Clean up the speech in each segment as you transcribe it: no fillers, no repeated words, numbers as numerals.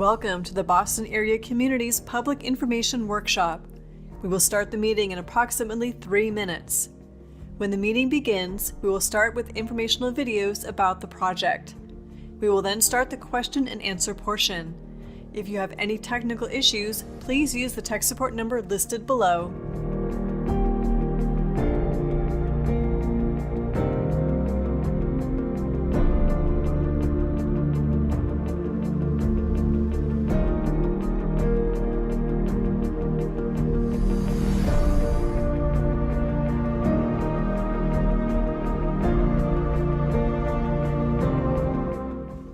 Welcome to the Boston Area Community's Public Information Workshop. We will start the meeting in approximately 3 minutes. When the meeting begins, we will start with informational videos about the project. We will then start the question and answer portion. If you have any technical issues, please use the tech support number listed below.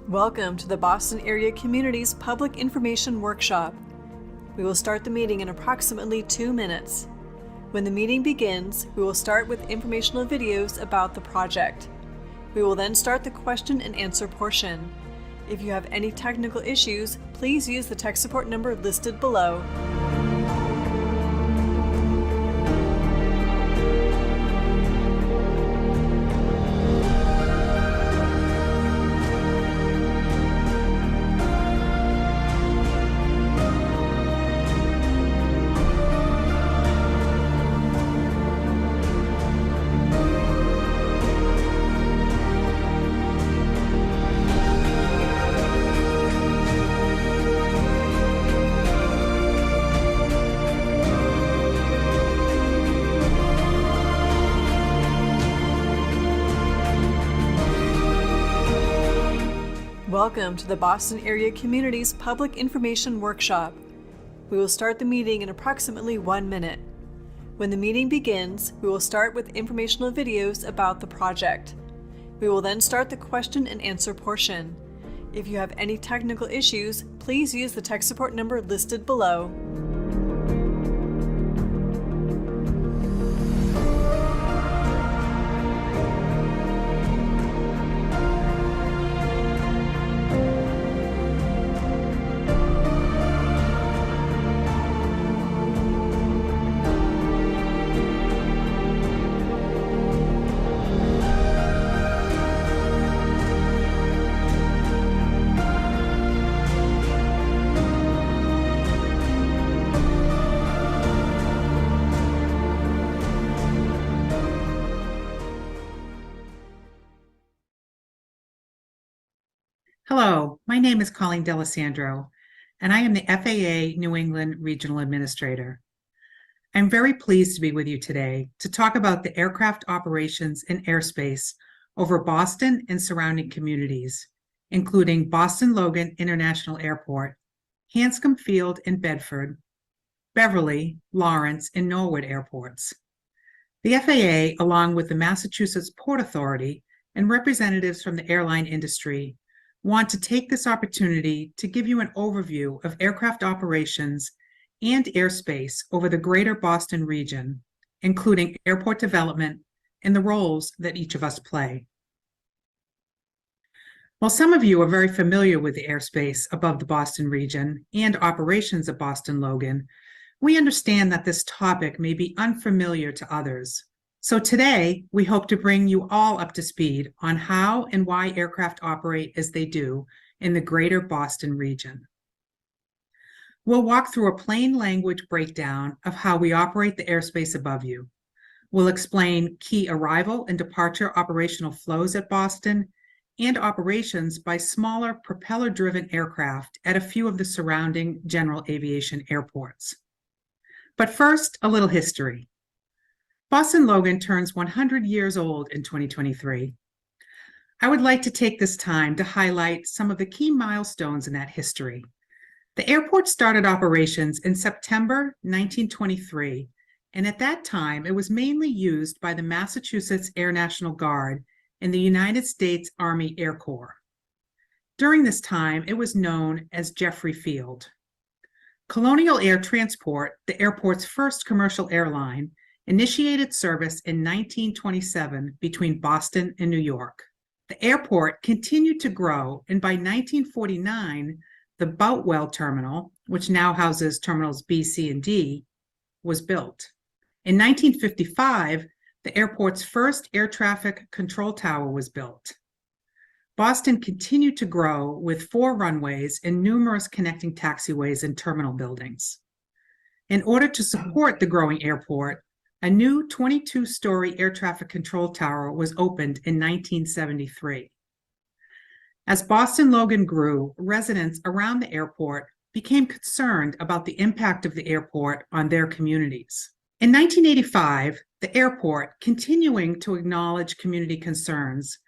Welcome to the Boston Area Community's Public Information Workshop. We will start the meeting in approximately 2 minutes. When the meeting begins, we will start with informational videos about the project. We will then start the question and answer portion. If you have any technical issues, please use the tech support number listed below. Welcome to the Boston Area Community's Public Information Workshop. We will start the meeting in approximately 1 minute. When the meeting begins, we will start with informational videos about the project. We will then start the question and answer portion. If you have any technical issues, please use the tech support number listed below. Hello, my name is Colleen D'Alessandro, and I am the FAA New England Regional Administrator. I'm very pleased to be with you today to talk about the aircraft operations and airspace over Boston and surrounding communities, including Boston Logan International Airport, Hanscom Field in Bedford, Beverly, Lawrence, and Norwood airports. The FAA, along with the Massachusetts Port Authority and representatives from the airline industry, want to take this opportunity to give you an overview of aircraft operations and airspace over the greater Boston region, including airport development and the roles that each of us play. While some of you are very familiar with the airspace above the Boston region and operations at Boston Logan, we understand that this topic may be unfamiliar to others. So today, we hope to bring you all up to speed on how and why aircraft operate as they do in the greater Boston region. We'll walk through a plain language breakdown of how we operate the airspace above you. We'll explain key arrival and departure operational flows at Boston and operations by smaller propeller-driven aircraft at a few of the surrounding general aviation airports. But first, a little history. Boston Logan turns 100 years old in 2023. I would like to take this time to highlight some of the key milestones in that history. The airport started operations in September 1923, and at that time it was mainly used by the Massachusetts Air National Guard and the United States Army Air Corps. During this time, it was known as Jeffrey Field. Colonial Air Transport, the airport's first commercial airline, initiated service in 1927 between Boston and New York. The airport continued to grow, and by 1949, the Boutwell Terminal, which now houses terminals B, C, and D, was built. In 1955, the airport's first air traffic control tower was built. Boston continued to grow with 4 runways and numerous connecting taxiways and terminal buildings. In order to support the growing airport, a new 22-story air traffic control tower was opened in 1973. As Boston Logan grew, residents around the airport became concerned about the impact of the airport on their communities. In 1985, the airport, continuing to acknowledge community concerns,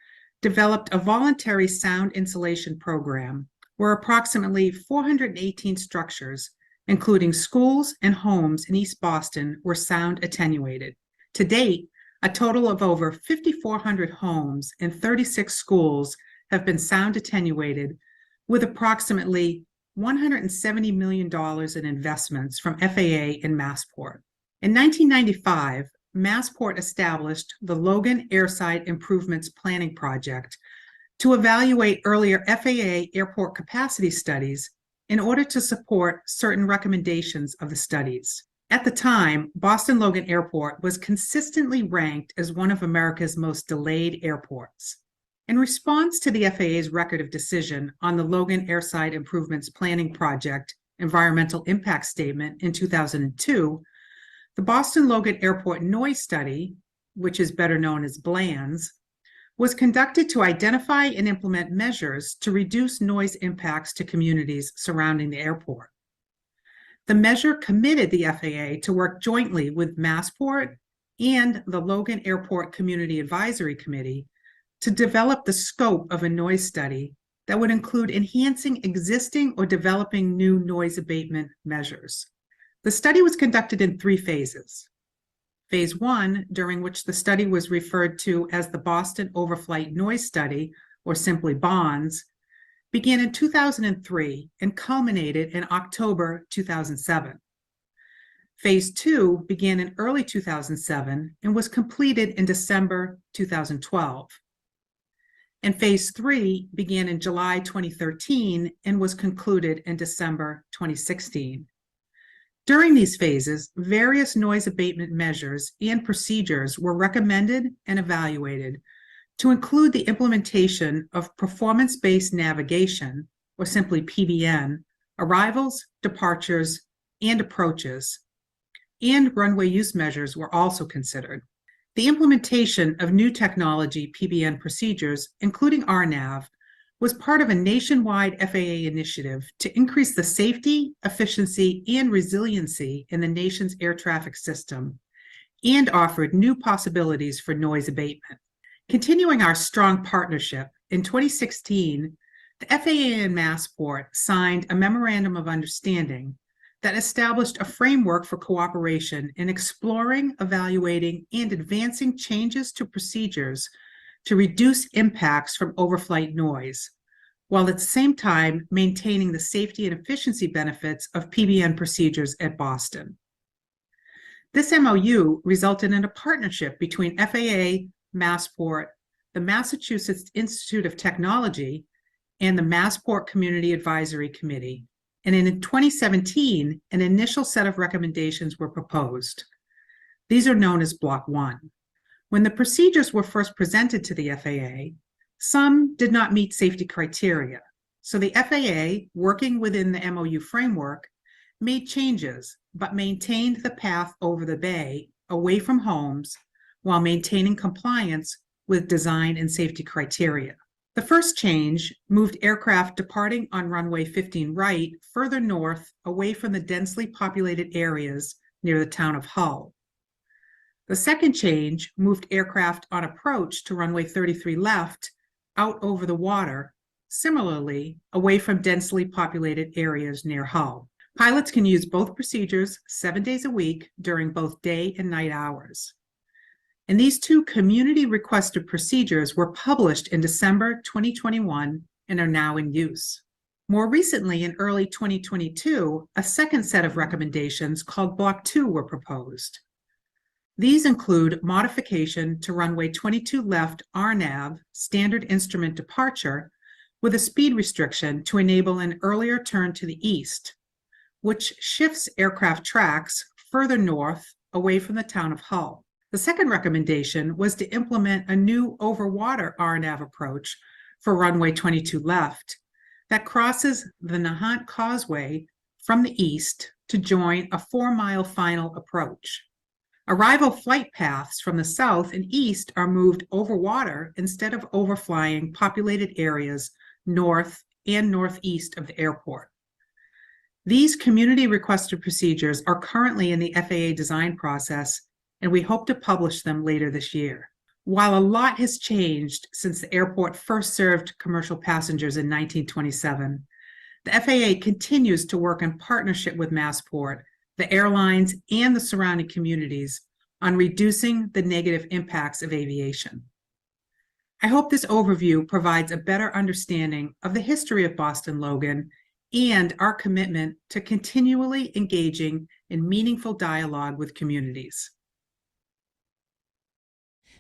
developed a voluntary sound insulation program where approximately 418 structures, including schools and homes in East Boston, were sound attenuated. To date, a total of over 5,400 homes and 36 schools have been sound attenuated, with approximately $170 million in investments from FAA and Massport. In 1995, Massport established the Logan Airside Improvements Planning Project to evaluate earlier FAA airport capacity studies in order to support certain recommendations of the studies. At the time, Boston Logan Airport was consistently ranked as one of America's most delayed airports. In response to the FAA's record of decision on the Logan Airside Improvements Planning Project Environmental Impact Statement in 2002, the Boston Logan Airport Noise Study, which is better known as BLANS, was conducted to identify and implement measures to reduce noise impacts to communities surrounding the airport. The measure committed the FAA to work jointly with Massport and the Logan Airport Community Advisory Committee to develop the scope of a noise study that would include enhancing existing or developing new noise abatement measures. The study was conducted in 3 phases. Phase 1, during which the study was referred to as the Boston Overflight Noise Study, or simply BONS, began in 2003 and culminated in October 2007. Phase 2 began in early 2007 and was completed in December 2012. And Phase 3 began in July 2013 and was concluded in December 2016. During these phases, various noise abatement measures and procedures were recommended and evaluated to include the implementation of performance-based navigation, or simply PBN, arrivals, departures, and approaches, and runway use measures were also considered. The implementation of new technology PBN procedures, including RNAV, was part of a nationwide FAA initiative to increase the safety, efficiency, and resiliency in the nation's air traffic system, and offered new possibilities for noise abatement. Continuing our strong partnership, in 2016, the FAA and Massport signed a Memorandum of Understanding that established a framework for cooperation in exploring, evaluating, and advancing changes to procedures to reduce impacts from overflight noise, while at the same time maintaining the safety and efficiency benefits of PBN procedures at Boston. This MOU resulted in a partnership between FAA, Massport, the Massachusetts Institute of Technology, and the Massport Community Advisory Committee, and in 2017, an initial set of recommendations were proposed. These are known as Block 1. When the procedures were first presented to the FAA, some did not meet safety criteria, so the FAA, working within the MOU framework, made changes but maintained the path over the bay away from homes while maintaining compliance with design and safety criteria. The first change moved aircraft departing on runway 15 right further north away from the densely populated areas near the town of Hull. The second change moved aircraft on approach to runway 33 left out over the water, similarly away from densely populated areas near Hull. Pilots can use both procedures 7 days a week during both day and night hours. And these 2 community-requested procedures were published in December 2021 and are now in use. More recently, in early 2022, a second set of recommendations called Block 2 were proposed. These include modification to runway 22 left RNAV, standard instrument departure, with a speed restriction to enable an earlier turn to the east, which shifts aircraft tracks further north away from the town of Hull. The second recommendation was to implement a new overwater RNAV approach for runway 22 left that crosses the Nahant Causeway from the east to join a 4-mile final approach. Arrival flight paths from the south and east are moved over water instead of overflying populated areas north and northeast of the airport. These community requested procedures are currently in the FAA design process, and we hope to publish them later this year. While a lot has changed since the airport first served commercial passengers in 1927, the FAA continues to work in partnership with Massport, the airlines, and the surrounding communities on reducing the negative impacts of aviation. I hope this overview provides a better understanding of the history of Boston Logan and our commitment to continually engaging in meaningful dialogue with communities.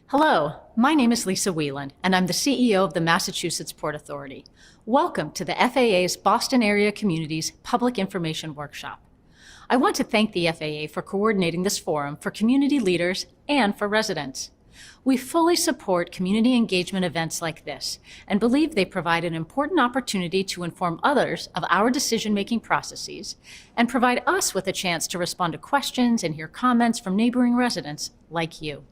Hello, my name is Lisa Whelan, and I'm the CEO of the Massachusetts Port Authority. Welcome to the FAA's Boston Area Communities Public Information Workshop. I want to thank the FAA for coordinating this forum for community leaders and for residents. We fully support community engagement events like this and believe they provide an important opportunity to inform others of our decision-making processes and provide us with a chance to respond to questions and hear comments from neighboring residents like you.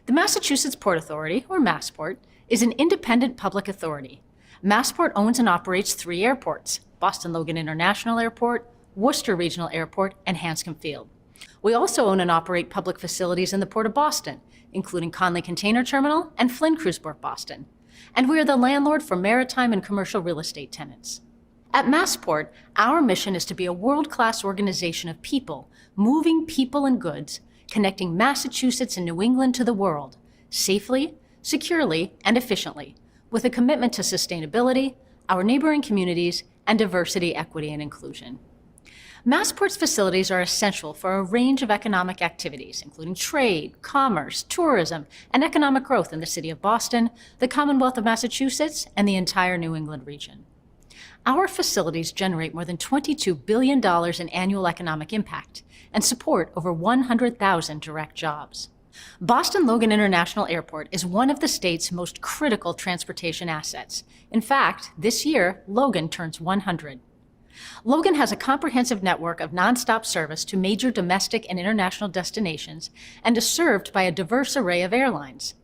The Massachusetts Port Authority, or Massport, is an independent public authority. Massport owns and operates 3 airports: Boston Logan International Airport, Worcester Regional Airport, and Hanscom Field. We also own and operate public facilities in the Port of Boston, including Conley Container Terminal and Flynn Cruiseport Boston. And we are the landlord for maritime and commercial real estate tenants. At Massport, our mission is to be a world-class organization of people, moving people and goods, connecting Massachusetts and New England to the world, safely, securely, and efficiently, with a commitment to sustainability, our neighboring communities, and diversity, equity, and inclusion. Massport's facilities are essential for a range of economic activities, including trade, commerce, tourism, and economic growth in the city of Boston, the Commonwealth of Massachusetts, and the entire New England region. Our facilities generate more than $22 billion in annual economic impact and support over 100,000 direct jobs. Boston Logan International Airport is one of the state's most critical transportation assets. In fact, this year, Logan turns 100. Logan has a comprehensive network of nonstop service to major domestic and international destinations and is served by a diverse array of airlines.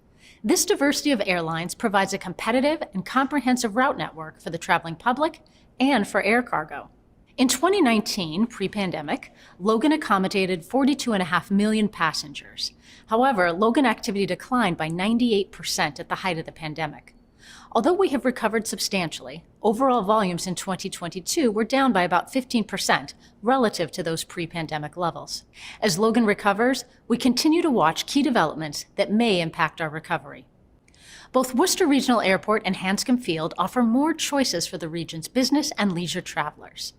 This diversity of airlines provides a competitive and comprehensive route network for the traveling public and for air cargo. In 2019, pre-pandemic, Logan accommodated 42.5 million passengers. However, Logan activity declined by 98% at the height of the pandemic. Although we have recovered substantially, overall volumes in 2022 were down by about 15% relative to those pre-pandemic levels. As Logan recovers, we continue to watch key developments that may impact our recovery. Both Worcester Regional Airport and Hanscom Field offer more choices for the region's business and leisure travelers.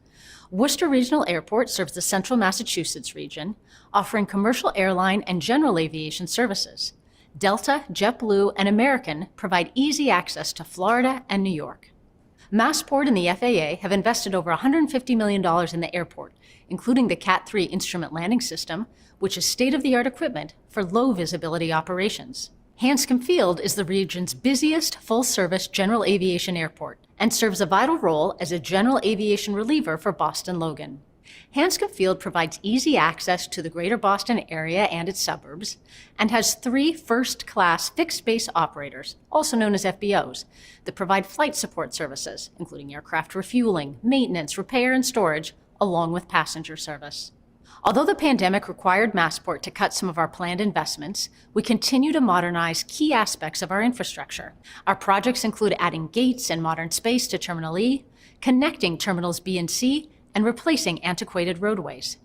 Worcester Regional Airport serves the central Massachusetts region, offering commercial airline and general aviation services. Delta, JetBlue, and American provide easy access to Florida and New York. Massport and the FAA have invested over $150 million in the airport, including the Cat 3 instrument landing system, which is state-of-the-art equipment for low-visibility operations. Hanscom Field is the region's busiest full-service general aviation airport and serves a vital role as a general aviation reliever for Boston Logan. Hanscom Field provides easy access to the greater Boston area and its suburbs and has 3 first-class fixed-base operators, also known as FBOs, that provide flight support services, including aircraft refueling, maintenance, repair, and storage, along with passenger service. Although the pandemic required Massport to cut some of our planned investments, we continue to modernize key aspects of our infrastructure. Our projects include adding gates and modern space to Terminal E, connecting Terminals B and C, and replacing antiquated roadways.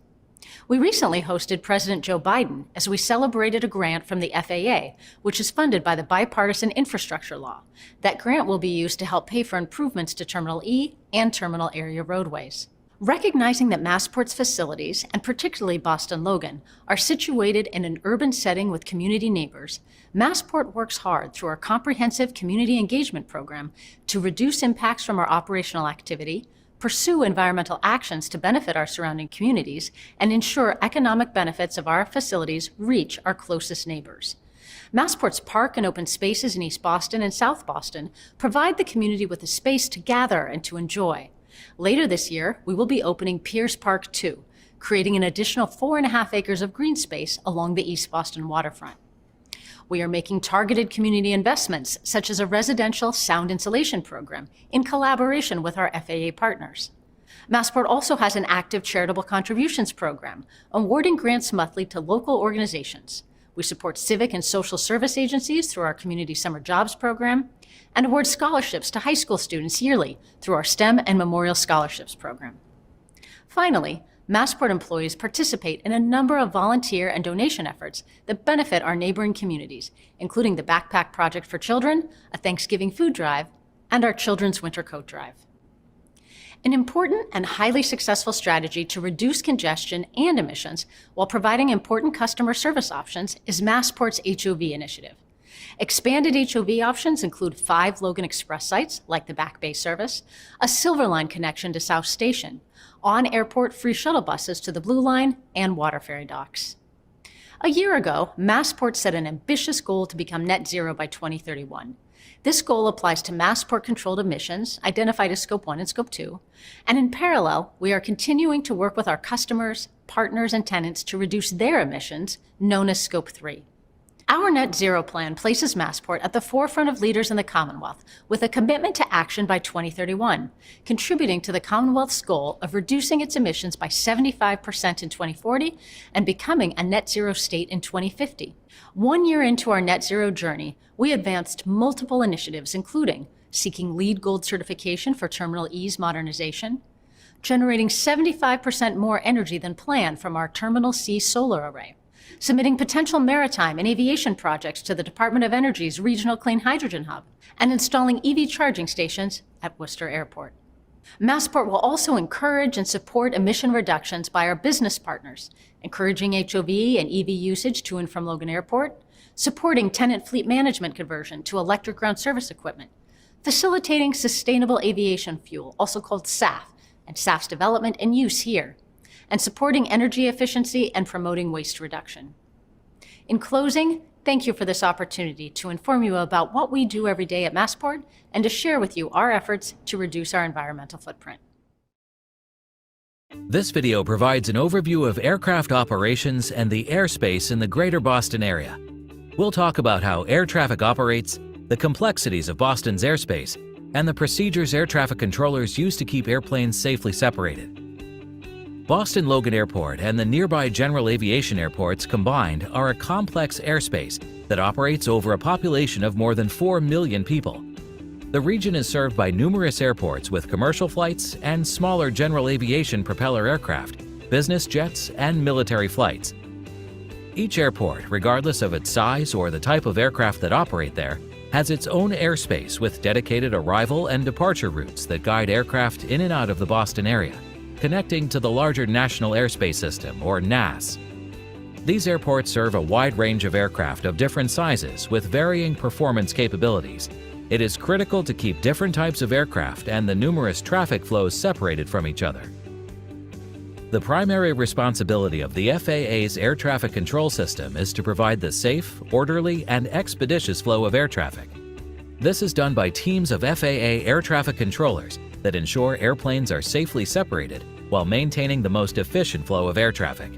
We recently hosted President Joe Biden as we celebrated a grant from the FAA, which is funded by the Bipartisan Infrastructure Law. That grant will be used to help pay for improvements to Terminal E and terminal area roadways. Recognizing that Massport's facilities, and particularly Boston Logan, are situated in an urban setting with community neighbors, Massport works hard through our comprehensive community engagement program to reduce impacts from our operational activity, pursue environmental actions to benefit our surrounding communities, and ensure economic benefits of our facilities reach our closest neighbors. Massport's park and open spaces in East Boston and South Boston provide the community with a space to gather and to enjoy. Later this year, we will be opening Pierce Park 2, creating an additional 4.5 acres of green space along the East Boston waterfront. We are making targeted community investments, such as a residential sound insulation program in collaboration with our FAA partners. Massport also has an active charitable contributions program, awarding grants monthly to local organizations. We support civic and social service agencies through our Community Summer Jobs program, and award scholarships to high school students yearly through our STEM and Memorial Scholarships program. Finally, Massport employees participate in a number of volunteer and donation efforts that benefit our neighboring communities, including the Backpack Project for Children, a Thanksgiving food drive, and our Children's Winter Coat Drive. An important and highly successful strategy to reduce congestion and emissions while providing important customer service options is Massport's HOV initiative. Expanded HOV options include 5 Logan Express sites, like the Back Bay service, a Silver Line connection to South Station, on-airport free shuttle buses to the Blue Line, and water ferry docks. A year ago, Massport set an ambitious goal to become net zero by 2031. This goal applies to Massport-controlled emissions, identified as Scope 1 and Scope 2, and in parallel, we are continuing to work with our customers, partners, and tenants to reduce their emissions, known as Scope 3. Our net zero plan places Massport at the forefront of leaders in the Commonwealth with a commitment to action by 2031, contributing to the Commonwealth's goal of reducing its emissions by 75% in 2040 and becoming a net zero state in 2050. 1 year into our net zero journey, we advanced multiple initiatives, including seeking LEED Gold certification for Terminal E's modernization, generating 75% more energy than planned from our Terminal C solar array, submitting potential maritime and aviation projects to the Department of Energy's Regional Clean Hydrogen Hub, and installing EV charging stations at Worcester Airport. Massport will also encourage and support emission reductions by our business partners, encouraging HOV and EV usage to and from Logan Airport, supporting tenant fleet management conversion to electric ground service equipment, facilitating sustainable aviation fuel, also called SAF, and SAF's development and use here, and supporting energy efficiency and promoting waste reduction. In closing, thank you for this opportunity to inform you about what we do every day at Massport and to share with you our efforts to reduce our environmental footprint. This video provides an overview of aircraft operations and the airspace in the greater Boston area. We'll talk about how air traffic operates, the complexities of Boston's airspace, and the procedures air traffic controllers use to keep airplanes safely separated. Boston Logan Airport and the nearby general aviation airports combined are a complex airspace that operates over a population of more than 4 million people. The region is served by numerous airports with commercial flights and smaller general aviation propeller aircraft, business jets, and military flights. Each airport, regardless of its size or the type of aircraft that operate there, has its own airspace with dedicated arrival and departure routes that guide aircraft in and out of the Boston area, connecting to the larger National Airspace System, or NAS. These airports serve a wide range of aircraft of different sizes with varying performance capabilities. It is critical to keep different types of aircraft and the numerous traffic flows separated from each other. The primary responsibility of the FAA's air traffic control system is to provide the safe, orderly, and expeditious flow of air traffic. This is done by teams of FAA air traffic controllers that ensure airplanes are safely separated while maintaining the most efficient flow of air traffic.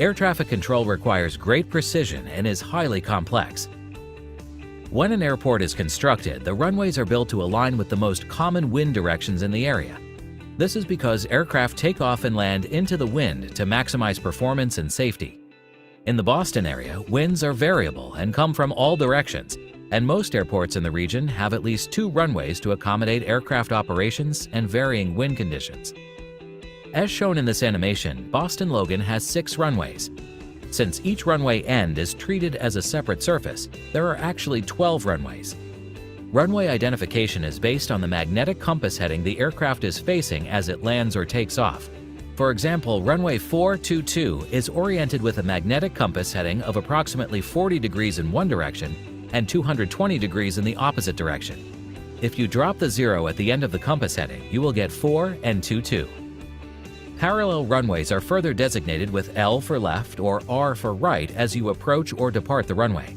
Air traffic control requires great precision and is highly complex. When an airport is constructed, the runways are built to align with the most common wind directions in the area. This is because aircraft take off and land into the wind to maximize performance and safety. In the Boston area, winds are variable and come from all directions, and most airports in the region have at least 2 runways to accommodate aircraft operations and varying wind conditions. As shown in this animation, Boston Logan has 6 runways. Since each runway end is treated as a separate surface, there are actually 12 runways. Runway identification is based on the magnetic compass heading the aircraft is facing as it lands or takes off. For example, runway 422 is oriented with a magnetic compass heading of approximately 40 degrees in one direction and 220 degrees in the opposite direction. If you drop the 0 at the end of the compass heading, you will get 4 and 22. Parallel runways are further designated with L for left or R for right as you approach or depart the runway.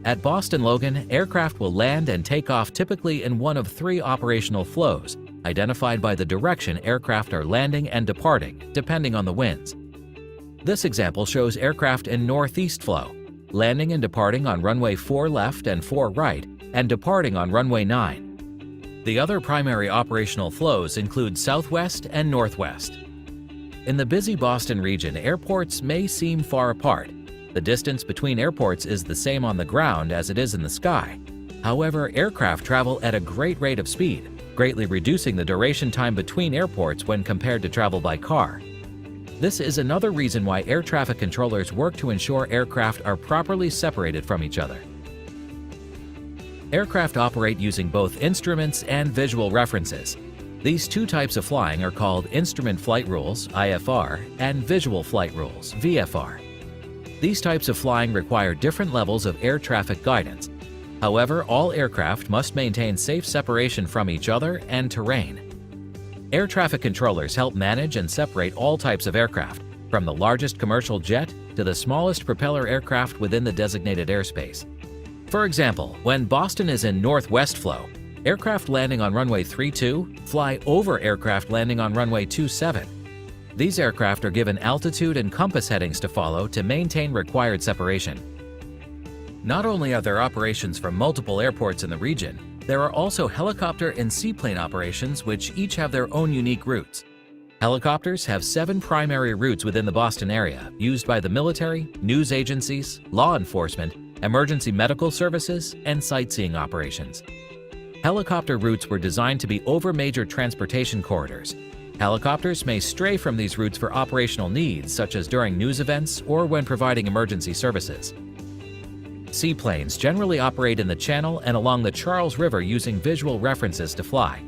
At Boston Logan, aircraft will land and take off typically in one of 3 operational flows, identified by the direction aircraft are landing and departing, depending on the winds. This example shows aircraft in northeast flow, landing and departing on runway 4 left and 4 right, and departing on runway 9. The other primary operational flows include southwest and northwest. In the busy Boston region, airports may seem far apart. The distance between airports is the same on the ground as it is in the sky. However, aircraft travel at a great rate of speed, greatly reducing the duration time between airports when compared to travel by car. This is another reason why air traffic controllers work to ensure aircraft are properly separated from each other. Aircraft operate using both instruments and visual references. These 2 types of flying are called Instrument Flight Rules, IFR, and Visual Flight Rules, VFR. These types of flying require different levels of air traffic guidance. However, all aircraft must maintain safe separation from each other and terrain. Air traffic controllers help manage and separate all types of aircraft, from the largest commercial jet to the smallest propeller aircraft within the designated airspace. For example, when Boston is in northwest flow, aircraft landing on runway 32 fly over aircraft landing on runway 27. These aircraft are given altitude and compass headings to follow to maintain required separation. Not only are there operations from multiple airports in the region, there are also helicopter and seaplane operations which each have their own unique routes. Helicopters have 7 primary routes within the Boston area, used by the military, news agencies, law enforcement, emergency medical services, and sightseeing operations. Helicopter routes were designed to be over major transportation corridors. Helicopters may stray from these routes for operational needs, such as during news events or when providing emergency services. Seaplanes generally operate in the channel and along the Charles River using visual references to fly.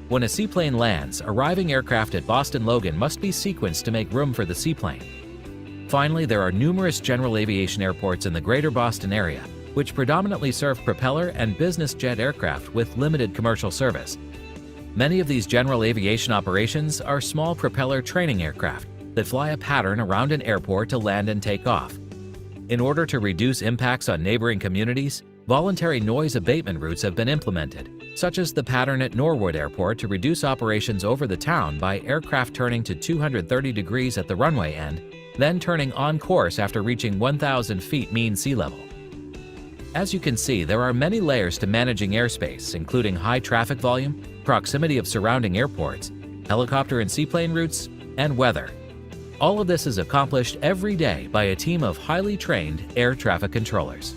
When a seaplane lands, arriving aircraft at Boston Logan must be sequenced to make room for the seaplane. Finally, there are numerous general aviation airports in the greater Boston area, which predominantly serve propeller and business jet aircraft with limited commercial service. Many of these general aviation operations are small propeller training aircraft that fly a pattern around an airport to land and take off. In order to reduce impacts on neighboring communities, voluntary noise abatement routes have been implemented, such as the pattern at Norwood Airport to reduce operations over the town by aircraft turning to 230 degrees at the runway end, then turning on course after reaching 1,000 feet mean sea level. As you can see, there are many layers to managing airspace, including high traffic volume, proximity of surrounding airports, helicopter and seaplane routes, and weather. All of this is accomplished every day by a team of highly trained air traffic controllers.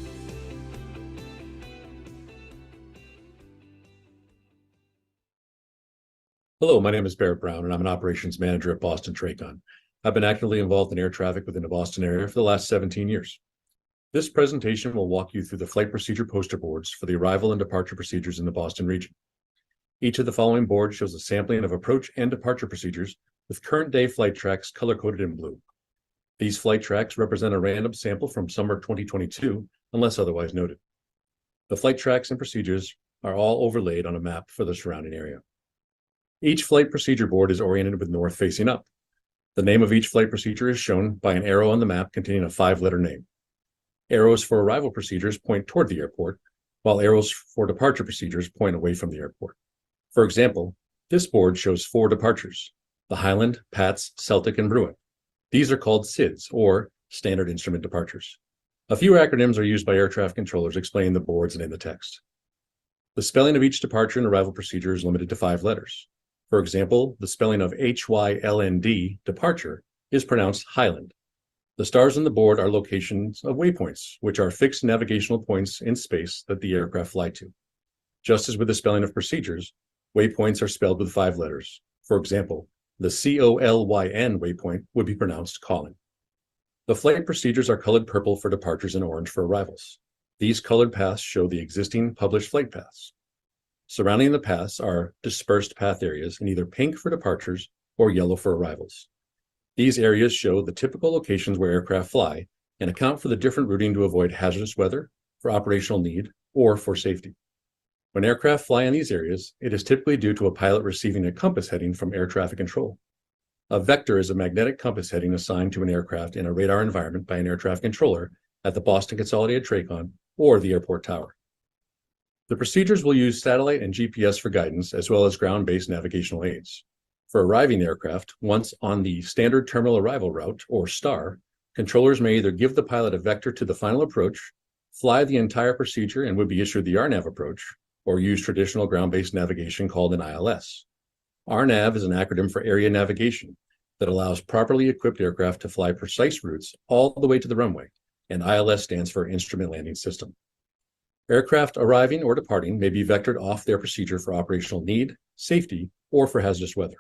Hello, my name is Barrett Brown, and I'm an operations manager at Boston Tracon. I've been actively involved in air traffic within the Boston area for the last 17 years. This presentation will walk you through the flight procedure poster boards for the arrival and departure procedures in the Boston region. Each of the following boards shows a sampling of approach and departure procedures with current day flight tracks color-coded in blue. These flight tracks represent a random sample from summer 2022, unless otherwise noted. The flight tracks and procedures are all overlaid on a map for the surrounding area. Each flight procedure board is oriented with north facing up. The name of each flight procedure is shown by an arrow on the map containing a 5-letter name. Arrows for arrival procedures point toward the airport, while arrows for departure procedures point away from the airport. For example, this board shows 4 departures: the Highland, Pats, Celtic, and Bruin. These are called SIDs, or Standard Instrument Departures. A few acronyms are used by air traffic controllers explaining the boards and in the text. The spelling of each departure and arrival procedure is limited to 5 letters. For example, the spelling of HYLND, departure, is pronounced Highland. The stars on the board are locations of waypoints, which are fixed navigational points in space that the aircraft fly to. Just as with the spelling of procedures, waypoints are spelled with 5 letters. For example, the COLYN waypoint would be pronounced calling. The flight procedures are colored purple for departures and orange for arrivals. These colored paths show the existing published flight paths. Surrounding the paths are dispersed path areas in either pink for departures or yellow for arrivals. These areas show the typical locations where aircraft fly and account for the different routing to avoid hazardous weather, for operational need, or for safety. When aircraft fly in these areas, it is typically due to a pilot receiving a compass heading from air traffic control. A vector is a magnetic compass heading assigned to an aircraft in a radar environment by an air traffic controller at the Boston Consolidated Tracon or the airport tower. The procedures will use satellite and GPS for guidance, as well as ground-based navigational aids. For arriving aircraft, once on the standard terminal arrival route, or STAR, controllers may either give the pilot a vector to the final approach, fly the entire procedure and would be issued the RNAV approach, or use traditional ground-based navigation called an ILS. RNAV is an acronym for Area Navigation that allows properly equipped aircraft to fly precise routes all the way to the runway, and ILS stands for Instrument Landing System. Aircraft arriving or departing may be vectored off their procedure for operational need, safety, or for hazardous weather.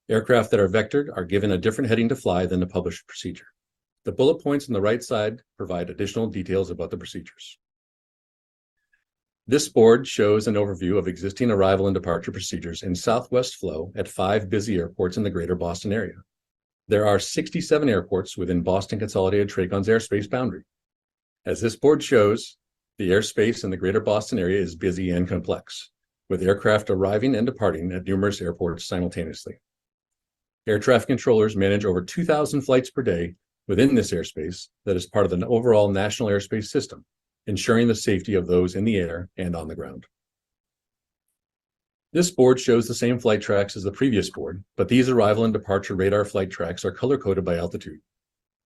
Aircraft that are vectored are given a different heading to fly than the published procedure. The bullet points on the right side provide additional details about the procedures. This board shows an overview of existing arrival and departure procedures in Southwest flow at 5 busy airports in the greater Boston area. There are 67 airports within Boston Consolidated Tracon's airspace boundary. As this board shows, the airspace in the greater Boston area is busy and complex, with aircraft arriving and departing at numerous airports simultaneously. Air traffic controllers manage over 2,000 flights per day within this airspace that is part of the overall national airspace system, ensuring the safety of those in the air and on the ground. This board shows the same flight tracks as the previous board, but these arrival and departure radar flight tracks are color-coded by altitude.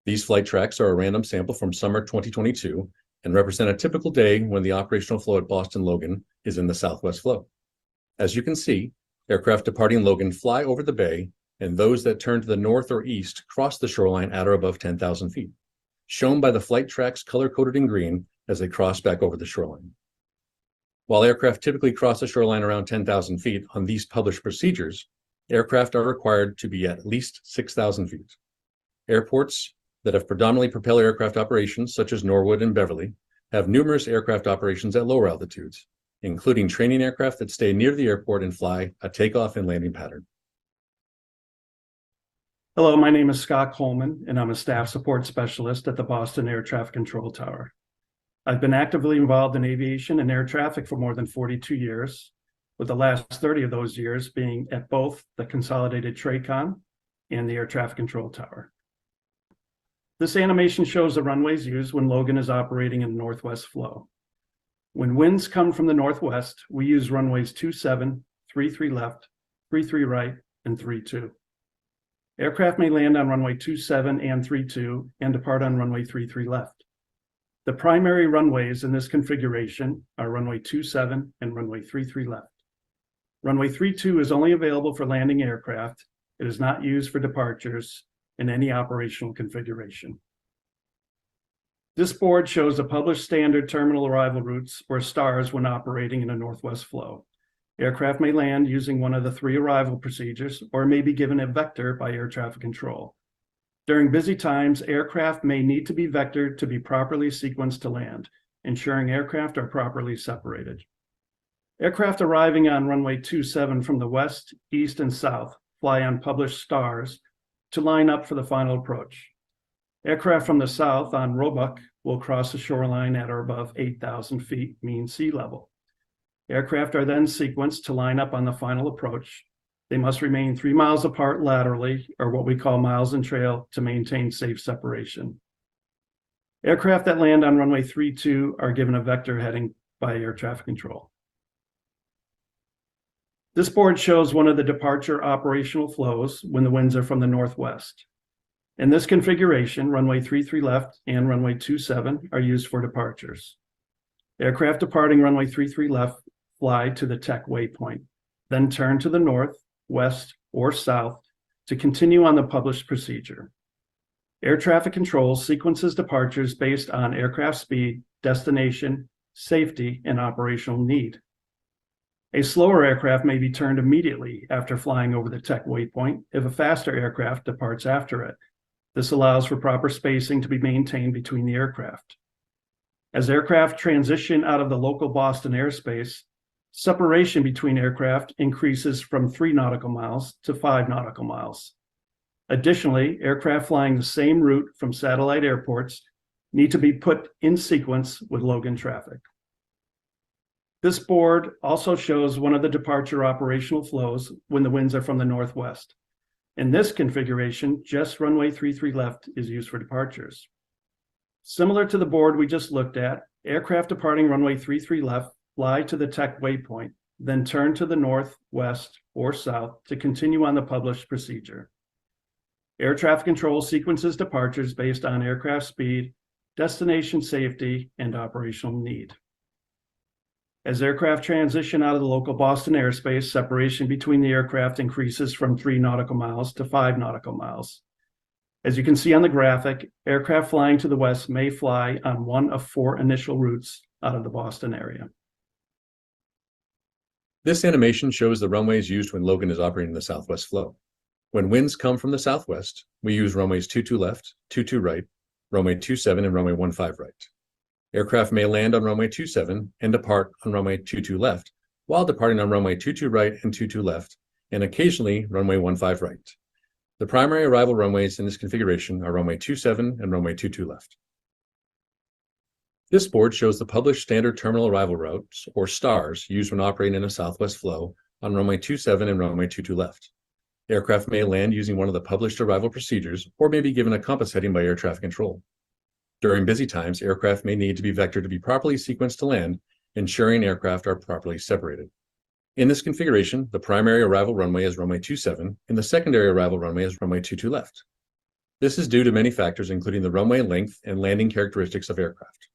These flight tracks are a random sample from summer 2022 and represent a typical day when the operational flow at Boston Logan is in the Southwest flow. As you can see, aircraft departing Logan fly over the bay, and those that turn to the north or east cross the shoreline at or above 10,000 feet, shown by the flight tracks color-coded in green as they cross back over the shoreline. While aircraft typically cross the shoreline around 10,000 feet on these published procedures, aircraft are required to be at least 6,000 feet. Airports that have predominantly propeller aircraft operations, such as Norwood and Beverly, have numerous aircraft operations at lower altitudes, including training aircraft that stay near the airport and fly a takeoff and landing pattern. Hello, my name is Scott Coleman, and I'm a staff support specialist at the Boston Air Traffic Control Tower. I've been actively involved in aviation and air traffic for more than 42 years, with the last 30 of those years being at both the Consolidated Tracon and the Air Traffic Control Tower. This animation shows the runways used when Logan is operating in the northwest flow. When winds come from the northwest, we use runways 27, 33 left, 33 right, and 32. Aircraft may land on runway 27 and 32 and depart on runway 33 left. The primary runways in this configuration are runway 27 and runway 33 left. Runway 32 is only available for landing aircraft. It is not used for departures in any operational configuration. This board shows the published standard terminal arrival routes or STARS when operating in a northwest flow. Aircraft may land using one of the 3 arrival procedures or may be given a vector by air traffic control. During busy times, aircraft may need to be vectored to be properly sequenced to land, ensuring aircraft are properly separated. Aircraft arriving on runway 27 from the west, east, and south fly on published STARS to line up for the final approach. Aircraft from the south on Roebuck will cross the shoreline at or above 8,000 feet mean sea level. Aircraft are then sequenced to line up on the final approach. They must remain 3 miles apart laterally, or what we call miles in trail, to maintain safe separation. Aircraft that land on runway 32 are given a vector heading by air traffic control. This board shows one of the departure operational flows when the winds are from the northwest. In this configuration, runway 33 left and runway 27 are used for departures. Aircraft departing runway 33 left fly to the TEC waypoint, then turn to the north, west, or south to continue on the published procedure. Air traffic control sequences departures based on aircraft speed, destination, safety, and operational need. A slower aircraft may be turned immediately after flying over the TEC waypoint if a faster aircraft departs after it. This allows for proper spacing to be maintained between the aircraft. As aircraft transition out of the local Boston airspace, separation between aircraft increases from 3 nautical miles to 5 nautical miles. Additionally, aircraft flying the same route from satellite airports need to be put in sequence with Logan traffic. This board also shows one of the departure operational flows when the winds are from the northwest. In this configuration, just runway 33 left is used for departures. Similar to the board we just looked at, Aircraft departing runway 33 left fly to the tech waypoint, then turn to the north, west, or south to continue on the published procedure. Air traffic control sequences departures based on aircraft speed, destination safety, and operational need. As aircraft transition out of the local Boston airspace, separation between the aircraft increases from 3 nautical miles to 5 nautical miles. As you can see on the graphic, aircraft flying to the west may fly on one of 4 initial routes out of the Boston area. This animation shows the runways used when Logan is operating the southwest flow. When winds come from the southwest, we use runways 22 left, 22 right, runway 27, and runway 15 right. Aircraft may land on runway 27 and depart on runway 22 left, while departing on runway 22 right and 22 left, and occasionally runway 15 right. The primary arrival runways in this configuration are runway 27 and runway 22 left. This board shows the published standard terminal arrival routes, or STARS, used when operating in a southwest flow on runway 27 and runway 22 left. Aircraft may land using one of the published arrival procedures or may be given a compass heading by air traffic control. During busy times, aircraft may need to be vectored to be properly sequenced to land, ensuring aircraft are properly separated. In this configuration, the primary arrival runway is runway 27, and the secondary arrival runway is runway 22 left. This is due to many factors, including the runway length and landing characteristics of aircraft.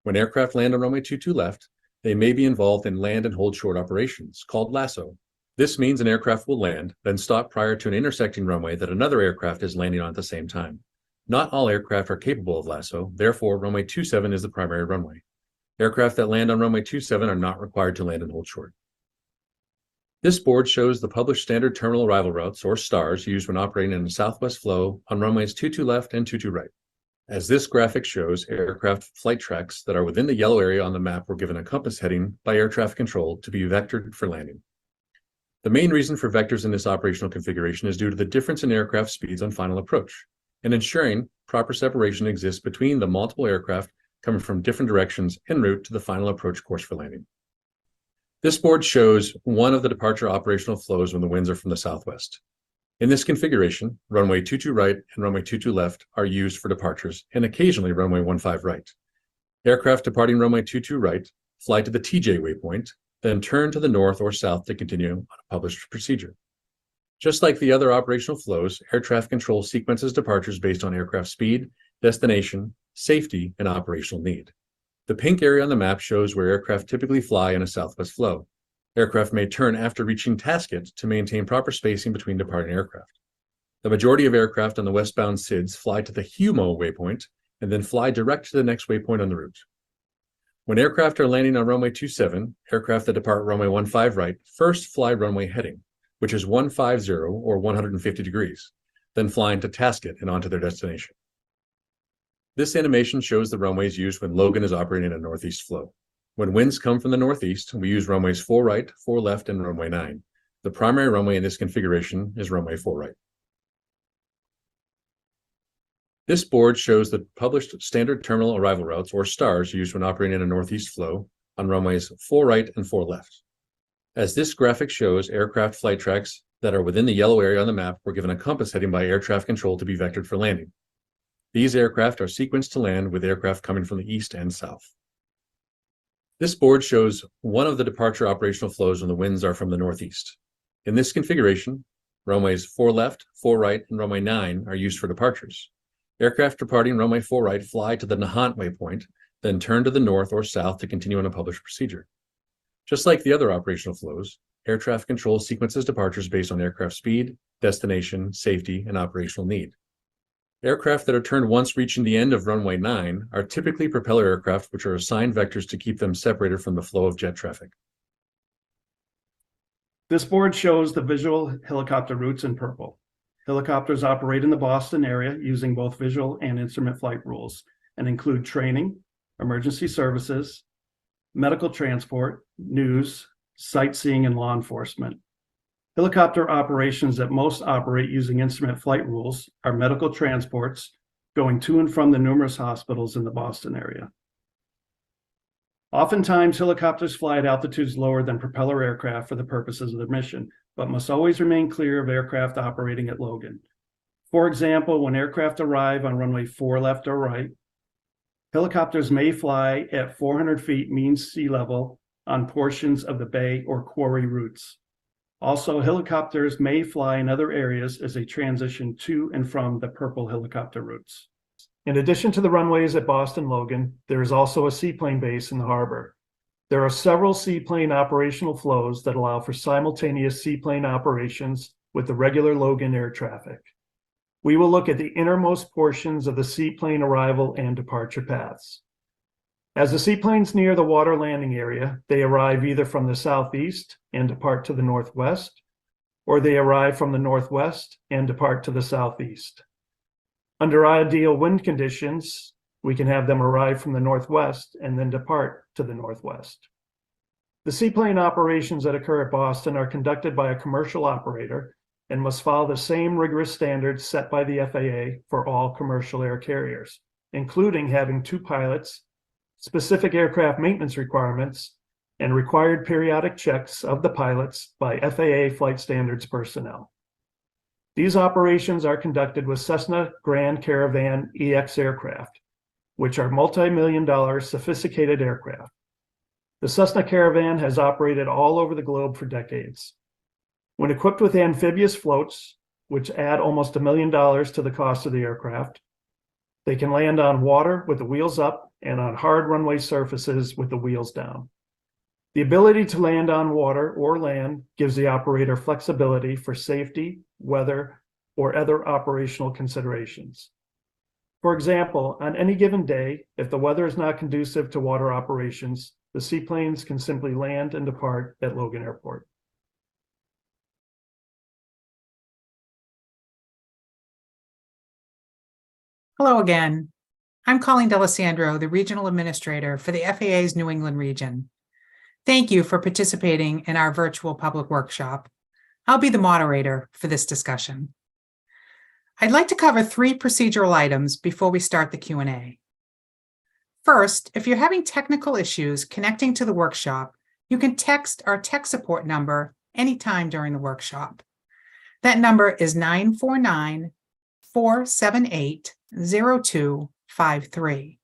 When aircraft land on runway 22 left, they may be involved in land and hold short operations, called lasso. This means an aircraft will land, then stop prior to an intersecting runway that another aircraft is landing on at the same time. Not all aircraft are capable of lasso, therefore runway 27 is the primary runway. Aircraft that land on runway 27 are not required to land and hold short. This board shows the published standard terminal arrival routes, or STARS, used when operating in a southwest flow on runways 22 left and 22 right. As this graphic shows, aircraft flight tracks that are within the yellow area on the map were given a compass heading by air traffic control to be vectored for landing. The main reason for vectors in this operational configuration is due to the difference in aircraft speeds on final approach, and ensuring proper separation exists between the multiple aircraft coming from different directions en route to the final approach course for landing. This board shows one of the departure operational flows when the winds are from the southwest. In this configuration, runway 22 right and runway 22 left are used for departures, and occasionally runway 15 right. Aircraft departing runway 22 right fly to the TJ waypoint, then turn to the north or south to continue on a published procedure. Just like the other operational flows, air traffic control sequences departures based on aircraft speed, destination, safety, and operational need. The pink area on the map shows where aircraft typically fly in a southwest flow. Aircraft may turn after reaching Tasket to maintain proper spacing between departing aircraft. The majority of aircraft on the westbound SIDS fly to the Humo waypoint and then fly direct to the next waypoint on the route. When aircraft are landing on runway 27, aircraft that depart runway 15 right first fly runway heading, which is 150 or 150 degrees, then flying to Tasket and onto their destination. This animation shows the runways used when Logan is operating a northeast flow. When winds come from the northeast, we use runways 4 right, 4 left, and runway 9. The primary runway in this configuration is runway 4 right. This board shows the published standard terminal arrival routes, or STARS, used when operating in a northeast flow on runways 4 right and 4 left. As this graphic shows, aircraft flight tracks that are within the yellow area on the map were given a compass heading by air traffic control to be vectored for landing. These aircraft are sequenced to land with aircraft coming from the east and south. This board shows one of the departure operational flows when the winds are from the northeast. In this configuration, runways 4 left, 4 right, and runway 9 are used for departures. Aircraft departing runway 4 right fly to the Nahant waypoint, then turn to the north or south to continue on a published procedure. Just like the other operational flows, air traffic control sequences departures based on aircraft speed, destination, safety, and operational need. Aircraft that are turned once reaching the end of runway 9 are typically propeller aircraft, which are assigned vectors to keep them separated from the flow of jet traffic. This board shows the visual helicopter routes in purple. Helicopters operate in the Boston area using both visual and instrument flight rules and include training, emergency services, medical transport, news, sightseeing, and law enforcement. Helicopter operations that most operate using instrument flight rules are medical transports going to and from the numerous hospitals in the Boston area. Oftentimes, helicopters fly at altitudes lower than propeller aircraft for the purposes of their mission, but must always remain clear of aircraft operating at Logan. For example, when aircraft arrive on runway 4 left or right, Helicopters may fly at 400 feet mean sea level on portions of the bay or quarry routes. Also, helicopters may fly in other areas as they transition to and from the purple helicopter routes. In addition to the runways at Boston Logan, there is also a seaplane base in the harbor. There are several seaplane operational flows that allow for simultaneous seaplane operations with the regular Logan air traffic. We will look at the innermost portions of the seaplane arrival and departure paths. As the seaplanes near the water landing area, they arrive either from the southeast and depart to the northwest, or they arrive from the northwest and depart to the southeast. Under ideal wind conditions, we can have them arrive from the northwest and then depart to the northwest. The seaplane operations that occur at Boston are conducted by a commercial operator and must follow the same rigorous standards set by the FAA for all commercial air carriers, including having 2 pilots, specific aircraft maintenance requirements, and required periodic checks of the pilots by FAA flight standards personnel. These operations are conducted with Cessna Grand Caravan EX aircraft, which are multi-million-dollar sophisticated aircraft. The Cessna Caravan has operated all over the globe for decades. When equipped with amphibious floats, which add almost $1 million to the cost of the aircraft, they can land on water with the wheels up and on hard runway surfaces with the wheels down. The ability to land on water or land gives the operator flexibility for safety, weather, or other operational considerations. For example, on any given day, if the weather is not conducive to water operations, the seaplanes can simply land and depart at Logan Airport. Hello again. I'm Colleen D'Alessandro, the Regional Administrator for the FAA's New England region. Thank you for participating in our virtual public workshop. I'll be the moderator for this discussion. I'd like to cover 3 procedural items before we start the Q&A. First, if you're having technical issues connecting to the workshop, you can text our tech support number anytime during the workshop. That number is 949-478-0253.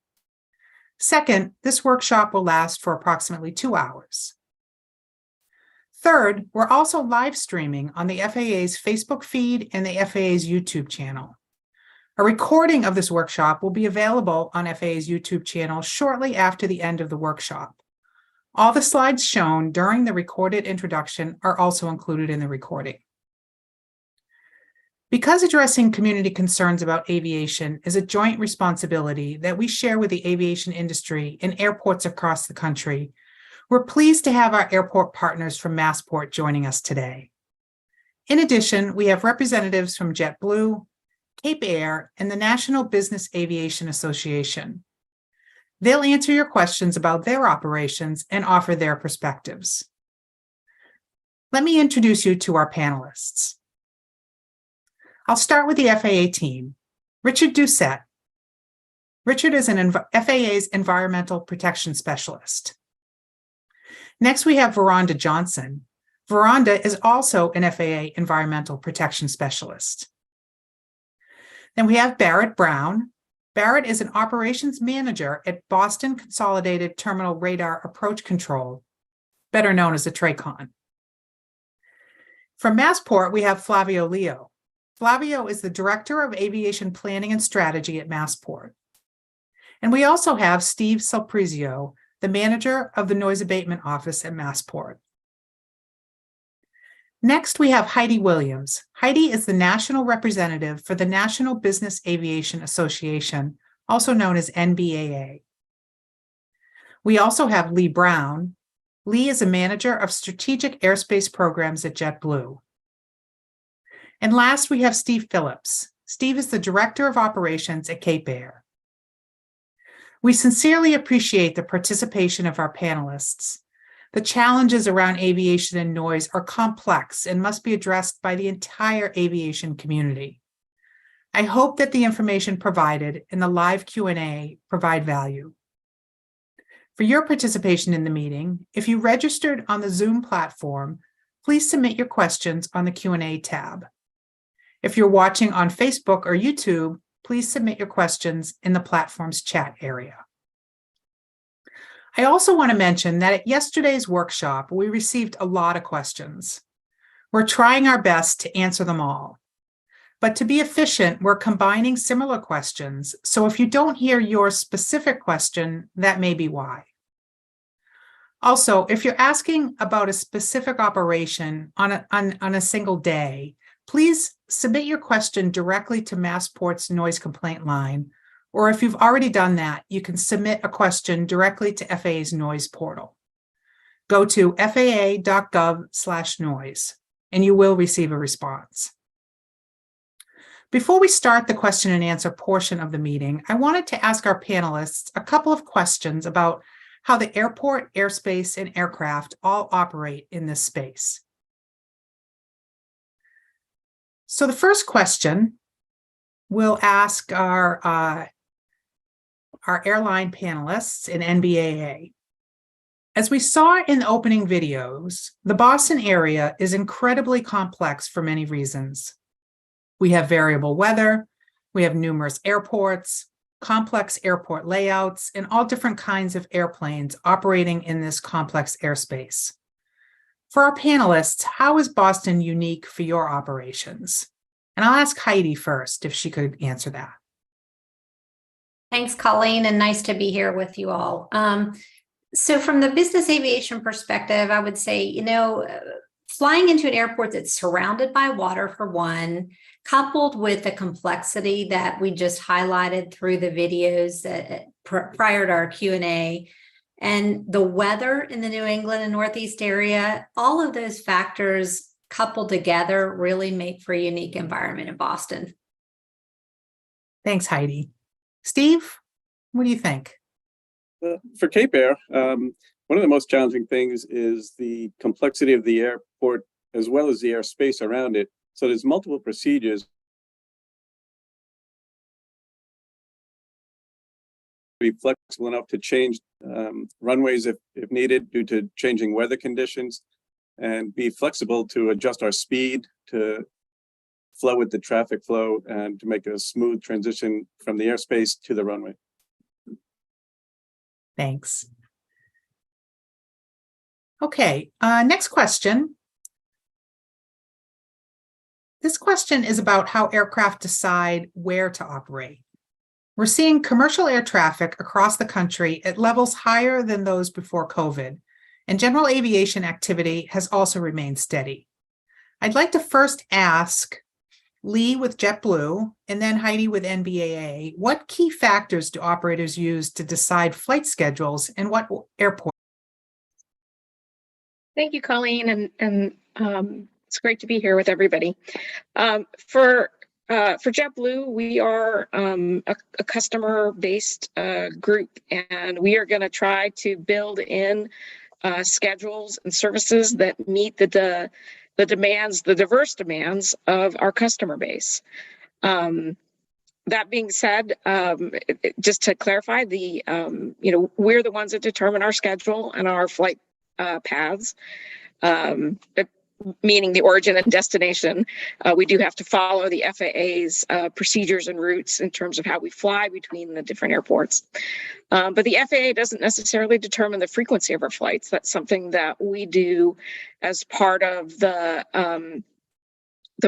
Second, this workshop will last for approximately 2 hours. Third, we're also live streaming on the FAA's Facebook feed and the FAA's YouTube channel. A recording of this workshop will be available on FAA's YouTube channel shortly after the end of the workshop. All the slides shown during the recorded introduction are also included in the recording. Because addressing community concerns about aviation is a joint responsibility that we share with the aviation industry in airports across the country, we're pleased to have our airport partners from Massport joining us today. In addition, we have representatives from JetBlue, Cape Air, and the National Business Aviation Association. They'll answer your questions about their operations and offer their perspectives. Let me introduce you to our panelists. I'll start with the FAA team. Richard Doucette. Richard is an FAA's Environmental Protection Specialist. Next, we have Veranda Johnson. Veranda is also an FAA Environmental Protection Specialist. Then we have Barrett Brown. Barrett is an Operations Manager at Boston Consolidated Terminal Radar Approach Control, better known as the TRACON. From Massport, we have Flavio Leo. Flavio is the Director of Aviation Planning and Strategy at Massport. And we also have Steve Salprizio, the Manager of the Noise Abatement Office at Massport. Next, we have Heidi Williams. Heidi is the National Representative for the National Business Aviation Association, also known as NBAA. We also have Lee Brown. Lee is a Manager of Strategic Airspace Programs at JetBlue. And last, we have Steve Phillips. Steve is the Director of Operations at Cape Air. We sincerely appreciate the participation of our panelists. The challenges around aviation and noise are complex and must be addressed by the entire aviation community. I hope that the information provided in the live Q&A provide value. For your participation in the meeting, if you registered on the Zoom platform, please submit your questions on the Q&A tab. If you're watching on Facebook or YouTube, please submit your questions in the platform's chat area. I also want to mention that at yesterday's workshop, we received a lot of questions. We're trying our best to answer them all. But to be efficient, we're combining similar questions. So if you don't hear your specific question, that may be why. Also, if you're asking about a specific operation on a single day, please submit your question directly to Massport's noise complaint line. Or if you've already done that, you can submit a question directly to FAA's noise portal. Go to faa.gov/noise, and you will receive a response. Before we start the question and answer portion of the meeting, I wanted to ask our panelists a couple of questions about how the airport, airspace, and aircraft all operate in this space. So the first question we'll ask our airline panelists in NBAA. As we saw in the opening videos, the Boston area is incredibly complex for many reasons. We have variable weather, we have numerous airports, complex airport layouts, and all different kinds of airplanes operating in this complex airspace. For our panelists, how is Boston unique for your operations? And I'll ask Heidi first if she could answer that. Thanks, Colleen, and nice to be here with you all. So from the business aviation perspective, I would say, flying into an airport that's surrounded by water, for one, coupled with the complexity that we just highlighted through the videos that prior to our Q&A, and the weather in the New England and Northeast area, all of those factors coupled together really make for a unique environment in Boston. Thanks, Heidi. Steve, what do you think? For Cape Air, one of the most challenging things is the complexity of the airport as well as the airspace around it. So there's multiple procedures to be flexible enough to change runways if needed due to changing weather conditions, and be flexible to adjust our speed to flow with the traffic flow and to make a smooth transition from the airspace to the runway. Thanks. Okay, next question. This question is about how aircraft decide where to operate. We're seeing commercial air traffic across the country at levels higher than those before COVID, and general aviation activity has also remained steady. I'd like to first ask Lee with JetBlue and then Heidi with NBAA, what key factors do operators use to decide flight schedules and what airport? Thank you, Colleen, and it's great to be here with everybody. For JetBlue, we are a customer-based group, and we are going to try to build in schedules and services that meet the demands, the diverse demands of our customer base. That being said, just to clarify, we're the ones that determine our schedule and our flight paths, meaning the origin and destination. We do have to follow the FAA's procedures and routes in terms of how we fly between the different airports. But the FAA doesn't necessarily determine the frequency of our flights. That's something that we do as part of the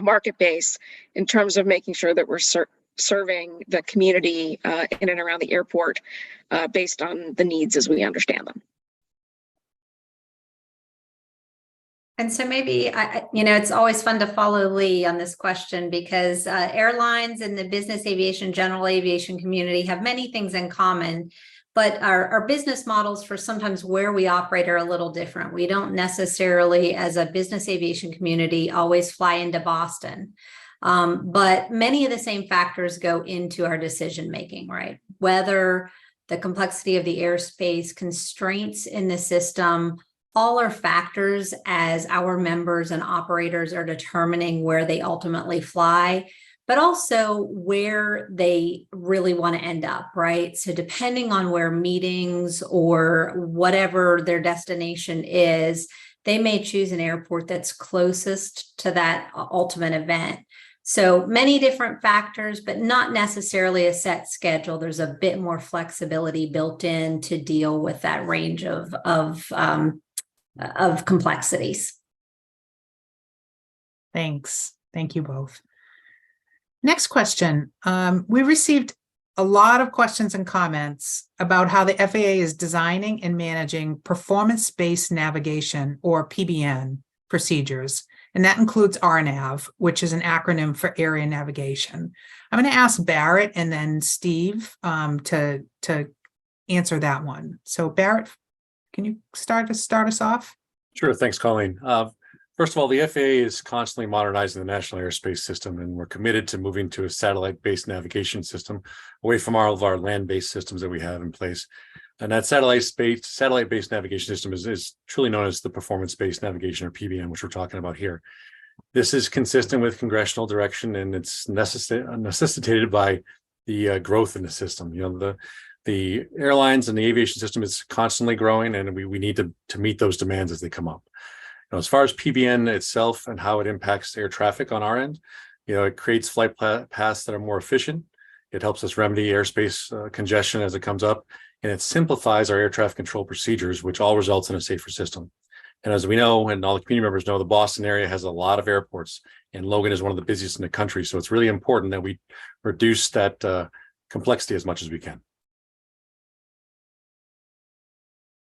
market base in terms of making sure that we're serving the community in and around the airport based on the needs as we understand them. And so maybe, it's always fun to follow Lee on this question because airlines and the business aviation, general aviation community have many things in common, but our business models for sometimes where we operate are a little different. We don't necessarily, as a business aviation community, always fly into Boston. But many of the same factors go into our decision-making, right? Whether the complexity of the airspace, constraints in the system, all are factors as our members and operators are determining where they ultimately fly, but also where they really want to end up, right? So depending on where meetings or whatever their destination is, they may choose an airport that's closest to that ultimate event. So many different factors, but not necessarily a set schedule. There's a bit more flexibility built in to deal with that range of complexities. Thanks. Thank you both. Next question. We received a lot of questions and comments about how the FAA is designing and managing performance-based navigation, or PBN, procedures. And that includes RNAV, which is an acronym for area navigation. I'm going to ask Barrett and then Steve to answer that one. So Barrett, can you start us off? Sure. Thanks, Colleen. First of all, the FAA is constantly modernizing the national airspace system, and we're committed to moving to a satellite-based navigation system away from all of our land-based systems that we have in place. And that satellite-based navigation system is truly known as the performance-based navigation, or PBN, which we're talking about here. This is consistent with congressional direction, and it's necessitated by the growth in the system. You know, the airlines and the aviation system is constantly growing, and we need to meet those demands as they come up. Now, as far as PBN itself and how it impacts air traffic on our end, you know, it creates flight paths that are more efficient. It helps us remedy airspace congestion as it comes up, and it simplifies our air traffic control procedures, which all results in a safer system. And as we know, and all the community members know, the Boston area has a lot of airports, and Logan is one of the busiest in the country. So it's really important that we reduce that complexity as much as we can.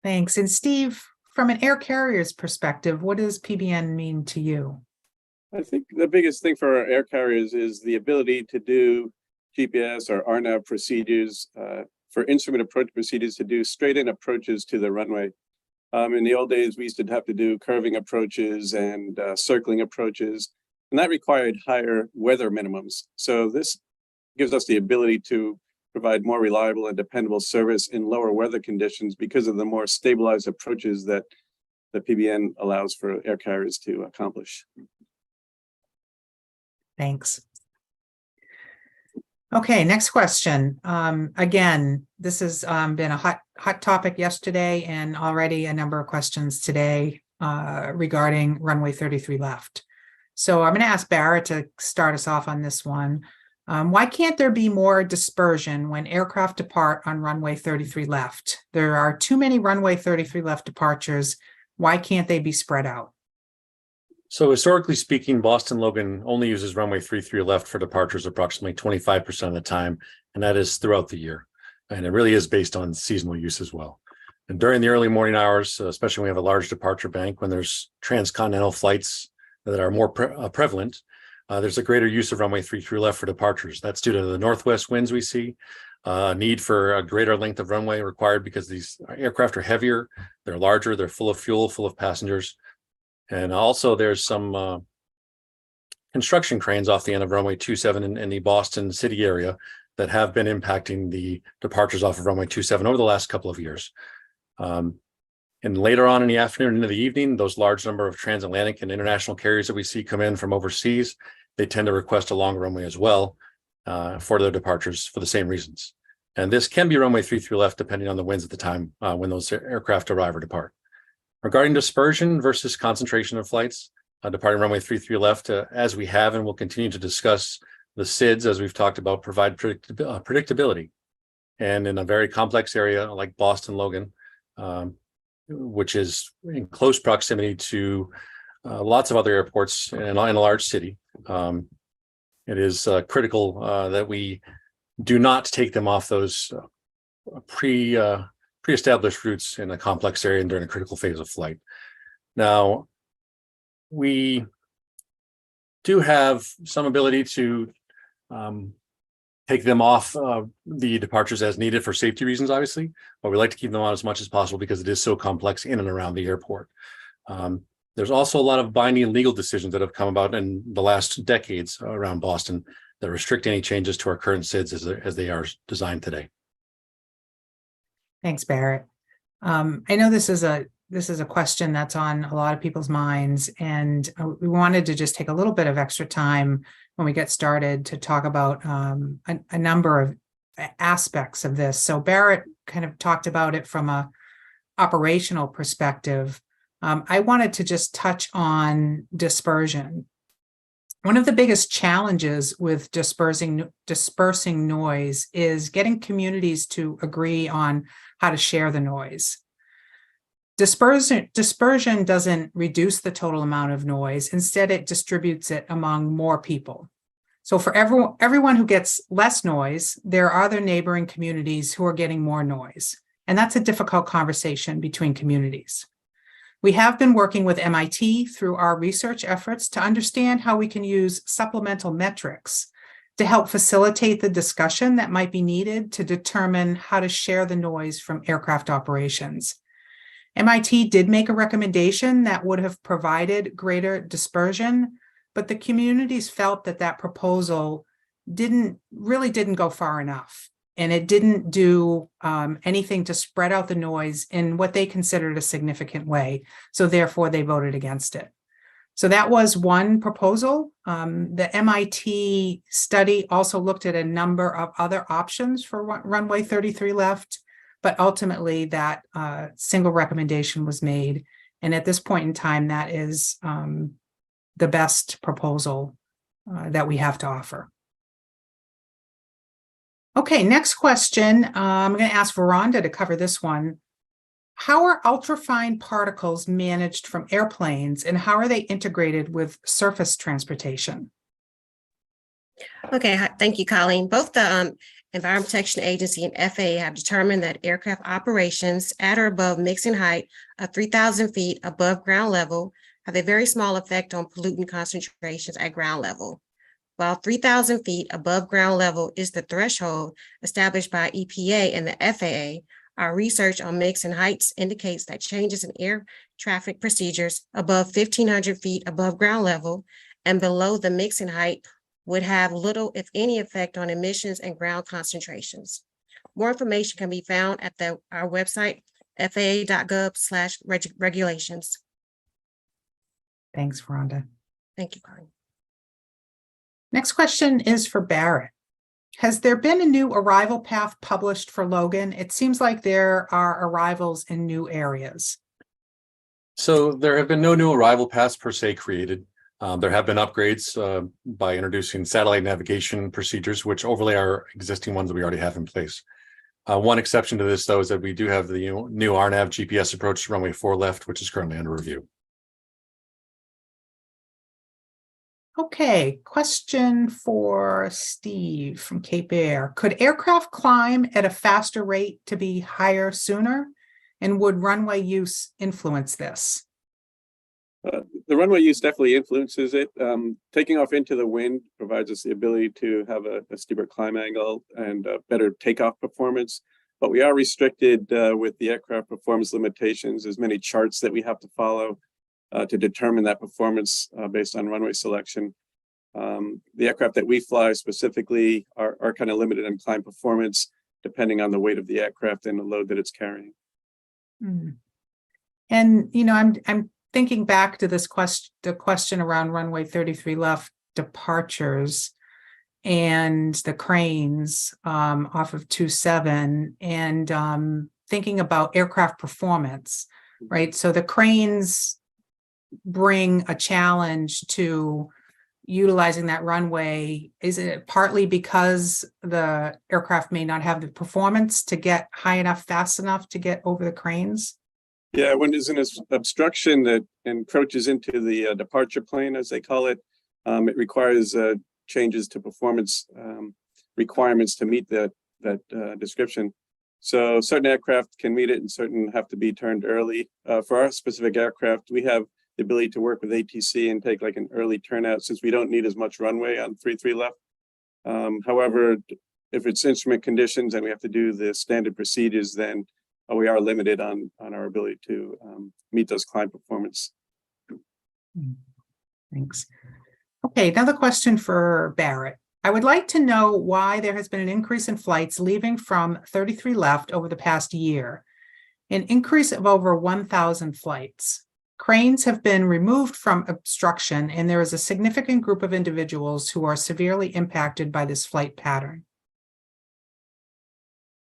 Thanks. And Steve, from an air carrier's perspective, what does PBN mean to you? I think the biggest thing for our air carriers is the ability to do GPS or RNAV procedures, for instrument approach procedures, to do straight-in approaches to the runway. In the old days, we used to have to do curving approaches and circling approaches, and that required higher weather minimums. So this gives us the ability to provide more reliable and dependable service in lower weather conditions because of the more stabilized approaches that the PBN allows for air carriers to accomplish. Thanks. Okay, next question. Again, this has been a hot topic yesterday, and already a number of questions today regarding runway 33 left. So I'm going to ask Barrett to start us off on this one. Why can't there be more dispersion when aircraft depart on runway 33 left? There are too many runway 33 left departures. Why can't they be spread out? So historically speaking, Boston Logan only uses runway 33 left for departures approximately 25% of the time, and that is throughout the year. And it really is based on seasonal use as well. And during the early morning hours, especially when we have a large departure bank, when there's transcontinental flights that are more prevalent, there's a greater use of runway 33 left for departures. That's due to the northwest winds we see, need for a greater length of runway required because these aircraft are heavier, they're larger, they're full of fuel, full of passengers. And also there's some construction cranes off the end of runway 27 in the Boston city area that have been impacting the departures off of runway 27 over the last couple of years. And later on in the afternoon into the evening, those large number of transatlantic and international carriers that we see come in from overseas, they tend to request a longer runway as well for their departures for the same reasons. And this can be runway 33 left depending on the winds at the time when those aircraft arrive or depart. Regarding dispersion versus concentration of flights, departing runway 33 left, as we have and will continue to discuss, the SIDS, as we've talked about, provide predictability. And in a very complex area like Boston Logan, which is in close proximity to lots of other airports in a large city, it is critical that we do not take them off those pre-established routes in a complex area and during a critical phase of flight. Now, we do have some ability to take them off the departures as needed for safety reasons, obviously, but we like to keep them on as much as possible because it is so complex in and around the airport. There's also a lot of binding legal decisions that have come about in the last decades around Boston that restrict any changes to our current SIDS as they are designed today. Thanks, Barrett. I know this is a question that's on a lot of people's minds, and we wanted to just take a little bit of extra time when we get started to talk about a number of aspects of this. So Barrett kind of talked about it from a operational perspective. I wanted to just touch on dispersion. One of the biggest challenges with dispersing noise is getting communities to agree on how to share the noise. Dispersion doesn't reduce the total amount of noise. Instead, it distributes it among more people. So for everyone who gets less noise, there are other neighboring communities who are getting more noise. And that's a difficult conversation between communities. We have been working with MIT through our research efforts to understand how we can use supplemental metrics to help facilitate the discussion that might be needed to determine how to share the noise from aircraft operations. MIT did make a recommendation that would have provided greater dispersion, but the communities felt that that proposal didn't go far enough. And it didn't do anything to spread out the noise in what they considered a significant way. So therefore, they voted against it. So that was one proposal. The MIT study also looked at a number of other options for runway 33 left, but ultimately that single recommendation was made. And at this point in time, that is the best proposal that we have to offer. Okay, next question. I'm going to ask Veranda to cover this one. How are ultrafine particles managed from airplanes, and how are they integrated with surface transportation? Okay, thank you, Colleen. Both the Environmental Protection Agency and FAA have determined that aircraft operations at or above mixing height of 3,000 feet above ground level have a very small effect on pollutant concentrations at ground level. While 3,000 feet above ground level is the threshold established by EPA and the FAA, our research on mix and heights indicates that changes in air traffic procedures above 1,500 feet above ground level and below the mixing height would have little, if any, effect on emissions and ground concentrations. More information can be found at our website, faa.gov/regulations. Thanks, Veranda. Thank you, Colleen. Next question is for Barrett. Has there been a new arrival path published for Logan? It seems like there are arrivals in new areas. So there have been no new arrival paths per se created. There have been upgrades by introducing satellite navigation procedures, which overlay our existing ones that we already have in place. One exception to this, though, is that we do have the new RNAV GPS approach to runway 4 left, which is currently under review. Okay, question for Steve from Cape Air. Could aircraft climb at a faster rate to be higher sooner? And would runway use influence this? The runway use definitely influences it. Taking off into the wind provides us the ability to have a steeper climb angle and better takeoff performance. But we are restricted with the aircraft performance limitations. There's many charts that we have to follow to determine that performance based on runway selection. The aircraft that we fly specifically are kind of limited on climb performance, depending on the weight of the aircraft and the load that it's carrying. And I'm thinking back to this the question around runway 33 left departures and the cranes off of 27, and thinking about aircraft performance, right? So the cranes bring a challenge to utilizing that runway. Is it partly because the aircraft may not have the performance to get high enough, fast enough to get over the cranes? Yeah, when there's an obstruction that encroaches into the departure plane, as they call it, it requires changes to performance requirements to meet that description. So certain aircraft can meet it and certain have to be turned early. For our specific aircraft, we have the ability to work with ATC and take like an early turnout since we don't need as much runway on 33 left. However, if it's instrument conditions and we have to do the standard procedures, then we are limited on our ability to meet those climb performance. Thanks. Okay, another question for Barrett. I would like to know why there has been an increase in flights leaving from 33 left over the past year, an increase of over 1,000 flights. Cranes have been removed from obstruction, and there is a significant group of individuals who are severely impacted by this flight pattern.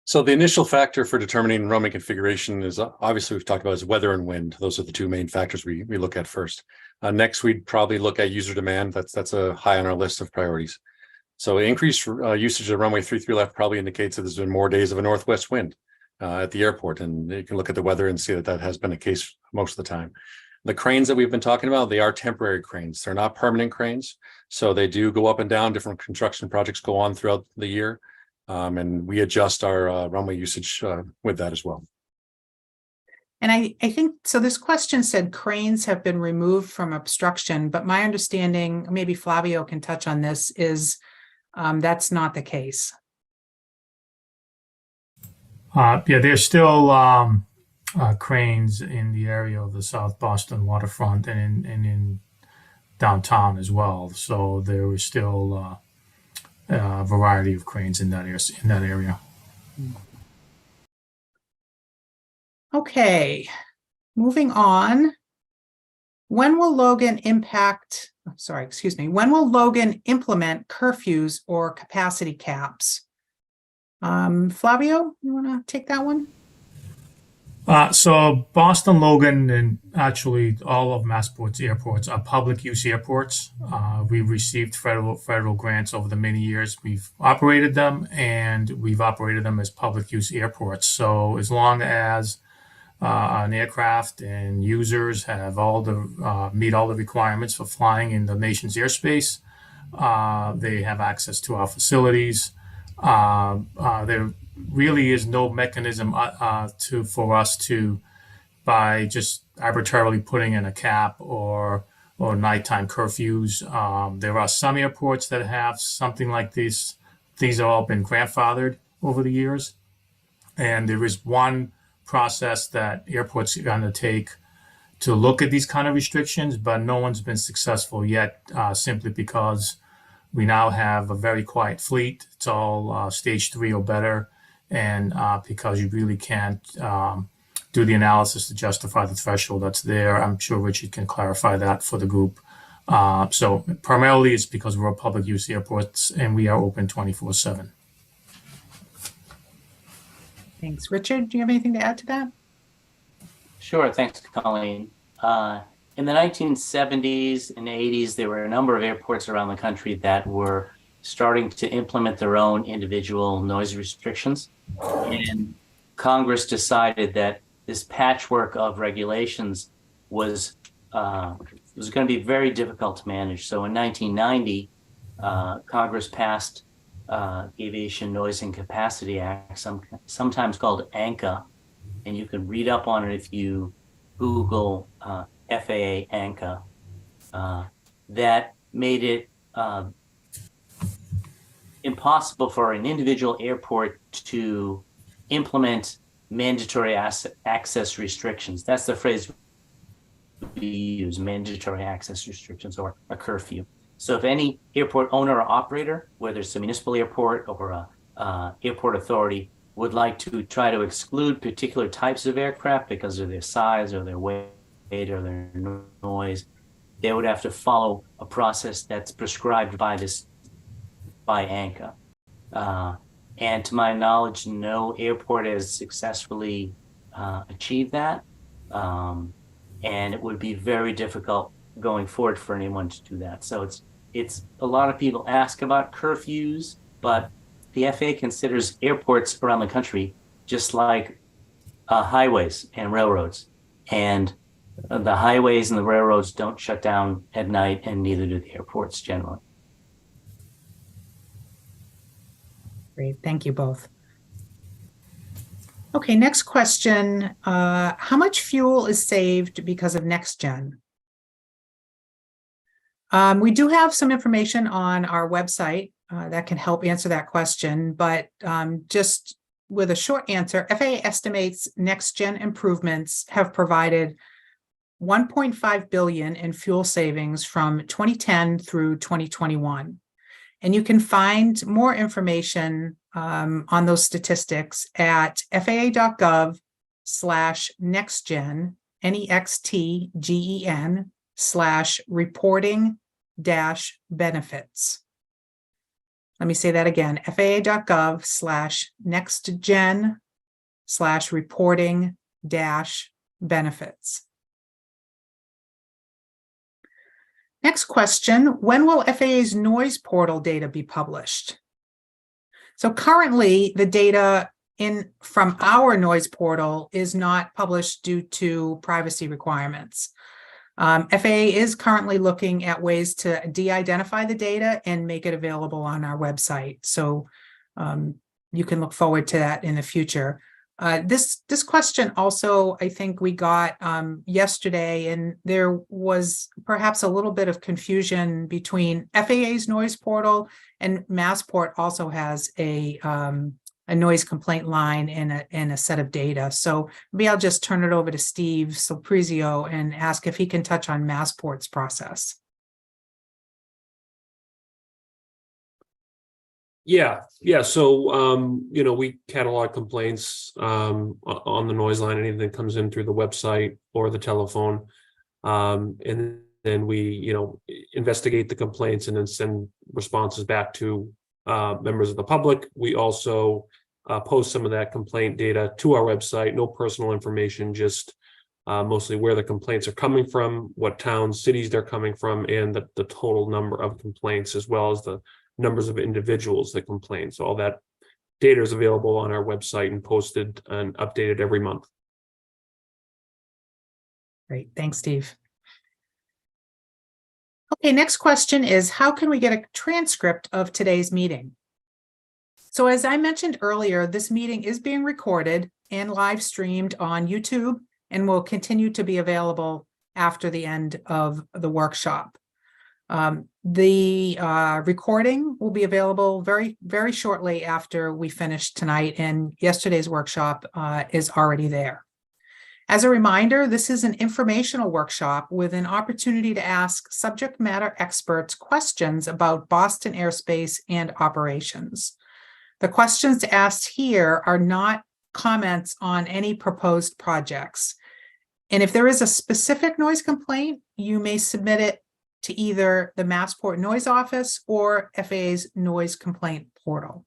So the initial factor for determining runway configuration is obviously we've talked about is weather and wind. Those are the two main factors we look at first. Next, we'd probably look at user demand. That's a high on our list of priorities. So increased usage of runway 33 left probably indicates that there's been more days of a northwest wind at the airport, and you can look at the weather and see that that has been the case most of the time. The cranes that we've been talking about, they are temporary cranes. They're not permanent cranes. So they do go up and down. Different construction projects go on throughout the year. And we adjust our runway usage with that as well. And I think, so this question said cranes have been removed from obstruction, but my understanding, maybe Flavio can touch on this, is that's not the case. Yeah, there's still cranes in the area of the South Boston waterfront and in downtown as well. So there is still a variety of cranes in that area. Okay, moving on. When will Logan implement curfews or capacity caps? Flavio, you want to take that one? So Boston, Logan, and actually all of Massport's airports are public use airports. We've received federal grants over the many years. We've operated them, and we've operated them as public use airports. So as long as an aircraft and users have meet all the requirements for flying in the nation's airspace, they have access to our facilities. There really is no mechanism for us to, by just arbitrarily putting in a cap or nighttime curfews. There are some airports that have something like this. These have all been grandfathered over the years, and there is one process that airports undertake to look at these kind of restrictions, but no one's been successful yet, simply because we now have a very quiet fleet. It's all stage 3 or better, and because you really can't do the analysis to justify the threshold that's there. I'm sure Richard can clarify that for the group. So primarily it's because we're a public use airports and we are open 24/7. Thanks. Richard, do you have anything to add to that? Sure, thanks, Colleen. In the 1970s and 80s, there were a number of airports around the country that were starting to implement their own individual noise restrictions. And Congress decided that this patchwork of regulations was going to be very difficult to manage. So in 1990, Congress passed Aviation Noise and Capacity Act, sometimes called ANCA, and you can read up on it if you Google FAA ANCA. That made it impossible for an individual airport to implement mandatory access restrictions. That's the phrase we use, mandatory access restrictions or a curfew. So if any airport owner or operator, whether it's a municipal airport or a airport authority, would like to try to exclude particular types of aircraft because of their size or their weight or their noise, they would have to follow a process that's prescribed by ANCA. And to my knowledge, no airport has successfully achieved that. And it would be very difficult going forward for anyone to do that. So it's a lot of people ask about curfews, but the FAA considers airports around the country just like highways and railroads. And the highways and the railroads don't shut down at night, and neither do the airports generally. Great, thank you both. Okay, next question. How much fuel is saved because of NextGen? We do have some information on our website that can help answer that question, but just with a short answer, FAA estimates NextGen improvements have provided $1.5 billion in fuel savings from 2010 through 2021. And you can find more information on those statistics at faa.gov/nextgen, NEXTGEN/reporting-benefits. Let me say that again, faa.gov/nextgen/reporting-benefits. Next question, when will FAA's noise portal data be published? So currently, the data from our noise portal is not published due to privacy requirements. FAA is currently looking at ways to de-identify the data and make it available on our website. So you can look forward to that in the future. This question also, I think we got yesterday, and there was perhaps a little bit of confusion between FAA's noise portal, and Massport also has a noise complaint line and a set of data. So maybe I'll just turn it over to Steve Silprizio and ask if he can touch on Massport's process. Yeah. So, we catalog complaints on the noise line, anything that comes in through the website or the telephone. And then we, investigate the complaints and then send responses back to members of the public. We also post some of that complaint data to our website, no personal information, just mostly where the complaints are coming from, what towns, cities they're coming from, and the total number of complaints, as well as the numbers of individuals that complain. So all that data is available on our website and posted and updated every month. Great, thanks, Steve. Okay, next question is, how can we get a transcript of today's meeting? So as I mentioned earlier, this meeting is being recorded and live streamed on YouTube and will continue to be available after the end of the workshop. The recording will be available very, very shortly after we finish tonight, and yesterday's workshop is already there. As a reminder, this is an informational workshop with an opportunity to ask subject matter experts questions about Boston airspace and operations. The questions asked here are not comments on any proposed projects. And if there is a specific noise complaint, you may submit it to either the Massport Noise Office or FAA's Noise Complaint Portal.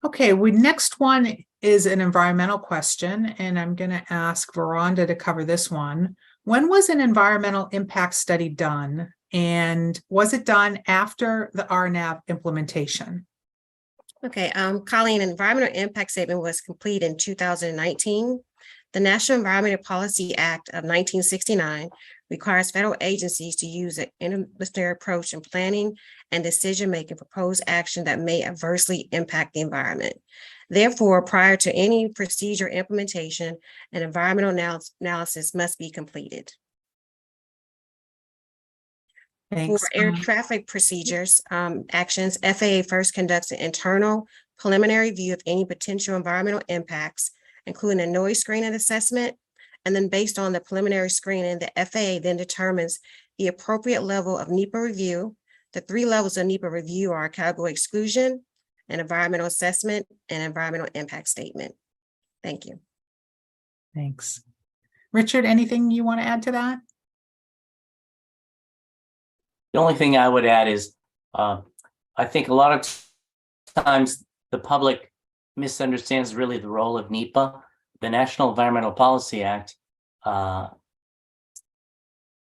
Okay, next one is an environmental question, and I'm going to ask Veranda to cover this one. When was an environmental impact study done, and was it done after the RNAV implementation? Okay, Colleen, an environmental impact statement was completed in 2019. The National Environmental Policy Act of 1969 requires federal agencies to use an interdisciplinary approach in planning and decision-making proposed action that may adversely impact the environment. Therefore, prior to any procedure implementation, an environmental analysis must be completed. Thanks. For air traffic procedures actions, FAA first conducts an internal preliminary view of any potential environmental impacts, including a noise screening assessment. And then based on the preliminary screening, the FAA then determines the appropriate level of NEPA review. The 3 levels of NEPA review are category exclusion, an environmental assessment, and environmental impact statement. Thank you. Thanks. Richard, anything you want to add to that? The only thing I would add is I think a lot of times the public misunderstands really the role of NEPA. The National Environmental Policy Act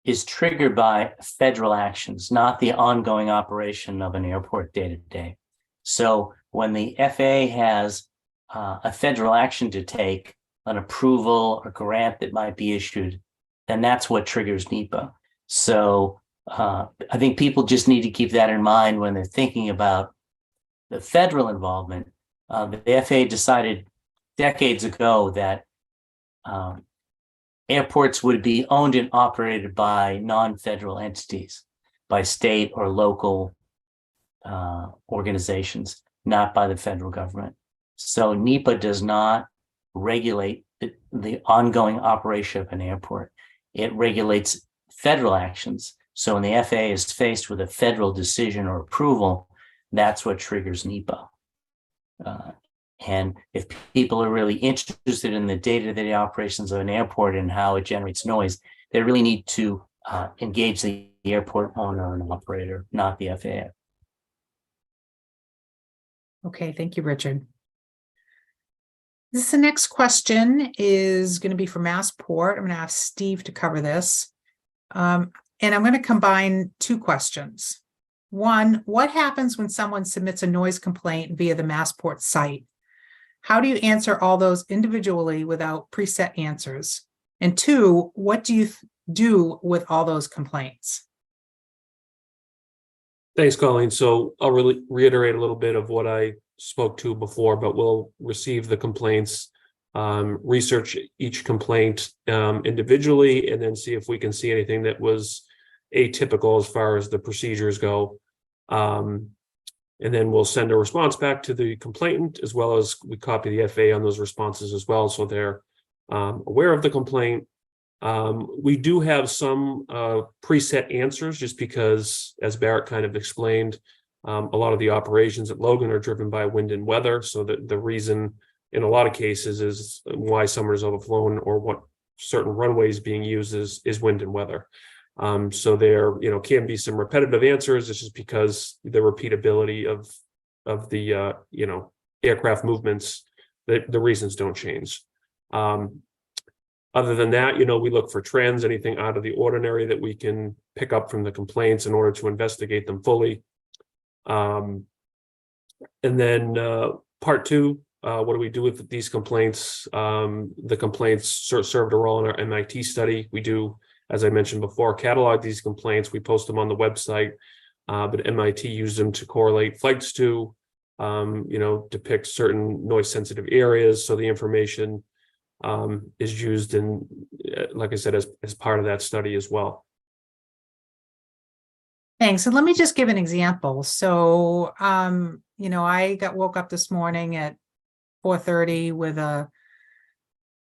is triggered by federal actions, not the ongoing operation of an airport day to day. So when the FAA has a federal action to take, an approval or grant that might be issued, then that's what triggers NEPA. So I think people just need to keep that in mind when they're thinking about the federal involvement. The FAA decided decades ago that airports would be owned and operated by non-federal entities, by state or local organizations, not by the federal government. So NEPA does not regulate the ongoing operation of an airport. It regulates federal actions. So when the FAA is faced with a federal decision or approval, that's what triggers NEPA. And if people are really interested in the day-to-day operations of an airport and how it generates noise, they really need to engage the airport owner and operator, not the FAA. Okay, thank you, Richard. The next question is going to be for Massport. I'm going to ask Steve to cover this. And I'm going to combine two questions. One, what happens when someone submits a noise complaint via the Massport site? How do you answer all those individually without preset answers? And two, what do you do with all those complaints? Thanks, Colleen. So I'll really reiterate a little bit of what I spoke to before, but we'll receive the complaints, research each complaint individually, and then see if we can see anything that was atypical as far as the procedures go. And then we'll send a response back to the complainant, as well as we copy the FAA on those responses as well, so they're aware of the complaint. We do have some preset answers, just because, as Barrett kind of explained, a lot of the operations at Logan are driven by wind and weather. So that the reason in a lot of cases is why summer is overflown or what certain runways being used is wind and weather. So there, can be some repetitive answers. It's just because the repeatability of the aircraft movements, the reasons don't change. Other than that, we look for trends, anything out of the ordinary that we can pick up from the complaints in order to investigate them fully. And then part two, what do we do with these complaints? The complaints served a role in our MIT study. We do, as I mentioned before, catalog these complaints. We post them on the website, but MIT used them to correlate flights to, depict certain noise sensitive areas. So the information is used in, like I said, as part of that study as well. Thanks. And let me just give an example. So, I woke up this morning at 4:30 with a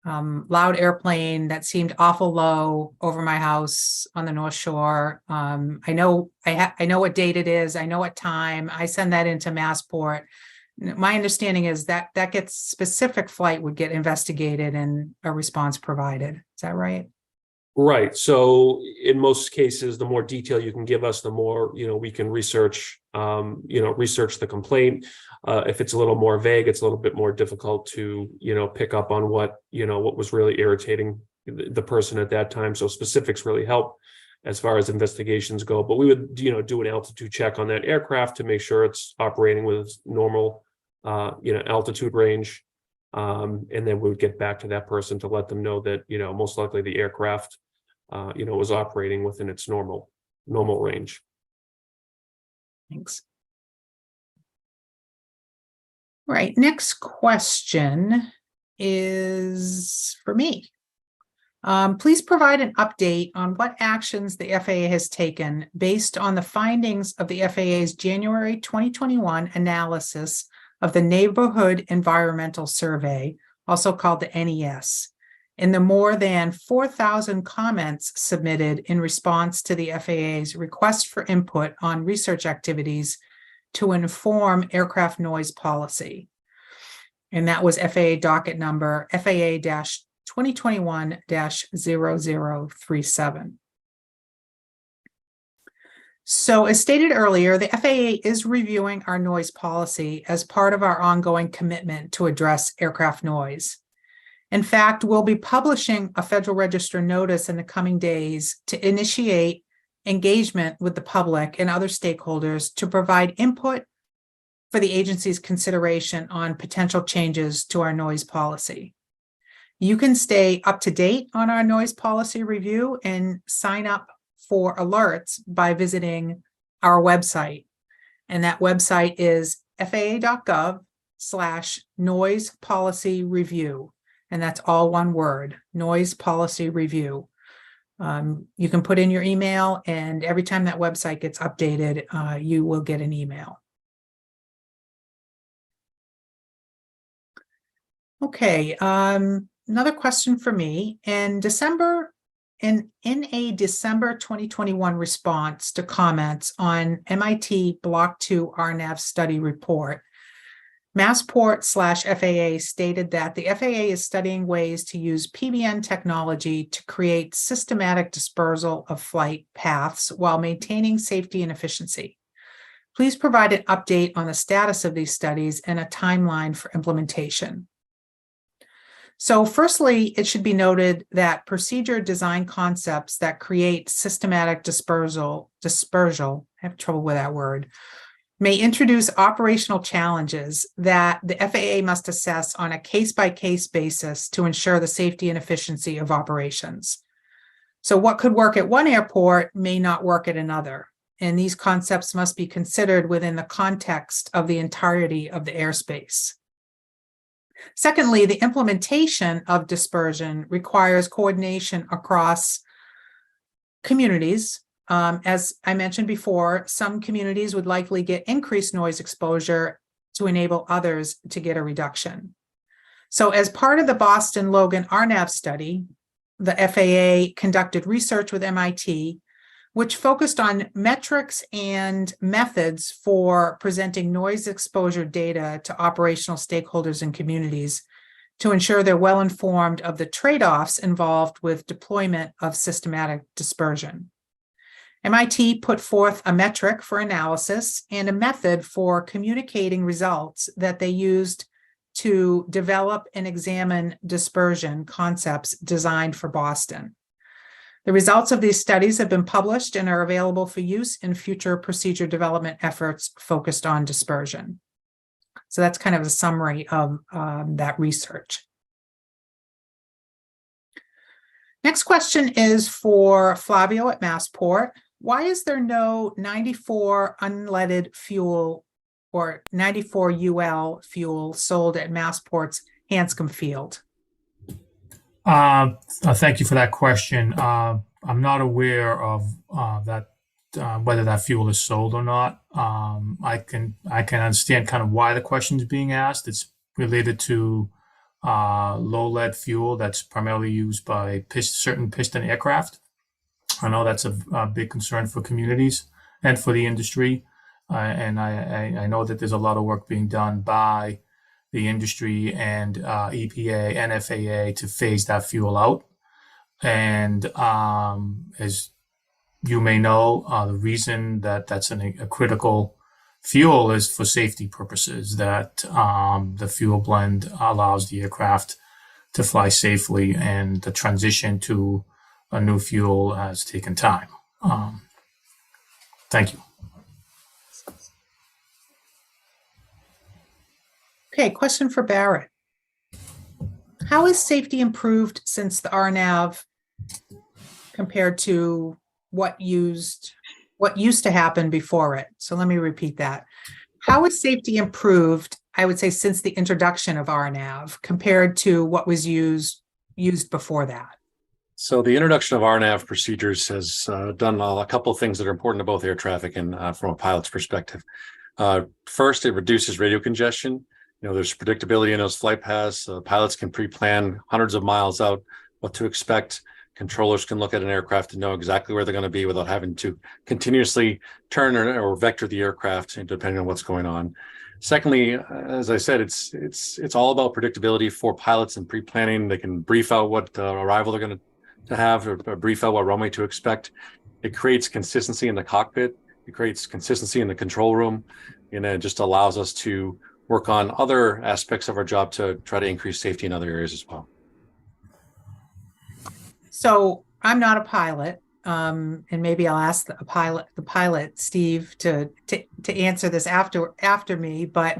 loud airplane that seemed awful low over my house on the North Shore. I know what date it is. I know what time. I send that into Massport. My understanding is that gets specific flight would get investigated and a response provided. Is that right? Right. So in most cases, the more detail you can give us, the more, we can research the complaint. If it's a little more vague, it's a little bit more difficult to, pick up on what was really irritating the person at that time. So specifics really help as far as investigations go. But we would, do an altitude check on that aircraft to make sure it's operating with its normal, altitude range. And then we would get back to that person to let them know that, most likely the aircraft, was operating within its normal range. Thanks. All right, next question is for me. Please provide an update on what actions the FAA has taken based on the findings of the FAA's January 2021 analysis of the Neighborhood Environmental Survey, also called the NES, in the more than 4,000 comments submitted in response to the FAA's request for input on research activities to inform aircraft noise policy. And that was FAA docket number FAA-2021-0037. So as stated earlier, the FAA is reviewing our noise policy as part of our ongoing commitment to address aircraft noise. In fact, we'll be publishing a Federal Register notice in the coming days to initiate engagement with the public and other stakeholders to provide input for the agency's consideration on potential changes to our noise policy. You can stay up to date on our noise policy review and sign up for alerts by visiting our website. And that website is faa.gov/noise policy review. And that's all one word, noise policy review. You can put in your email, and every time that website gets updated, you will get an email. Okay, another question for me. In a December 2021 response to comments on MIT Block 2 RNAV study report, Massport/FAA stated that the FAA is studying ways to use PBN technology to create systematic dispersal of flight paths while maintaining safety and efficiency. Please provide an update on the status of these studies and a timeline for implementation. So firstly, it should be noted that procedure design concepts that create systematic dispersal, I have trouble with that word, may introduce operational challenges that the FAA must assess on a case-by-case basis to ensure the safety and efficiency of operations. So what could work at one airport may not work at another, and these concepts must be considered within the context of the entirety of the airspace. Secondly, the implementation of dispersion requires coordination across communities. As I mentioned before, some communities would likely get increased noise exposure to enable others to get a reduction. So as part of the Boston Logan RNAV study, the FAA conducted research with MIT, which focused on metrics and methods for presenting noise exposure data to operational stakeholders and communities to ensure they're well informed of the trade-offs involved with deployment of systematic dispersion. MIT put forth a metric for analysis and a method for communicating results that they used to develop and examine dispersion concepts designed for Boston. The results of these studies have been published and are available for use in future procedure development efforts focused on dispersion. So that's kind of a summary of that research. Next question is for Flavio at Massport. Why is there no 94 unleaded fuel or 94 UL fuel sold at Massport's Hanscom Field? Thank you for that question. I'm not aware of that whether that fuel is sold or not. I can understand kind of why the question is being asked. It's related to low lead fuel that's primarily used by certain piston aircraft. I know that's a big concern for communities and for the industry. And I know that there's a lot of work being done by the industry and EPA and FAA to phase that fuel out. And as you may know, the reason that that's a critical fuel is for safety purposes, that the fuel blend allows the aircraft to fly safely, and the transition to a new fuel has taken time. Thank you. Okay, question for Barrett. How is safety improved since the RNAV compared to what used to happen before it? So let me repeat that. How is safety improved, I would say, since the introduction of RNAV compared to what was used before that? So the introduction of RNAV procedures has done a couple of things that are important to both air traffic and from a pilot's perspective. First, it reduces radio congestion. There's predictability in those flight paths. Pilots can pre-plan hundreds of miles out what to expect. Controllers can look at an aircraft and know exactly where they're going to be without having to continuously turn or vector the aircraft, depending on what's going on. Secondly, as I said, it's all about predictability for pilots and pre-planning. They can brief out what arrival they're going to have, or brief out what runway to expect. It creates consistency in the cockpit. It creates consistency in the control room, and it just allows us to work on other aspects of our job to try to increase safety in other areas as well. So I'm not a pilot, and maybe I'll ask the pilot Steve to answer this after me. But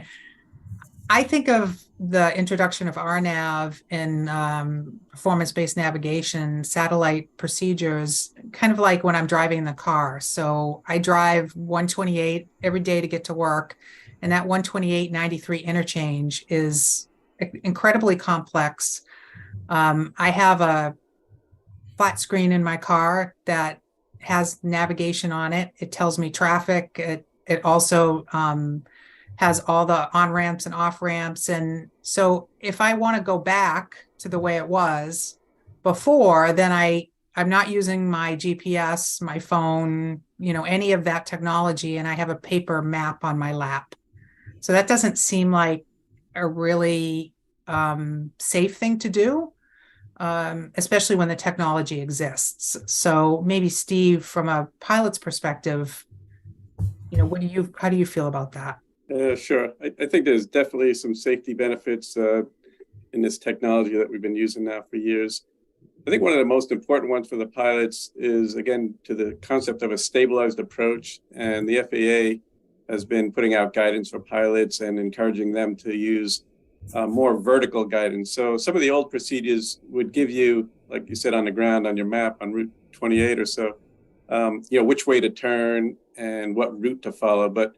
I think of the introduction of RNAV and performance-based navigation, satellite procedures, kind of like when I'm driving the car. So I drive 128 every day to get to work. And that 128-93 interchange is incredibly complex. I have a flat screen in my car that has navigation on it. It tells me traffic. It also has all the on-ramps and off-ramps. And so if I want to go back to the way it was before, then I'm not using my GPS, my phone, any of that technology, and I have a paper map on my lap. So that doesn't seem like a really safe thing to do, especially when the technology exists. So maybe Steve, from a pilot's perspective, how do you feel about that? Sure. I think there's definitely some safety benefits. in this technology that we've been using now for years. I think one of the most important ones for the pilots is, again, to the concept of a stabilized approach. And the FAA has been putting out guidance for pilots and encouraging them to use more vertical guidance. So some of the old procedures would give you, like you said, on the ground, on your map, on Route 28 or so, which way to turn and what route to follow. But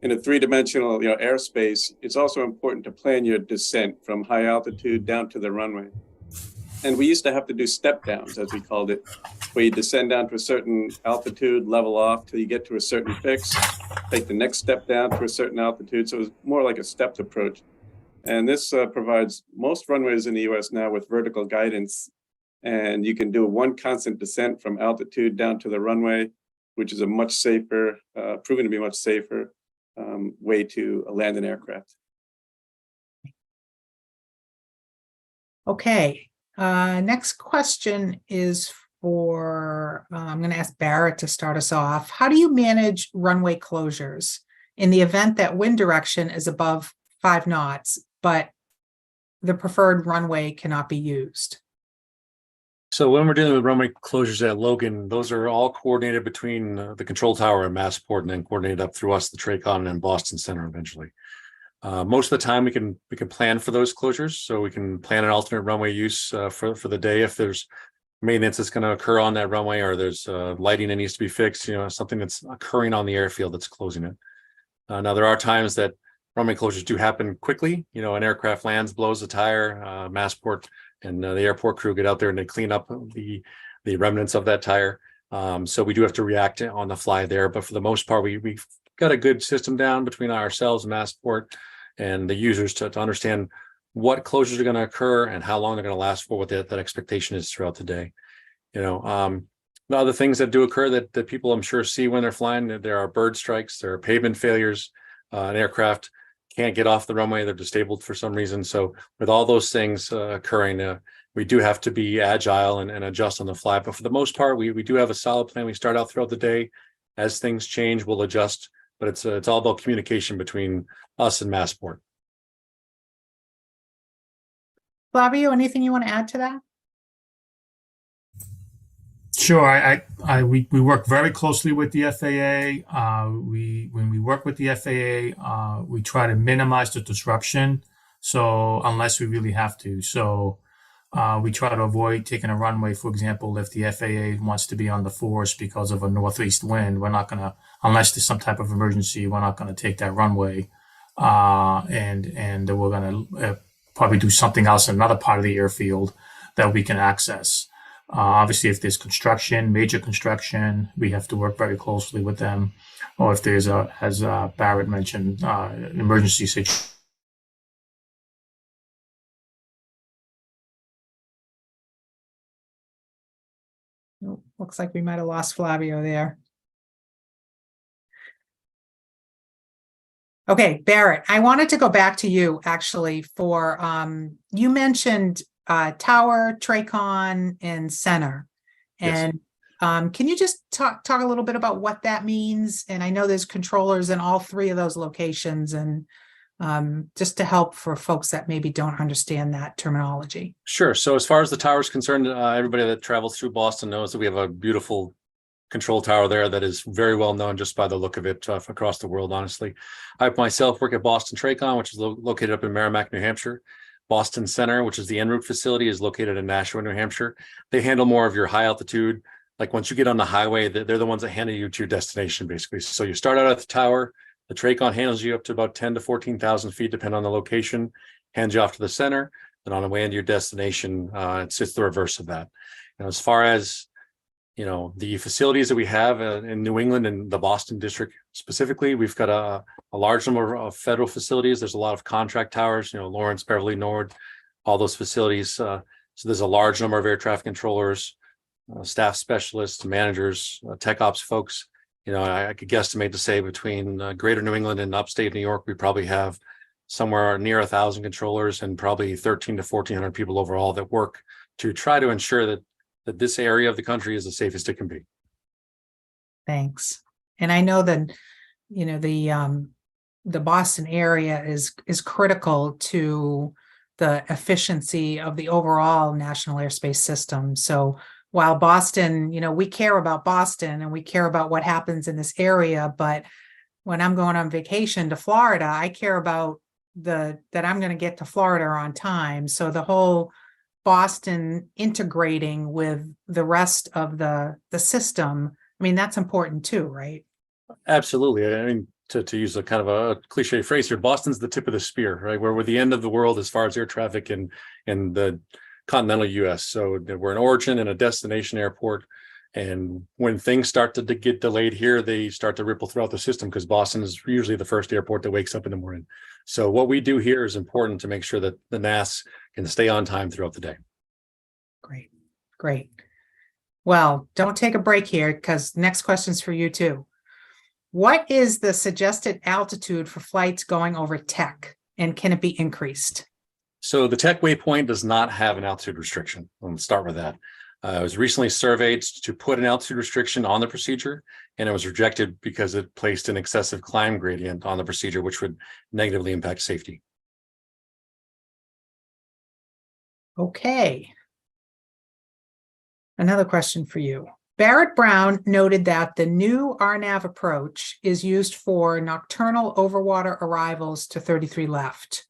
in a three-dimensional, airspace, it's also important to plan your descent from high altitude down to the runway. And we used to have to do step downs, as we called it, where you descend down to a certain altitude, level off till you get to a certain fix, take the next step down to a certain altitude. So it was more like a stepped approach. And this provides most runways in the US now with vertical guidance. And you can do one constant descent from altitude down to the runway, which is a much safer, proven to be much safer way to land an aircraft. Okay. Next question is for, I'm going to ask Barrett to start us off. How do you manage runway closures in the event that wind direction is above 5 knots, but the preferred runway cannot be used? So when we're dealing with runway closures at Logan, those are all coordinated between the control tower and Massport, and then coordinated up through us, the TRACON, and Boston Center eventually. Most of the time we can plan for those closures, so we can plan an alternate runway use for the day if there's maintenance that's going to occur on that runway, or there's lighting that needs to be fixed, something that's occurring on the airfield that's closing it. Now there are times that runway closures do happen quickly. An aircraft lands, blows a tire, Massport and the airport crew get out there and they clean up the remnants of that tire. So we do have to react on the fly there, but for the most part, we've got a good system down between ourselves and Massport and the users to understand what closures are going to occur and how long they're going to last for, what that expectation is throughout the day. The other things that do occur that people I'm sure see when they're flying, there are bird strikes, there are pavement failures, an aircraft can't get off the runway, they're disabled for some reason. So with all those things occurring, we do have to be agile and adjust on the fly. But for the most part, we do have a solid plan. We start out throughout the day. As things change, we'll adjust. But it's all about communication between us and Massport. Flavio, anything you want to add to that? Sure. We work very closely with the FAA. When we work with the FAA, we try to minimize the disruption. So unless we really have to. So we try to avoid taking a runway, for example, if the FAA wants to be on the force because of a northeast wind, we're not going to, unless there's some type of emergency, we're not going to take that runway. And we're going to probably do something else in another part of the airfield that we can access. Obviously, if there's construction, major construction, we have to work very closely with them. Or if there's as Barrett mentioned, emergency situation. Looks like we might have lost Flavio there. Okay, Barrett, I wanted to go back to you actually for, you mentioned tower, TRACON, and center. And can you just talk a little bit about what that means? And I know there's controllers in all 3 of those locations, and just to help for folks that maybe don't understand that terminology. Sure. So as far as the tower is concerned, everybody that travels through Boston knows that we have a beautiful control tower there that is very well known just by the look of it across the world, honestly. I myself work at Boston TRACON, which is located up in Merrimack, New Hampshire. Boston Center, which is the en route facility, is located in Nashua, New Hampshire. They handle more of your high altitude. Like once you get on the highway, they're the ones that handle you to your destination, basically. So you start out at the tower. The TRACON handles you up to about 10 to 14,000 feet, depending on the location, hands you off to the center. Then on the way into your destination, it's the reverse of that. As far as the facilities that we have in New England and the Boston district specifically, we've got a large number of federal facilities. There's a lot of contract towers, Lawrence, Beverly, Nord, all those facilities. So there's a large number of air traffic controllers, staff specialists, managers, tech ops folks. I could guesstimate to say between greater New England and upstate New York, we probably have somewhere near 1,000 controllers and probably 1,300 to 1,400 people overall that work to try to ensure that this area of the country is the safest it can be. Thanks. And I know that, the Boston area is critical to the efficiency of the overall national airspace system. So while Boston, we care about Boston and we care about what happens in this area, but when I'm going on vacation to Florida, I care about that I'm going to get to Florida on time. So the whole Boston integrating with the rest of the system, I mean, that's important too, right? Absolutely. I mean, to use a kind of a cliche phrase here, Boston's the tip of the spear, right? We're the end of the world as far as air traffic in the continental US. So we're an origin and a destination airport. And when things start to get delayed here, they start to ripple throughout the system because Boston is usually the first airport that wakes up in the morning. So what we do here is important to make sure that the NAS can stay on time throughout the day. Great, great. Well, don't take a break here because next question's for you too. What is the suggested altitude for flights going over Tech, and can it be increased? So the Tech waypoint does not have an altitude restriction. Let's start with that. I was recently surveyed to put an altitude restriction on the procedure, and it was rejected because it placed an excessive climb gradient on the procedure, which would negatively impact safety. Okay. Another question for you. Barrett Brown noted that the new RNAV approach is used for nocturnal overwater arrivals to 33 left.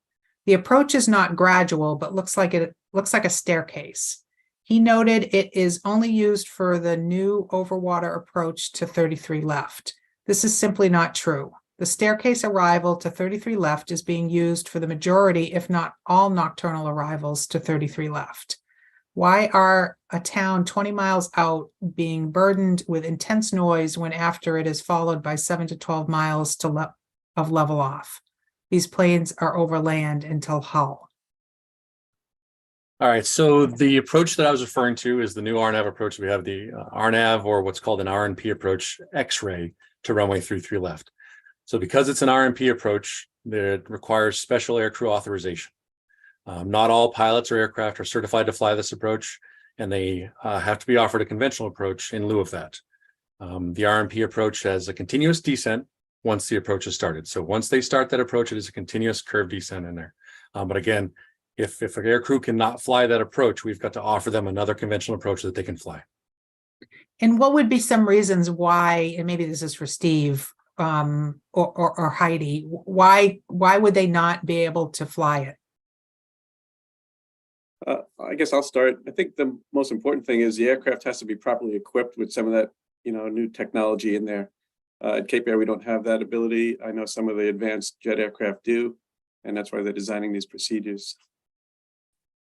The approach is not gradual, but looks like a staircase. He noted it is only used for the new overwater approach to 33 left. This is simply not true. The staircase arrival to 33 left is being used for the majority, if not all, nocturnal arrivals to 33 left. Why are a town 20 miles out being burdened with intense noise when after it is followed by 7 to 12 miles of level off? These planes are over land until Hull. All right, so the approach that I was referring to is the new RNAV approach. We have the RNAV, or what's called an RNP approach, X-ray to runway 33 left. So because it's an RNP approach, it requires special aircrew authorization. Not all pilots or aircraft are certified to fly this approach, and they have to be offered a conventional approach in lieu of that. The RNP approach has a continuous descent once the approach is started. So once they start that approach, it is a continuous curved descent in there. But again, if an aircrew cannot fly that approach, we've got to offer them another conventional approach that they can fly. And what would be some reasons why, and maybe this is for Steve or Heidi, why would they not be able to fly it? I guess I'll start. I think the most important thing is the aircraft has to be properly equipped with some of that, new technology in there. At Cape Air, we don't have that ability. I know some of the advanced jet aircraft do, and that's why they're designing these procedures.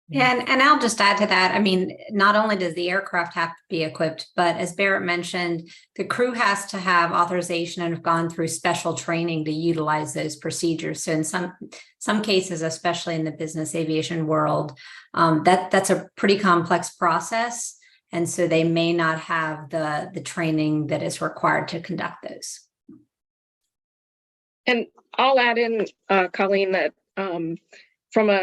Yeah, and I'll just add to that. I mean, not only does the aircraft have to be equipped, but as Barrett mentioned, the crew has to have authorization and have gone through special training to utilize those procedures. So in some cases, especially in the business aviation world, that's a pretty complex process. And so they may not have the training that is required to conduct those. And I'll add in, Colleen, that from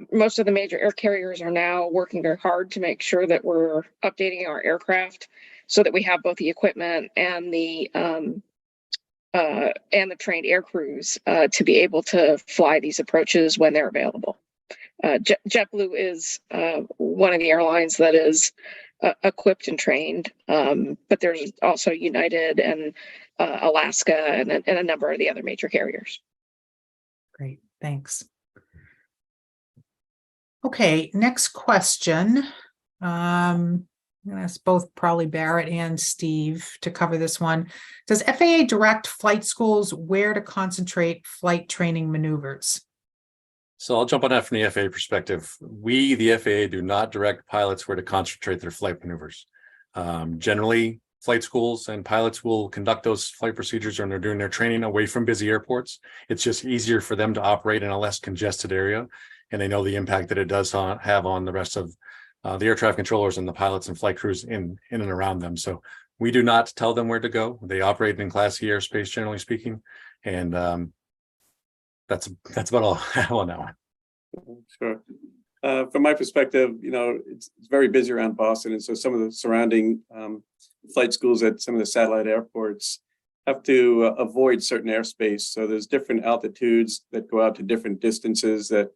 most of the major air carriers are now working very hard to make sure that we're updating our aircraft so that we have both the equipment and the trained air crews to be able to fly these approaches when they're available. JetBlue is one of the airlines that is equipped and trained, but there's also United and Alaska and a number of the other major carriers. Great, thanks. Okay, next question. I'm going to ask both probably Barrett and Steve to cover this one. Does FAA direct flight schools where to concentrate flight training maneuvers? So I'll jump on that from the FAA perspective. We, the FAA, do not direct pilots where to concentrate their flight maneuvers. Generally, flight schools and pilots will conduct those flight procedures when they're doing their training away from busy airports. It's just easier for them to operate in a less congested area, and they know the impact that it does have on the rest of the air traffic controllers and the pilots and flight crews in and around them. So we do not tell them where to go. They operate in Class C airspace, generally speaking, and that's about all I have on that one. Sure. From my perspective, it's very busy around Boston, and so some of the surrounding flight schools at some of the satellite airports have to avoid certain airspace. So there's different altitudes that go out to different distances that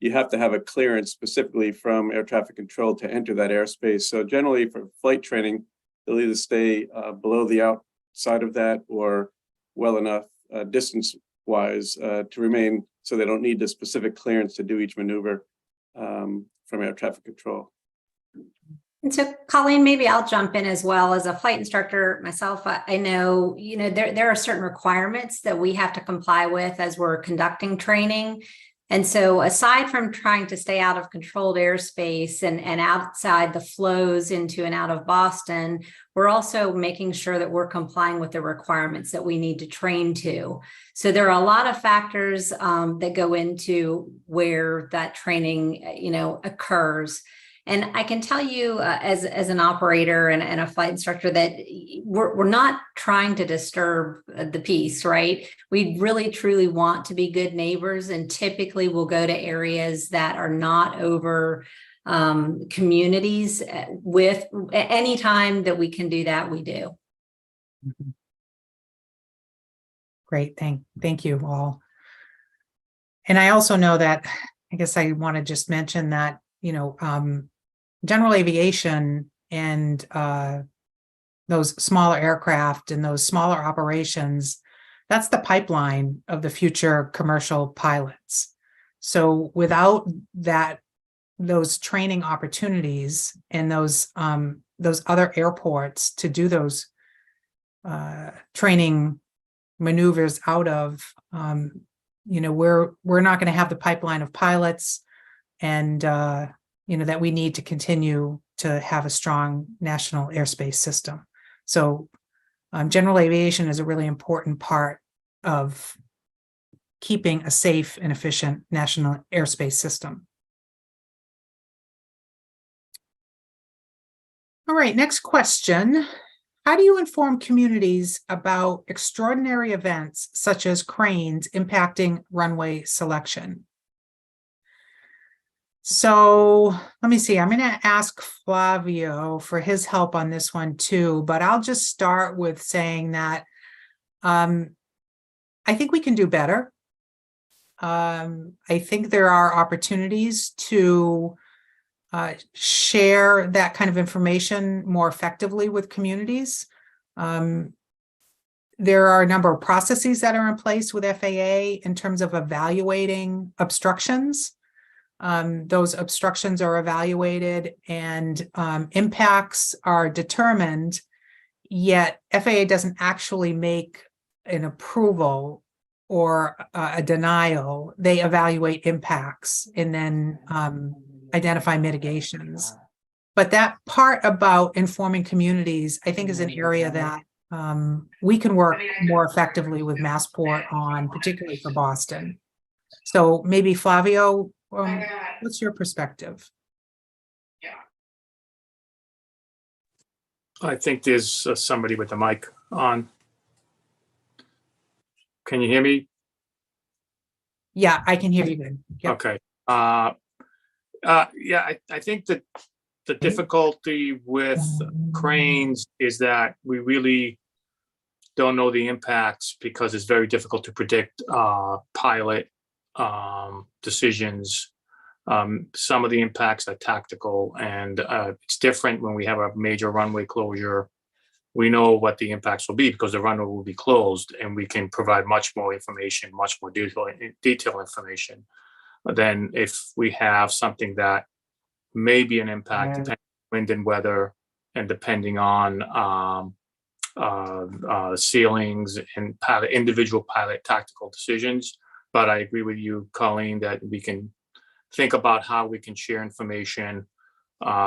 you have to have a clearance specifically from air traffic control to enter that airspace. So generally for flight training, they'll either stay below the outside of that or well enough distance wise to remain, so they don't need the specific clearance to do each maneuver from air traffic control. And so, Colleen, maybe I'll jump in as well. As a flight instructor myself, I know, there are certain requirements that we have to comply with as we're conducting training. And so aside from trying to stay out of controlled airspace and outside the flows into and out of Boston, we're also making sure that we're complying with the requirements that we need to train to. So there are a lot of factors that go into where that training, occurs. And I can tell you as an operator and a flight instructor that we're not trying to disturb the peace, right? We really truly want to be good neighbors, and typically we'll go to areas that are not over communities. With any time that we can do that, we do. Great, thank you all. And I also know that, I guess I want to just mention that, general aviation and those smaller aircraft and those smaller operations, that's the pipeline of the future commercial pilots. So without those training opportunities and those other airports to do those training maneuvers out of, we're not going to have the pipeline of pilots, and that we need to continue to have a strong national airspace system. So general aviation is a really important part of keeping a safe and efficient national airspace system. All right, next question. How do you inform communities about extraordinary events such as cranes impacting runway selection? So let me see, I'm going to ask Flavio for his help on this one too, but I'll just start with saying that I think we can do better. I think there are opportunities to share that kind of information more effectively with communities. There are a number of processes that are in place with FAA in terms of evaluating obstructions. Those obstructions are evaluated and impacts are determined, yet FAA doesn't actually make an approval or a denial. They evaluate impacts and then identify mitigations. But that part about informing communities, I think, is an area that we can work more effectively with Massport on, particularly for Boston. So maybe Flavio, what's your perspective? I think there's somebody with the mic on. Can you hear me? Yeah, I can hear you good. Yep. Okay. Yeah, I think that the difficulty with cranes is that we really don't know the impacts because it's very difficult to predict pilot decisions. Some of the impacts are tactical, and it's different when we have a major runway closure. We know what the impacts will be because the runway will be closed, and we can provide much more information, much more detailed information than if we have something that may be an impact depending on wind and weather, and depending on ceilings and individual pilot tactical decisions. But I agree with you, Colleen, that we can think about how we can share information.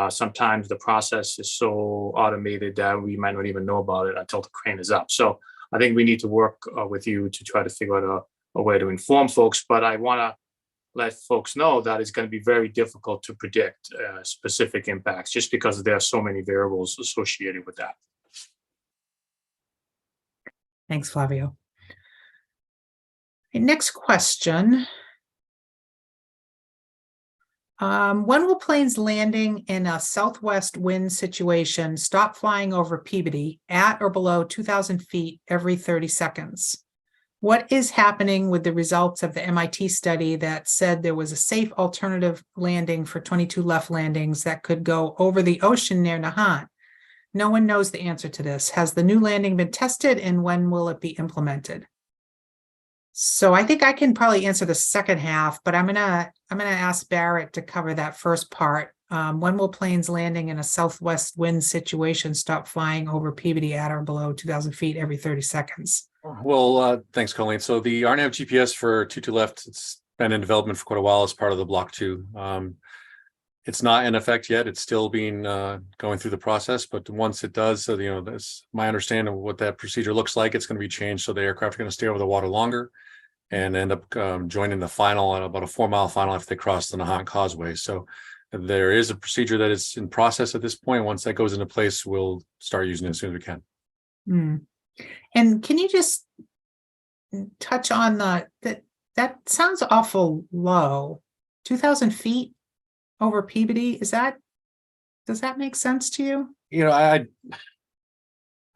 Sometimes the process is so automated that we might not even know about it until the crane is up. So I think we need to work with you to try to figure out a way to inform folks. But I want to let folks know that it's going to be very difficult to predict specific impacts just because there are so many variables associated with that. Thanks, Flavio. Okay, next question. When will planes landing in a southwest wind situation stop flying over Peabody at or below 2,000 feet every 30 seconds? What is happening with the results of the MIT study that said there was a safe alternative landing for 22 left landings that could go over the ocean near Nahant? No one knows the answer to this. Has the new landing been tested, and when will it be implemented? So I think I can probably answer the second half, but I'm gonna ask Barrett to cover that first part. When will planes landing in a southwest wind situation stop flying over Peabody at or below 2,000 feet every 30 seconds? Well, thanks, Colleen. So the RNAV GPS for 22 left, it's been in development for quite a while as part of the Block 2. It's not in effect yet. It's still being going through the process, but once it does, so that's my understanding of what that procedure looks like. It's going to be changed, so the aircraft are going to stay over the water longer and end up joining the final, about a 4-mile final after they cross the Nahant Causeway. So there is a procedure that is in process at this point. Once that goes into place, we'll start using it as soon as we can. And can you just touch on that sounds awful low, 2,000 feet over Peabody? Does that make sense to you?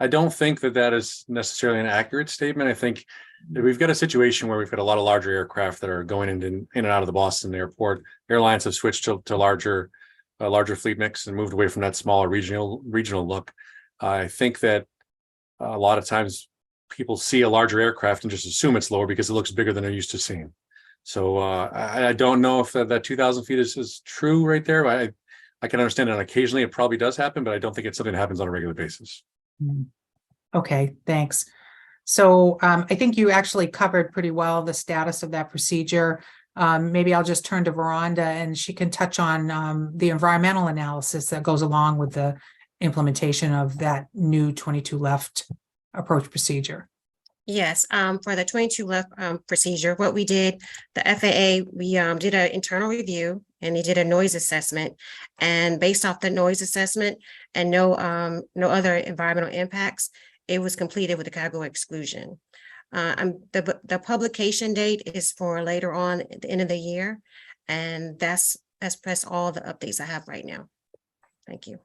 I don't think that is necessarily an accurate statement. I think that we've got a situation where we've got a lot of larger aircraft that are going in and out of the Boston airport. Airlines have switched to larger fleet mix and moved away from that smaller regional look. I think that a lot of times people see a larger aircraft and just assume it's lower because it looks bigger than they're used to seeing. So I don't know if that 2,000 feet is true right there. I can understand that occasionally it probably does happen, but I don't think it's something that happens on a regular basis. Okay, thanks. So I think you actually covered pretty well the status of that procedure. Maybe I'll just turn to Veranda and she can touch on the environmental analysis that goes along with the implementation of that new 22 left approach procedure. Yes, for the 22 left procedure, what we did, the FAA, we did an internal review and they did a noise assessment. And based off the noise assessment and no other environmental impacts, it was completed with a cargo exclusion. The publication date is for later on at the end of the year. And that's all the updates I have right now. Thank you.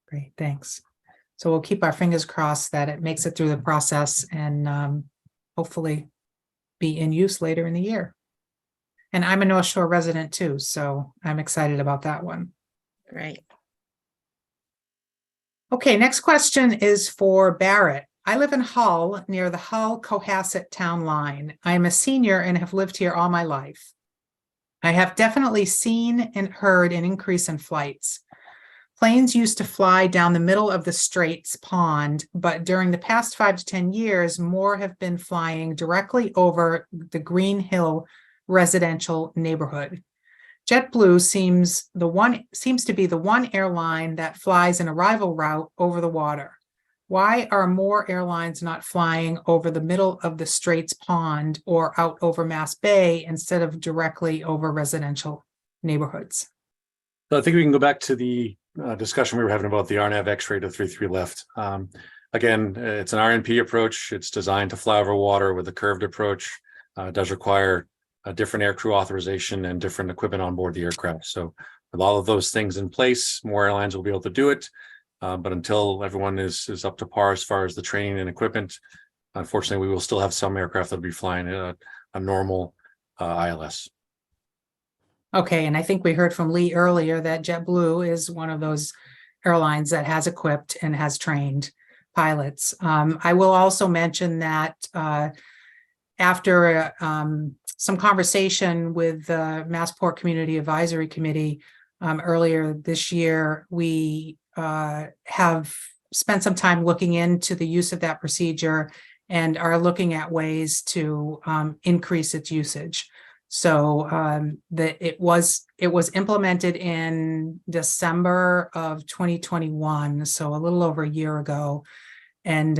Great, thanks. So we'll keep our fingers crossed that it makes it through the process and hopefully be in use later in the year. And I'm a North Shore resident too, so I'm excited about that one. Great. Okay, next question is for Barrett. I live in Hull, near the Hull-Cohasset town line. I am a senior and have lived here all my life. I have definitely seen and heard an increase in flights. Planes used to fly down the middle of the Straits Pond, but during the past 5 to 10 years, more have been flying directly over the Green Hill residential neighborhood. JetBlue seems to be the one airline that flies an arrival route over the water. Why are more airlines not flying over the middle of the Straits Pond or out over Mass Bay instead of directly over residential neighborhoods? So I think we can go back to the discussion we were having about the RNAV X rate of 33 left. Again, it's an RNP approach. It's designed to fly over water with a curved approach. It does require a different aircrew authorization and different equipment on board the aircraft. So with all of those things in place, more airlines will be able to do it. But until everyone is up to par as far as the training and equipment, unfortunately, we will still have some aircraft that will be flying a normal ILS. Okay, and I think we heard from Lee earlier that JetBlue is one of those airlines that has equipped and has trained pilots. I will also mention that after some conversation with the Massport Community Advisory Committee earlier this year, we have spent some time looking into the use of that procedure and are looking at ways to increase its usage. So that it was implemented in December of 2021, so a little over a year ago, and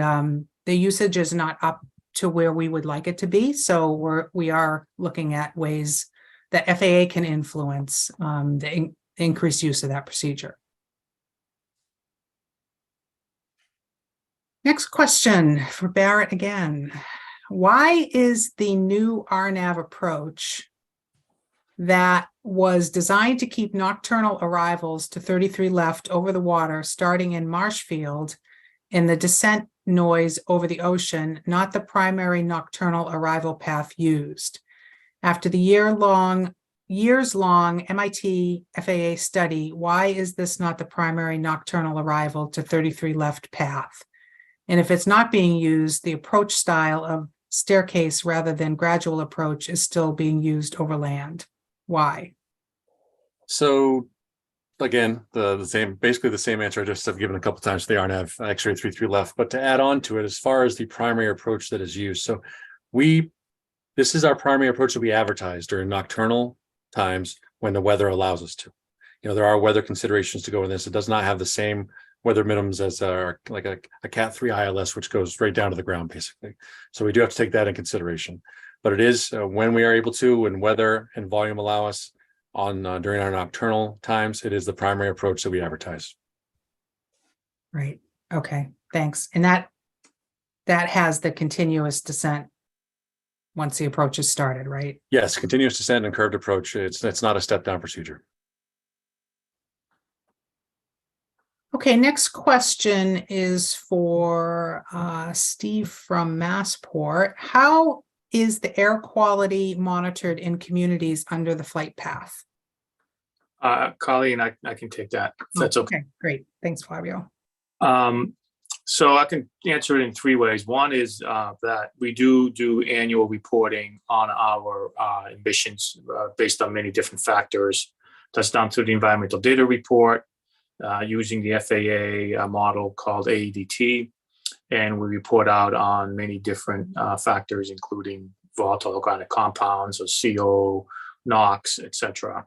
the usage is not up to where we would like it to be. So we are looking at ways that FAA can influence the increased use of that procedure. Next question for Barrett again. Why is the new RNAV approach that was designed to keep nocturnal arrivals to 33 left over the water starting in Marshfield in the descent noise over the ocean, not the primary nocturnal arrival path used. After the years-long MIT FAA study, why is this not the primary nocturnal arrival to 33 left path? And if it's not being used, the approach style of staircase rather than gradual approach is still being used over land. Why? So again, basically the same answer I just have given a couple times. They aren't have X-ray 33 left, but to add on to it, as far as the primary approach that is used. So this is our primary approach that we advertise during nocturnal times when the weather allows us to. There are weather considerations to go in this. It does not have the same weather minimums as like a Cat 3 ILS, which goes right down to the ground, basically. So we do have to take that in consideration. But it is when we are able to, when weather and volume allow us on during our nocturnal times, it is the primary approach that we advertise. Right. Okay. Thanks. And that has the continuous descent once the approach is started, right? Yes, continuous descent and curved approach. It's not a step down procedure. Okay, next question is for Steve from Massport. How is the air quality monitored in communities under the flight path? Colleen, I can take that. If that's okay. Okay, great. Thanks, Flavio. So I can answer it in three ways. One is that we do annual reporting on our emissions based on many different factors. That's down through the environmental data report, using the FAA model called AEDT, and we report out on many different factors, including volatile organic compounds, or CO, NOx, etc.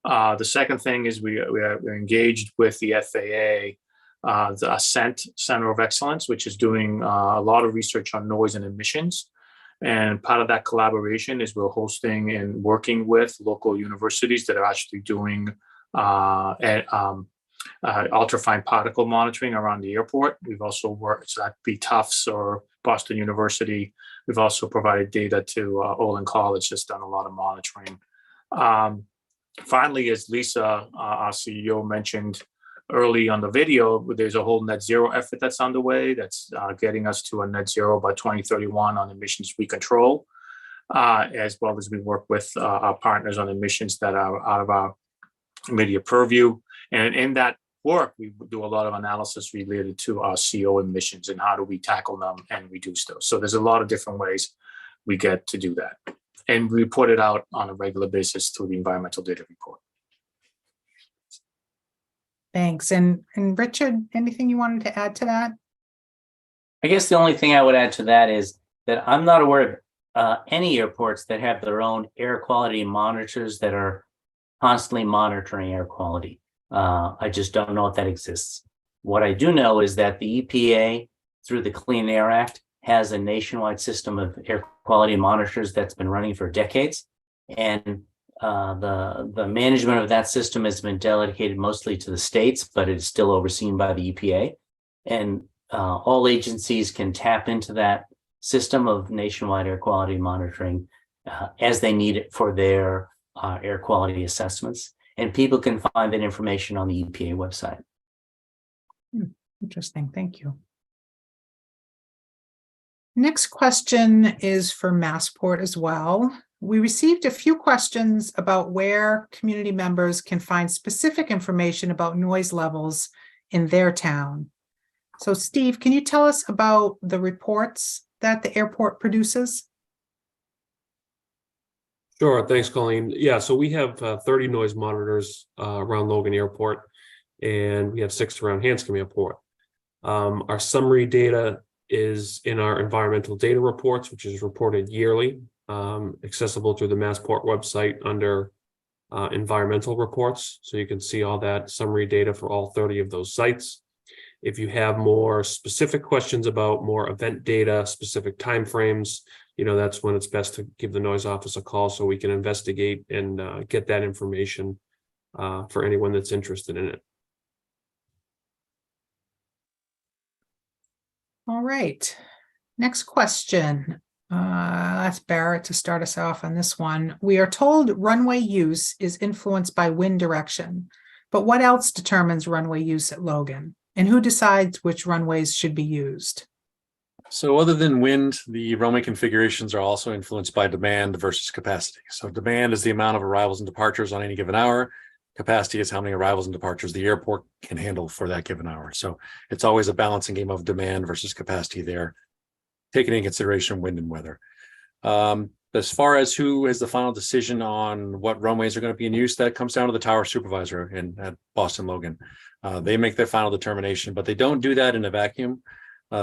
The second thing is we're engaged with the FAA, the Ascent Center of Excellence, which is doing a lot of research on noise and emissions. And part of that collaboration is we're hosting and working with local universities that are actually doing ultrafine particle monitoring around the airport. We've also worked, so that'd be Tufts or Boston University. We've also provided data to Olin College, that's done a lot of monitoring. Finally, as Lisa, our CEO, mentioned early on the video, there's a whole net zero effort that's underway that's getting us to a net zero by 2031 on emissions we control, as well as we work with our partners on emissions that are out of our immediate purview. And in that work, we do a lot of analysis related to our CO emissions and how do we tackle them and reduce those. So there's a lot of different ways we get to do that. And we report it out on a regular basis through the environmental data report. Thanks. And Richard, anything you wanted to add to that? I guess the only thing I would add to that is that I'm not aware of any airports that have their own air quality monitors that are constantly monitoring air quality. I just don't know if that exists. What I do know is that the EPA, through the Clean Air Act, has a nationwide system of air quality monitors that's been running for decades. And the management of that system has been delegated mostly to the states, but it's still overseen by the EPA. And all agencies can tap into that system of nationwide air quality monitoring as they need it for their air quality assessments. And people can find that information on the EPA website. Interesting. Thank you. Next question is for Massport as well. We received a few questions about where community members can find specific information about noise levels in their town. So Steve, can you tell us about the reports that the airport produces? Sure. Thanks, Colleen. Yeah, so we have 30 noise monitors around Logan Airport, and we have 6 around Hanscom Airport. Our summary data is in our environmental data reports, which is reported yearly, accessible through the Massport website under environmental reports. So you can see all that summary data for all 30 of those sites. If you have more specific questions about more event data, specific timeframes, that's when it's best to give the noise office a call so we can investigate and get that information for anyone that's interested in it. All right. Next question. That's Barrett to start us off on this one. We are told runway use is influenced by wind direction, but what else determines runway use at Logan? And who decides which runways should be used? So other than wind, the runway configurations are also influenced by demand versus capacity. So demand is the amount of arrivals and departures on any given hour. Capacity is how many arrivals and departures the airport can handle for that given hour. So it's always a balancing game of demand versus capacity there, taking into consideration wind and weather. As far as who has the final decision on what runways are going to be in use, that comes down to the tower supervisor at Boston Logan. They make their final determination, but they don't do that in a vacuum.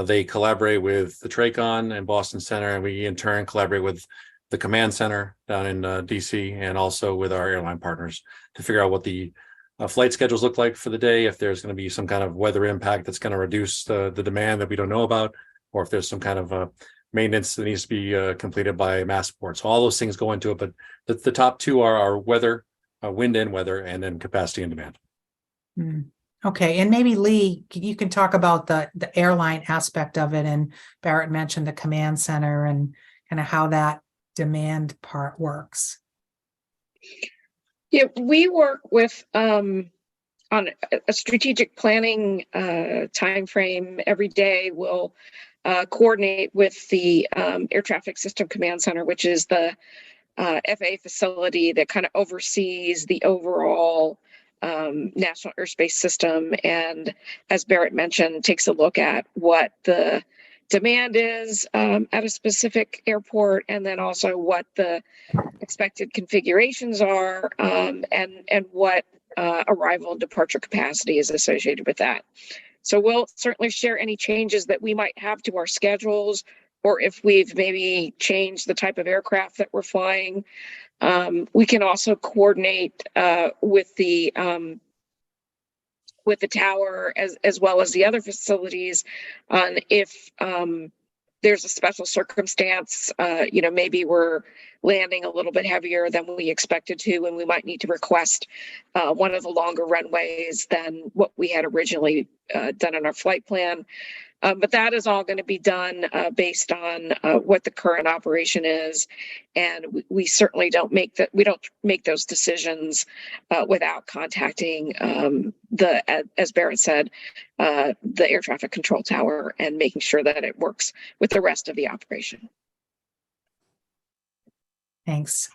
They collaborate with the TRACON and Boston Center, and we in turn collaborate with the command center down in DC and also with our airline partners to figure out what the flight schedules look like for the day, if there's going to be some kind of weather impact that's going to reduce the demand that we don't know about, or if there's some kind of maintenance that needs to be completed by Massport. So all those things go into it, but the top two are weather, wind and weather, and then capacity and demand. Okay, and maybe Lee, you can talk about the airline aspect of it, and Barrett mentioned the command center and kind of how that demand part works. Yeah, we work with on a strategic planning time frame every day. We'll coordinate with the Air Traffic System Command Center, which is the FAA facility that kind of oversees the overall national airspace system, and as Barrett mentioned, takes a look at what the demand is at a specific airport, and then also what the expected configurations are, and what arrival and departure capacity is associated with that. So we'll certainly share any changes that we might have to our schedules, or if we've maybe changed the type of aircraft that we're flying. We can also coordinate with the tower as well as the other facilities on if there's a special circumstance, maybe we're landing a little bit heavier than we expected to, and we might need to request one of the longer runways than what we had originally done in our flight plan. But that is all going to be done based on what the current operation is, and we certainly don't make those decisions without contacting as Barrett said, the air traffic control tower, and making sure that it works with the rest of the operation. Thanks.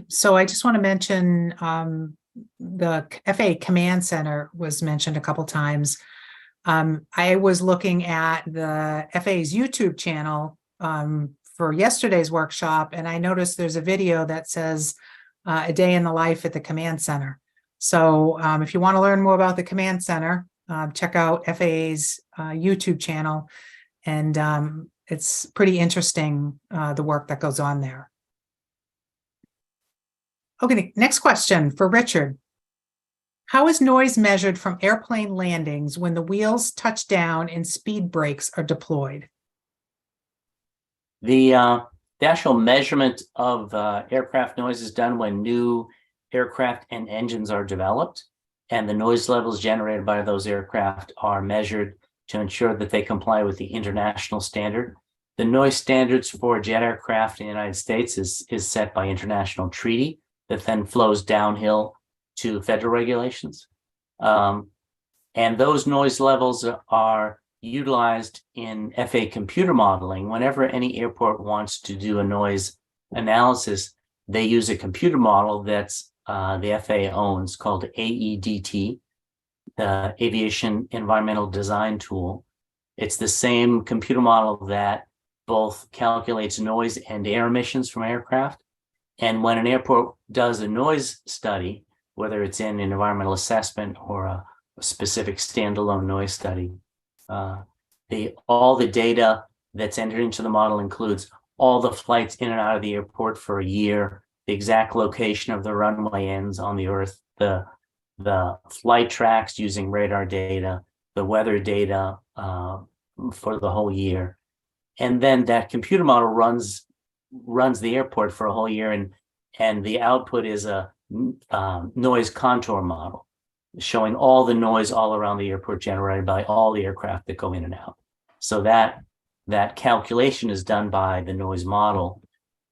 So I just want to mention the FAA Command Center was mentioned a couple times. I was looking at the FAA's YouTube channel for yesterday's workshop, and I noticed there's a video that says a day in the life at the Command Center. So if you want to learn more about the Command Center, check out FAA's YouTube channel, and it's pretty interesting, the work that goes on there. Okay, next question for Richard. How is noise measured from airplane landings when the wheels touch down and speed brakes are deployed? The actual measurement of aircraft noise is done when new aircraft and engines are developed, and the noise levels generated by those aircraft are measured to ensure that they comply with the international standard. The noise standards for jet aircraft in the United States is set by international treaty that then flows downhill to federal regulations. And those noise levels are utilized in FAA computer modeling. Whenever any airport wants to do a noise analysis, they use a computer model that's the FAA owns called AEDT, the Aviation Environmental Design Tool. It's the same computer model that both calculates noise and air emissions from aircraft. And when an airport does a noise study, whether it's in an environmental assessment or a specific standalone noise study, all the data that's entered into the model includes all the flights in and out of the airport for a year, the exact location of the runway ends on the earth, the flight tracks using radar data, the weather data for the whole year. And then that computer model runs the airport for a whole year, and the output is a noise contour model showing all the noise all around the airport generated by all the aircraft that go in and out. So that calculation is done by the noise model,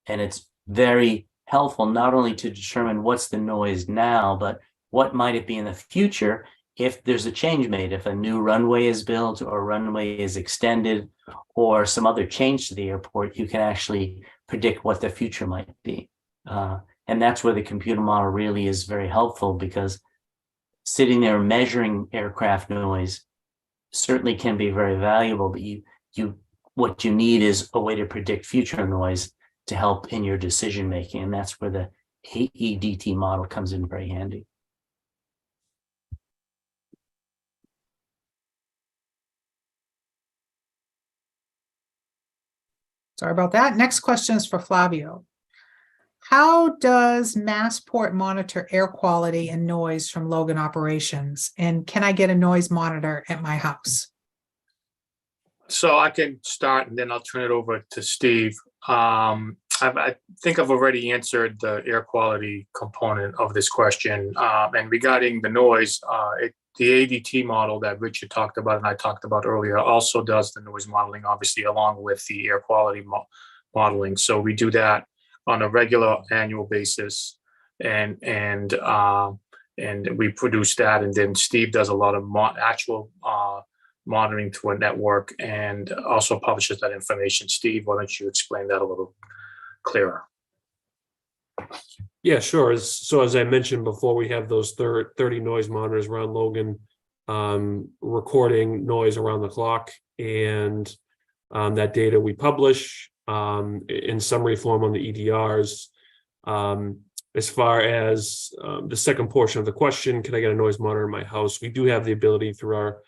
and it's very helpful not only to determine what's the noise now, but what might it be in the future if there's a change made, if a new runway is built or runway is extended or some other change to the airport, you can actually predict what the future might be. And that's where the computer model really is very helpful, because sitting there measuring aircraft noise certainly can be very valuable, but what you need is a way to predict future noise to help in your decision making. And that's where the AEDT model comes in very handy. Sorry about that. Next question is for Flavio. How does Massport monitor air quality and noise from Logan operations? And can I get a noise monitor at my house? So I can start and then I'll turn it over to Steve. I think I've already answered the air quality component of this question. And regarding the noise, the ADT model that Richard talked about and I talked about earlier also does the noise modeling, obviously, along with the air quality modeling. So we do that on a regular annual basis, and we produce that. And then Steve does a lot of actual monitoring to a network and also publishes that information. Steve, why don't you explain that a little clearer? Yeah, sure. So as I mentioned before, we have those 30 noise monitors around Logan, recording noise around the clock, and that data we publish in summary form on the EDRs. As far as the second portion of the question, can I get a noise monitor in my house? We do have the ability through our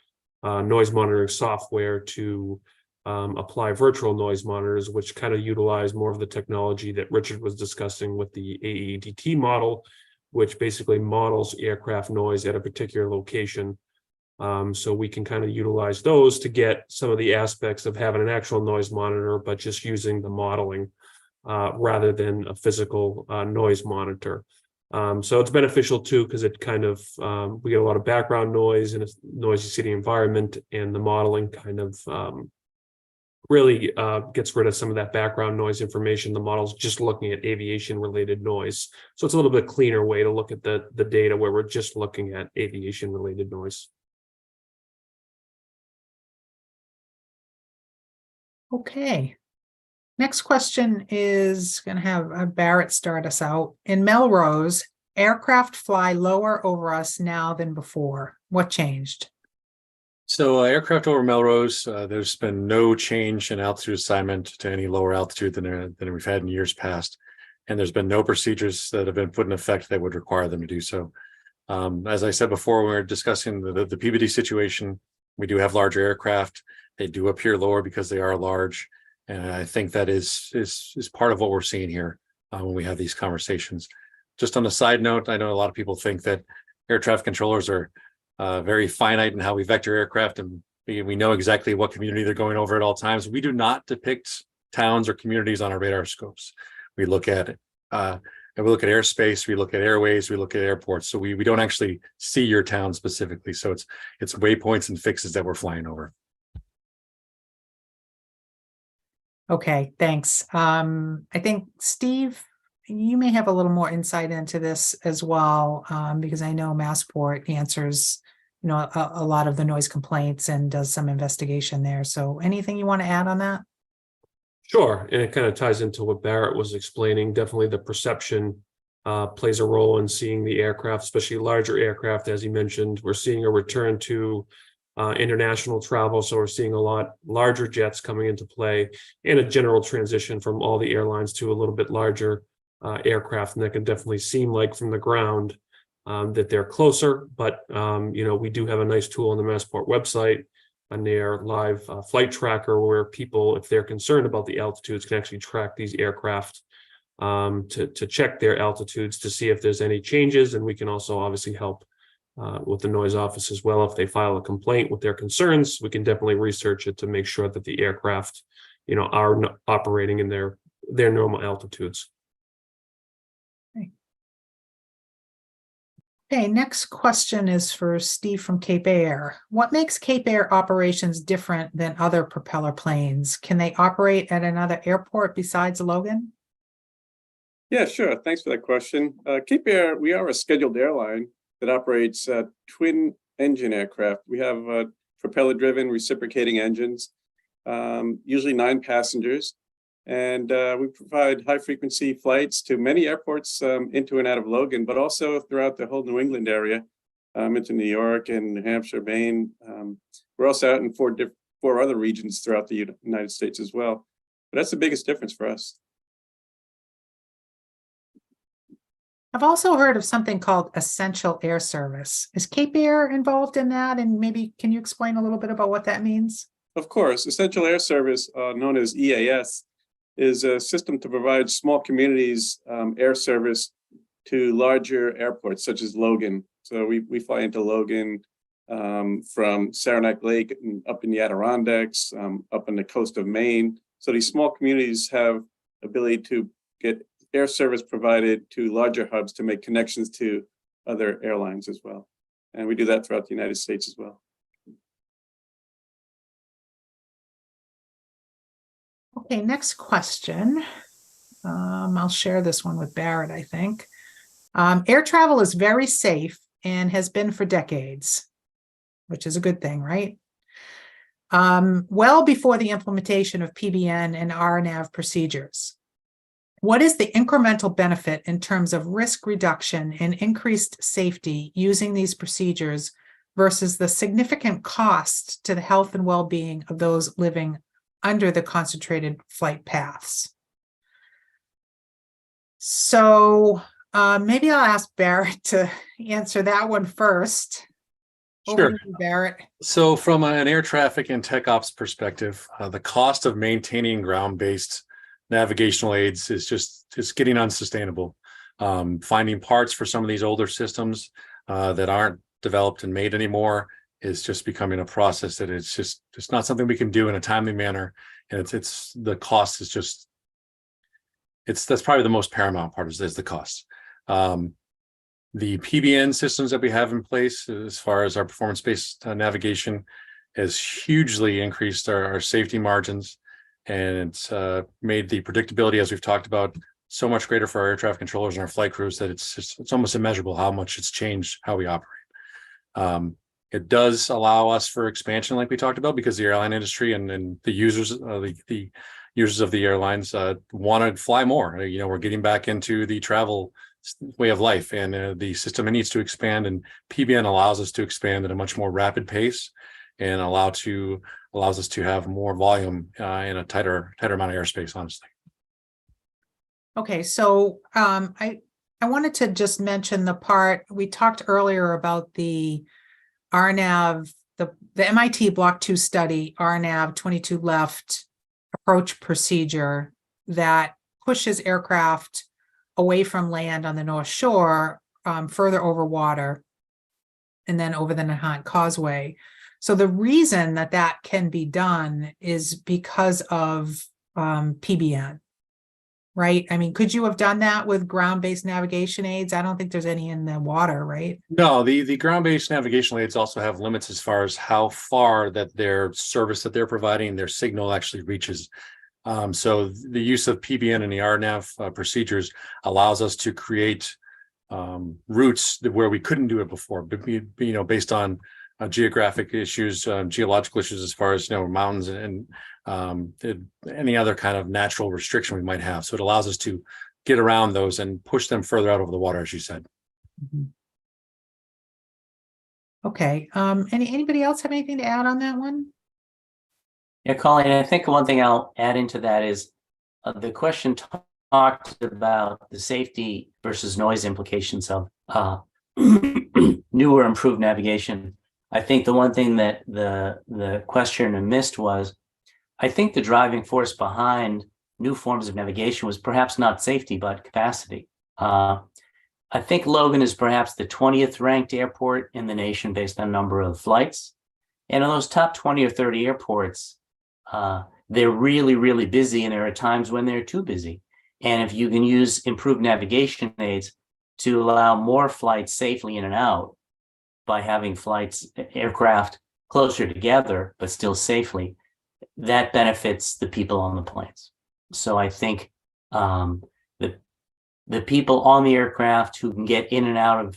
noise monitoring software to apply virtual noise monitors, which kind of utilize more of the technology that Richard was discussing with the AEDT model, which basically models aircraft noise at a particular location. So we can kind of utilize those to get some of the aspects of having an actual noise monitor, but just using the modeling rather than a physical noise monitor. So it's beneficial too, because it kind of, we get a lot of background noise in a noisy city environment, and the modeling kind of really gets rid of some of that background noise information. The model's just looking at aviation related noise. So it's a little bit cleaner way to look at the data, where we're just looking at aviation related noise. Okay. Next question is going to have Barrett start us out. In Melrose, aircraft fly lower over us now than before. What changed? So aircraft over Melrose, there's been no change in altitude assignment to any lower altitude than we've had in years past. And there's been no procedures that have been put in effect that would require them to do so. As I said before, when we were discussing the PBD situation, we do have larger aircraft. They do appear lower because they are large. And I think that is part of what we're seeing here when we have these conversations. Just on a side note, I know a lot of people think that air traffic controllers are very finite in how we vector aircraft, and we know exactly what community they're going over at all times. We do not depict towns or communities on our radar scopes. We look at it. And we look at airspace, we look at airways, we look at airports. So we don't actually see your town specifically. So it's waypoints and fixes that we're flying over. Okay, thanks. I think, Steve, you may have a little more insight into this as well, because I know Massport answers, a lot of the noise complaints and does some investigation there. So anything you want to add on that? Sure, and it kind of ties into what Barrett was explaining. Definitely the perception plays a role in seeing the aircraft, especially larger aircraft. As you mentioned, we're seeing a return to international travel, so we're seeing a lot larger jets coming into play, and a general transition from all the airlines to a little bit larger aircraft. And that can definitely seem like from the ground that they're closer, but we do have a nice tool on the Massport website on their live flight tracker, where people, if they're concerned about the altitudes, can actually track these aircraft to check their altitudes to see if there's any changes. And we can also obviously help with the noise office as well. If they file a complaint with their concerns, we can definitely research it to make sure that the aircraft, are operating in their normal altitudes. Okay, next question is for Steve from Cape Air. What makes Cape Air operations different than other propeller planes? Can they operate at another airport besides Logan? Yeah, sure. Thanks for that question. Cape Air, we are a scheduled airline that operates twin engine aircraft. We have propeller-driven reciprocating engines, usually 9 passengers. And we provide high-frequency flights to many airports into and out of Logan, but also throughout the whole New England area, into New York and New Hampshire, Maine. We're also out in 4 other regions throughout the United States as well. But that's the biggest difference for us. I've also heard of something called Essential Air Service. Is Cape Air involved in that? And maybe can you explain a little bit about what that means? Of course, Essential Air Service, known as EAS, is a system to provide small communities air service to larger airports such as Logan. So we fly into Logan from Saranac Lake and up in the Adirondacks, up on the coast of Maine. So these small communities have ability to get air service provided to larger hubs to make connections to other airlines as well. And we do that throughout the United States as well. Okay, next question. I'll share this one with Barrett, I think. Air travel is very safe and has been for decades, which is a good thing, right? Well before the implementation of PBN and RNAV procedures. What is the incremental benefit in terms of risk reduction and increased safety using these procedures versus the significant cost to the health and well-being of those living under the concentrated flight paths? So maybe I'll ask Barrett to answer that one first. Over to you, Barrett. So from an air traffic and tech ops perspective, the cost of maintaining ground-based navigational aids is just getting unsustainable. Finding parts for some of these older systems that aren't developed and made anymore is just becoming a process that it's not something we can do in a timely manner. And it's the cost is just, that's probably the most paramount part is the cost. The PBN systems that we have in place as far as our performance-based navigation has hugely increased our safety margins, and it's made the predictability, as we've talked about, so much greater for our air traffic controllers and our flight crews that it's almost immeasurable how much it's changed how we operate. It does allow us for expansion, like we talked about, because the airline industry and the users, the users of the airlines want to fly more. We're getting back into the travel way of life, and the system needs to expand, and PBN allows us to expand at a much more rapid pace and allows us to have more volume in a tighter amount of airspace, honestly. Okay, so I wanted to just mention the part we talked earlier about the RNAV, the MIT Block 2 study, RNAV 22 left approach procedure that pushes aircraft away from land on the North Shore, further over water, and then over the Nahant Causeway. So the reason that can be done is because of PBN, right? I mean, could you have done that with ground-based navigation aids? I don't think there's any in the water, right? No, the ground-based navigational aids also have limits as far as how far that their service that they're providing, their signal actually reaches. So the use of PBN and the RNAV procedures allows us to create routes where we couldn't do it before, but based on geographic issues, geological issues, as far as mountains and any other kind of natural restriction we might have. So it allows us to get around those and push them further out over the water, as you said. Mm-hmm. Okay. Anybody else have anything to add on that one? Yeah, Colleen, I think one thing I'll add into that is the question talked about the safety versus noise implications of new or improved navigation. I think the one thing that the questioner missed was, I think the driving force behind new forms of navigation was perhaps not safety, but capacity. I think Logan is perhaps the 20th ranked airport in the nation based on number of flights. And in those top 20 or 30 airports, they're really, really busy, and there are times when they're too busy. And if you can use improved navigation aids to allow more flights safely in and out by having aircraft closer together, but still safely, that benefits the people on the planes. So I think the people on the aircraft who can get in and out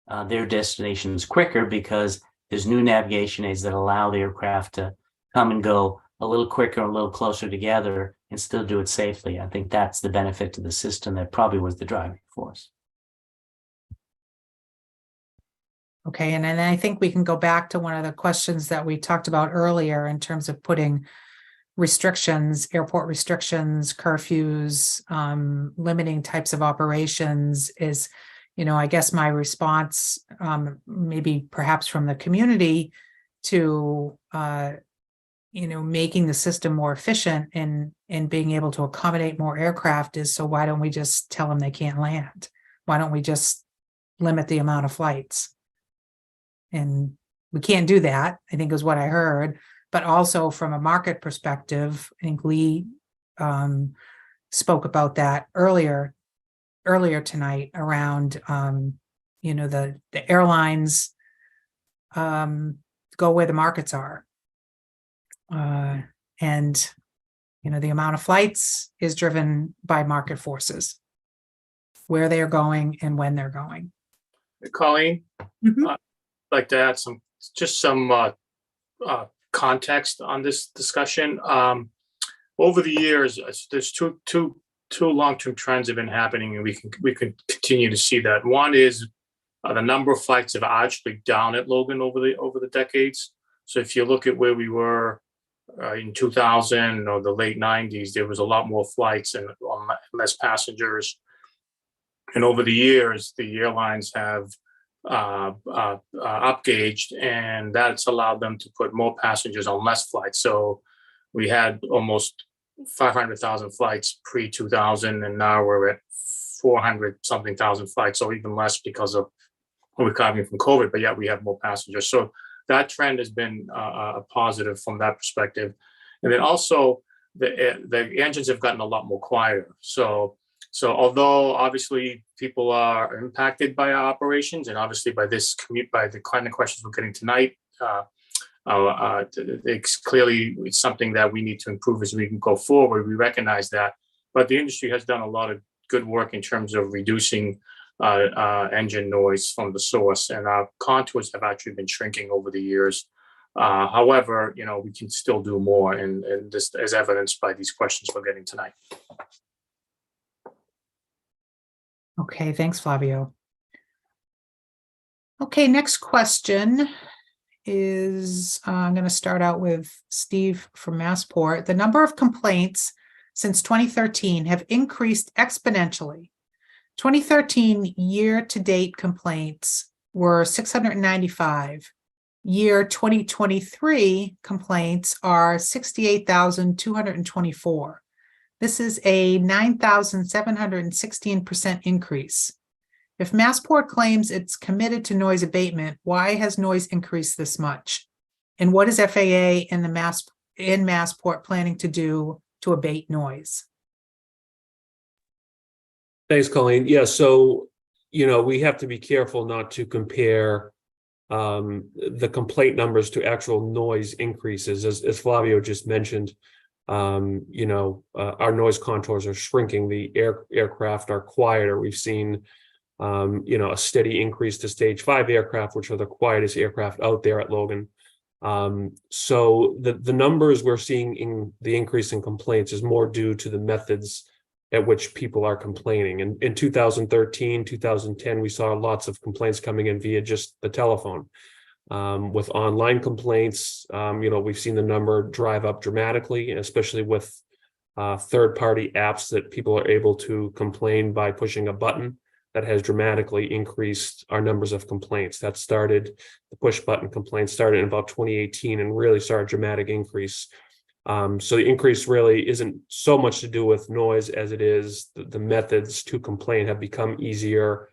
of their destinations quicker because There's new navigation aids that allow the aircraft to come and go a little quicker, a little closer together, and still do it safely. I think that's the benefit to the system that probably was the driving force. Okay, and then I think we can go back to one of the questions that we talked about earlier in terms of putting restrictions, airport restrictions, curfews, limiting types of operations is, I guess my response, maybe perhaps from the community to, making the system more efficient and being able to accommodate more aircraft is, so why don't we just tell them they can't land? Why don't we just limit the amount of flights? And we can't do that, I think is what I heard. But also from a market perspective, I think Lee spoke about that earlier tonight around, the airlines go where the markets are. And, the amount of flights is driven by market forces, where they are going and when they're going. Colleen, Mhm. I'd like to add some context on this discussion. Over the years, there's two long-term trends have been happening, and we can continue to see that. One is the number of flights have actually down at Logan over the decades. So if you look at where we were in 2000 or the late 90s, there was a lot more flights and less passengers. And over the years, the airlines have upgauged, and that's allowed them to put more passengers on less flights. So we had almost 500,000 flights pre-2000, and now we're at 400 something thousand flights, so even less because of recovering from COVID, but yet we have more passengers. So that trend has been a positive from that perspective. And then also the engines have gotten a lot more quieter. So although obviously people are impacted by our operations, and obviously by the kind of questions we're getting tonight, it's something that we need to improve as we can go forward. We recognize that, but the industry has done a lot of good work in terms of reducing engine noise from the source, and our contours have actually been shrinking over the years. However, we can still do more, and this is evidenced by these questions we're getting tonight. Okay, thanks, Flavio. Okay, next question is, I'm going to start out with Steve from Massport. The number of complaints since 2013 have increased exponentially. 2013 year-to-date complaints were 695. Year 2023 complaints are 68,224. This is a 9,716% increase. If Massport claims it's committed to noise abatement, why has noise increased this much? And what is FAA and Massport planning to do to abate noise? Thanks, Colleen. Yeah, so, we have to be careful not to compare the complaint numbers to actual noise increases. As Flavio just mentioned, our noise contours are shrinking. The aircraft are quieter. We've seen, a steady increase to stage 5 aircraft, which are the quietest aircraft out there at Logan. So the numbers we're seeing in the increase in complaints is more due to the methods at which people are complaining. And in 2013, 2010, we saw lots of complaints coming in via just the telephone. With online complaints, we've seen the number drive up dramatically, especially with third-party apps that people are able to complain by pushing a button. That has dramatically increased our numbers of complaints. The push button complaints started in about 2018 and really started a dramatic increase. So the increase really isn't so much to do with noise as it is the methods to complain have become easier,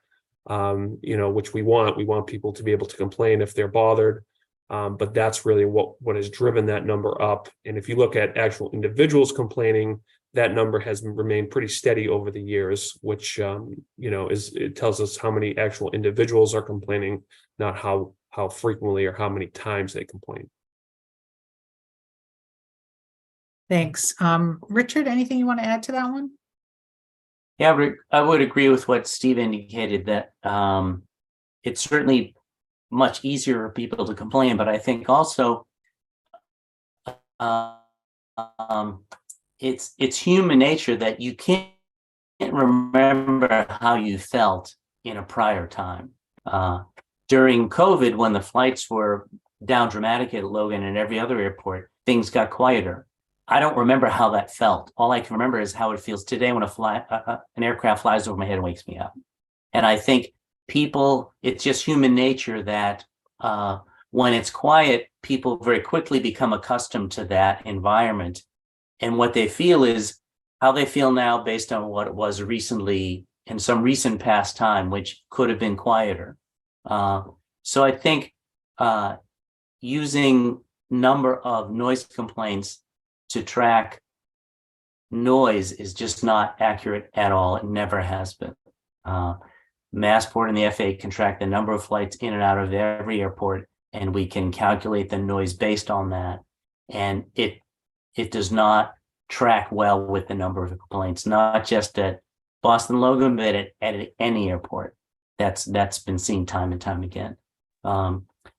which we want. We want people to be able to complain if they're bothered. But that's really what has driven that number up. And if you look at actual individuals complaining, that number has remained pretty steady over the years, which it tells us how many actual individuals are complaining, not how frequently or how many times they complain. Thanks. Richard, anything you want to add to that one? Yeah, Rick, I would agree with what Steve indicated, that it certainly much easier for people to complain. But I think also it's human nature that you can't remember how you felt in a prior time. During COVID, when the flights were down dramatically at Logan and every other airport, things got quieter. I don't remember how that felt. All I can remember is how it feels today when an aircraft flies over my head and wakes me up. And I think it's just human nature that when it's quiet, people very quickly become accustomed to that environment. And what they feel is how they feel now based on what it was recently in some recent past time, which could have been quieter. So I think using number of noise complaints to track noise is just not accurate at all. It never has been. Massport and the FAA can track the number of flights in and out of every airport, and we can calculate the noise based on that. And it does not track well with the number of complaints, not just at Boston Logan, but at any airport. That's been seen time and time again.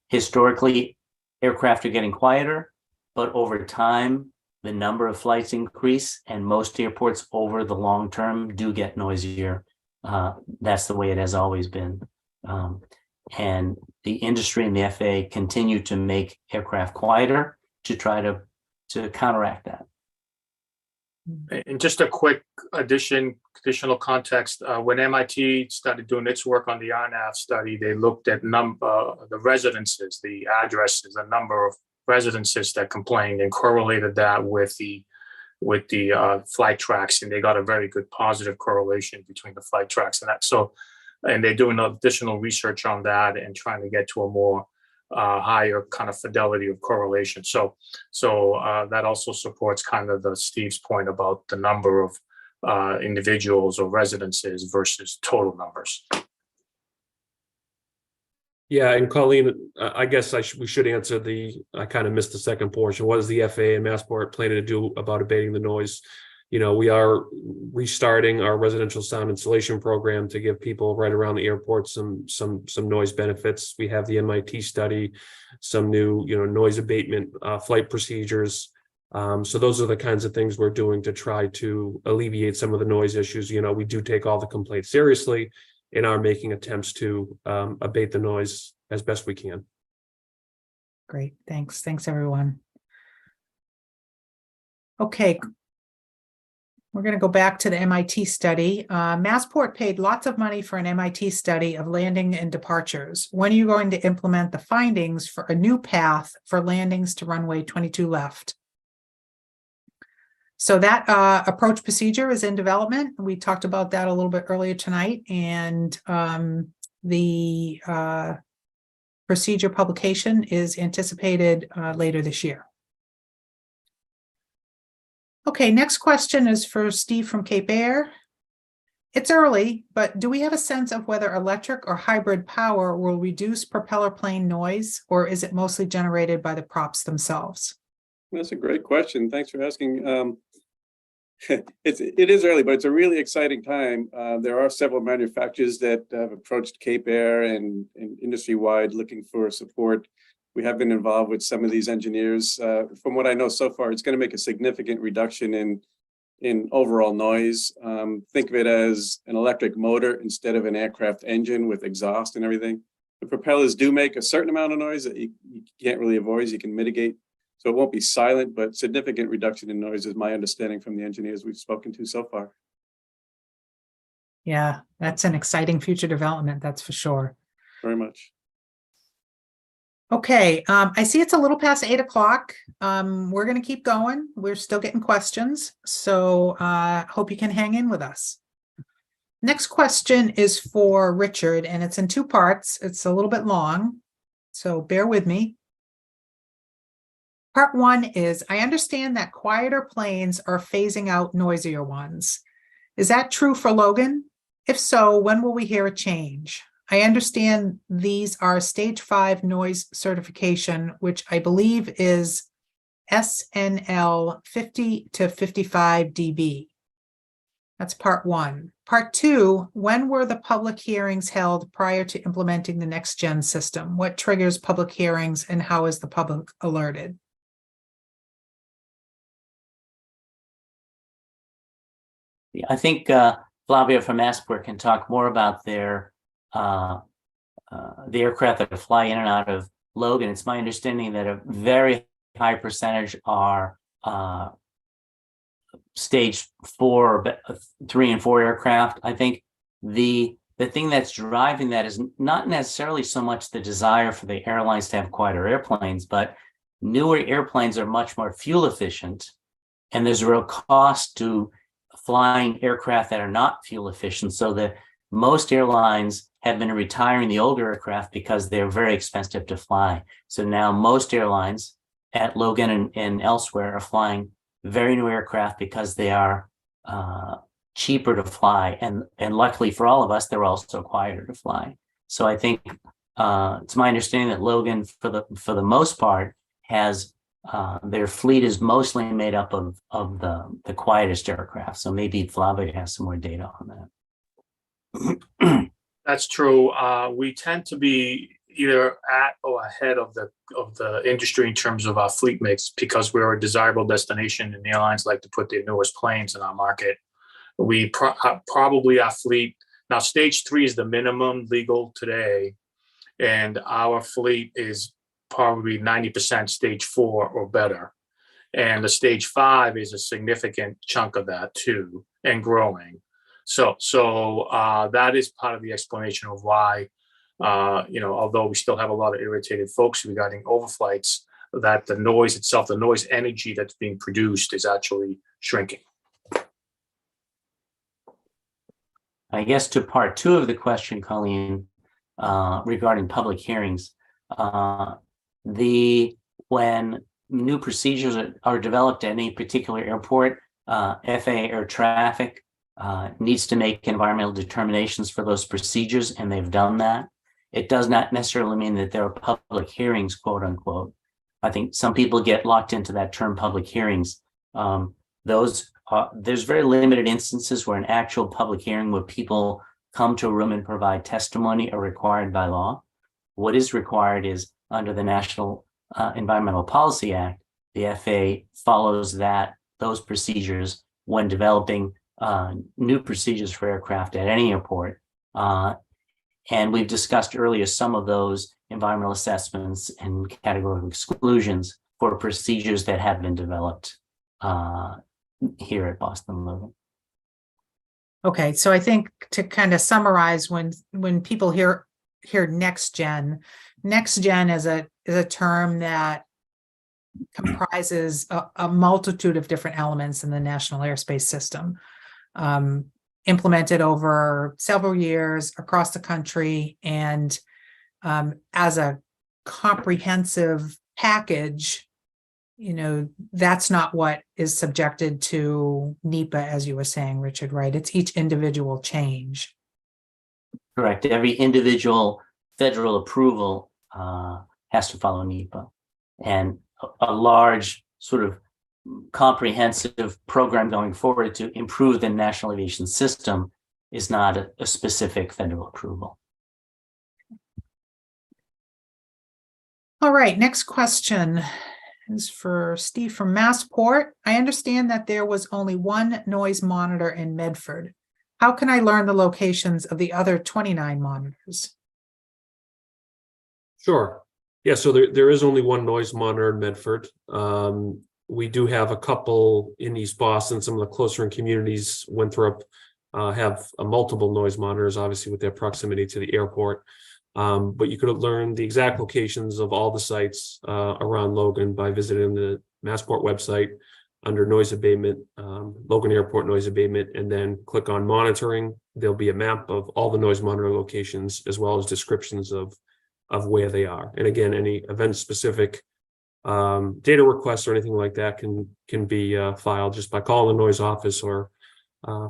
Historically, aircraft are getting quieter, but over time, the number of flights increase, and most airports over the long term do get noisier. That's the way it has always been. And the industry and the FAA continue to make aircraft quieter to try to counteract that. And just a quick additional context, when MIT started doing its work on the RNAV study, they looked at the residences, the addresses, the number of residences that complained, and correlated that with the flight tracks, and they got a very good positive correlation between the flight tracks and that. So, and they're doing additional research on that and trying to get to a more higher kind of fidelity of correlation. So that also supports kind of Steve's point about the number of individuals or residences versus total numbers. Yeah, and Colleen, I guess we should answer I kind of missed the second portion. What is the FAA and Massport planning to do about abating the noise? You know, we are restarting our residential sound insulation program to give people right around the airport some noise benefits. We have the MIT study, some new, noise abatement flight procedures. So those are the kinds of things we're doing to try to alleviate some of the noise issues. We do take all the complaints seriously and are making attempts to abate the noise as best we can. Great, thanks. Thanks, everyone. Okay. We're going to go back to the MIT study. Massport paid lots of money for an MIT study of landing and departures. When are you going to implement the findings for a new path for landings to runway 22 left? So that approach procedure is in development. We talked about that a little bit earlier tonight, and the procedure publication is anticipated later this year. Okay, next question is for Steve from Cape Air. It's early, but do we have a sense of whether electric or hybrid power will reduce propeller plane noise, or is it mostly generated by the props themselves? That's a great question. Thanks for asking. It is early, but it's a really exciting time. There are several manufacturers that have approached Cape Air and industry-wide looking for support. We have been involved with some of these engineers. From what I know so far, it's going to make a significant reduction in overall noise. Think of it as an electric motor instead of an aircraft engine with exhaust and everything. The propellers do make a certain amount of noise that you can't really avoid, you can mitigate. So it won't be silent, but significant reduction in noise is my understanding from the engineers we've spoken to so far. Yeah, that's an exciting future development, that's for sure. Very much. Okay, I see it's a little past 8 o'clock. We're going to keep going. We're still getting questions, so hope you can hang in with us. Next question is for Richard, and it's in 2 parts. It's a little bit long, so bear with me. Part 1 is, I understand that quieter planes are phasing out noisier ones. Is that true for Logan? If so, when will we hear a change? I understand these are stage 5 noise certification, which I believe is SNL 50 to 55 dB. That's part one. Part two, when were the public hearings held prior to implementing the next gen system? What triggers public hearings and how is the public alerted? I think Flavia from Massport can talk more about their the aircraft that fly in and out of Logan. It's my understanding that a very high percentage are stage 4, 3 and 4 aircraft. I think the thing that's driving that is not necessarily so much the desire for the airlines to have quieter airplanes, but newer airplanes are much more fuel efficient, and there's a real cost to flying aircraft that are not fuel efficient. So that most airlines have been retiring the older aircraft because they're very expensive to fly. So now most airlines at Logan and elsewhere are flying very new aircraft because they are cheaper to fly, and luckily for all of us, they're also quieter to fly. So I think it's my understanding that Logan, for the most part, has their fleet is mostly made up of the quietest aircraft. So maybe Flavia has some more data on that. That's true. We tend to be either at or ahead of the industry in terms of our fleet mix because we're a desirable destination, and the airlines like to put their newest planes in our market. We probably our fleet now. Stage 3 is the minimum legal today, and our fleet is probably 90% stage 4 or better, and the stage 5 is a significant chunk of that too, and growing. So that is part of the explanation of why, although we still have a lot of irritated folks regarding overflights, that the noise itself, the noise energy that's being produced, is actually shrinking. I guess to part 2 of the question, Colleen, regarding public hearings, when new procedures are developed at any particular airport, FAA air traffic needs to make environmental determinations for those procedures, and they've done that. It does not necessarily mean that there are public hearings, quote unquote. I think some people get locked into that term, public hearings. There's very limited instances where an actual public hearing where people come to a room and provide testimony are required by law. What is required is under the National Environmental Policy Act, the FAA follows those procedures when developing new procedures for aircraft at any airport. And we've discussed earlier some of those environmental assessments and categorical exclusions for procedures that have been developed here at Boston Logan. Okay, so I think to kind of summarize, when people hear next gen is a term that comprises a multitude of different elements in the national airspace system, implemented over several years across the country, and as a comprehensive package, that's not what is subjected to NEPA, as you were saying, Richard, right? It's each individual change. Correct. Every individual federal approval has to follow NEPA, and a large sort of comprehensive program going forward to improve the national aviation system is not a specific federal approval. All right, next question is for Steve from Massport. I understand that there was only one noise monitor in Medford. How can I learn the locations of the other 29 monitors? Sure. Yeah, so there is only one noise monitor in Medford. We do have a couple in East Boston. Some of the closer in communities, Winthrop, have multiple noise monitors, obviously with their proximity to the airport. But you could learn the exact locations of all the sites around Logan by visiting the Massport website under noise abatement, Logan Airport noise abatement, and then click on monitoring. There'll be a map of all the noise monitor locations as well as descriptions of where they are. And again, any event-specific data requests or anything like that can be filed just by calling the noise office or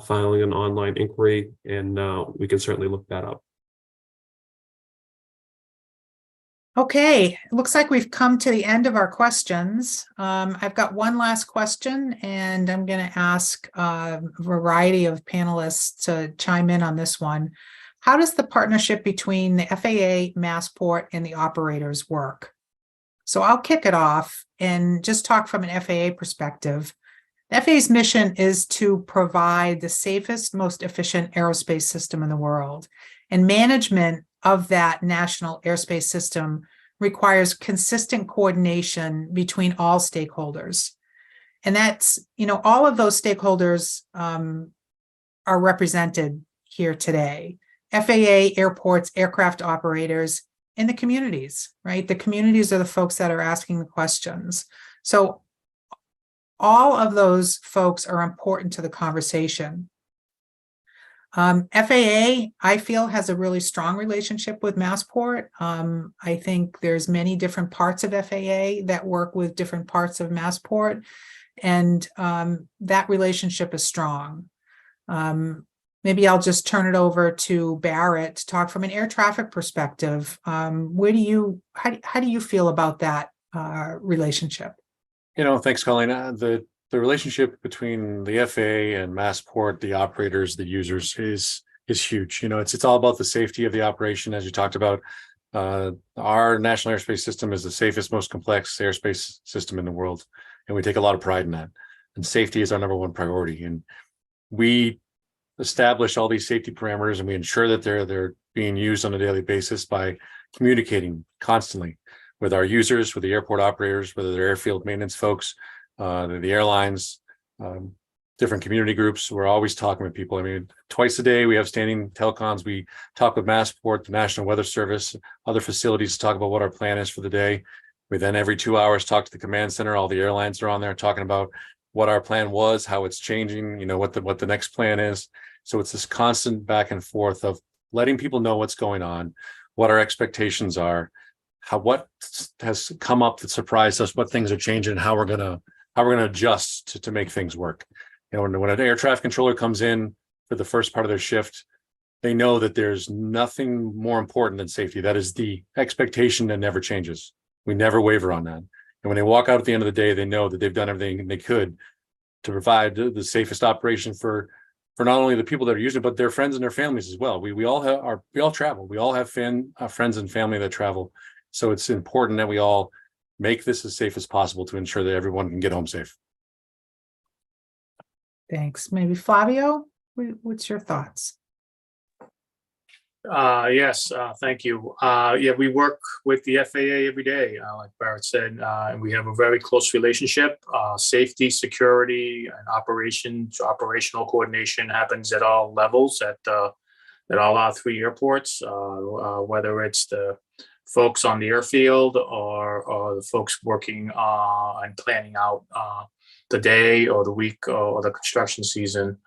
filing an online inquiry, and we can certainly look that up. Okay, it looks like we've come to the end of our questions. I've got one last question, and I'm going to ask a variety of panelists to chime in on this one. How does the partnership between the FAA, Massport, and the operators work? So I'll kick it off and just talk from an FAA perspective. The FAA's mission is to provide the safest, most efficient aerospace system in the world. And management of that national airspace system requires consistent coordination between all stakeholders. And that's, all of those stakeholders are represented here today. FAA, airports, aircraft operators, and the communities, right? The communities are the folks that are asking the questions. So all of those folks are important to the conversation. FAA, I feel, has a really strong relationship with Massport. I think there's many different parts of FAA that work with different parts of Massport, and that relationship is strong. Maybe I'll just turn it over to Barrett to talk from an air traffic perspective. How do you feel about that relationship? Thanks, Colleen. The relationship between the FAA and Massport, the operators, the users, is huge. It's all about the safety of the operation, as you talked about. Our national airspace system is the safest, most complex airspace system in the world, and we take a lot of pride in that. And safety is our number one priority. And we establish all these safety parameters, and we ensure that they're being used on a daily basis by communicating constantly with our users, with the airport operators, whether they're airfield maintenance folks, the airlines, different community groups. We're always talking with people. I mean, twice a day we have standing telecons. We talk with Massport, the National Weather Service, other facilities to talk about what our plan is for the day. We then every 2 hours talk to the command center. All the airlines are on there talking about what our plan was, how it's changing, what the next plan is. So it's this constant back and forth of letting people know what's going on, what our expectations are, what has come up that surprised us, what things are changing, and how we're gonna adjust to make things work. When an air traffic controller comes in for the first part of their shift, they know that there's nothing more important than safety. That is the expectation that never changes. We never waver on that. And when they walk out at the end of the day, they know that they've done everything they could to provide the safest operation for not only the people that are using it, but their friends and their families as well. We all travel. We all have friends and family that travel. So it's important that we all make this as safe as possible to ensure that everyone can get home safe. Thanks. Maybe Flavio, what's your thoughts? Yes, thank you. We work with the FAA every day, like Barrett said, and we have a very close relationship. Safety, security, and operational coordination happens at all levels at all our three airports, whether it's the folks on the airfield or the folks working and planning out the day or the week or the construction season.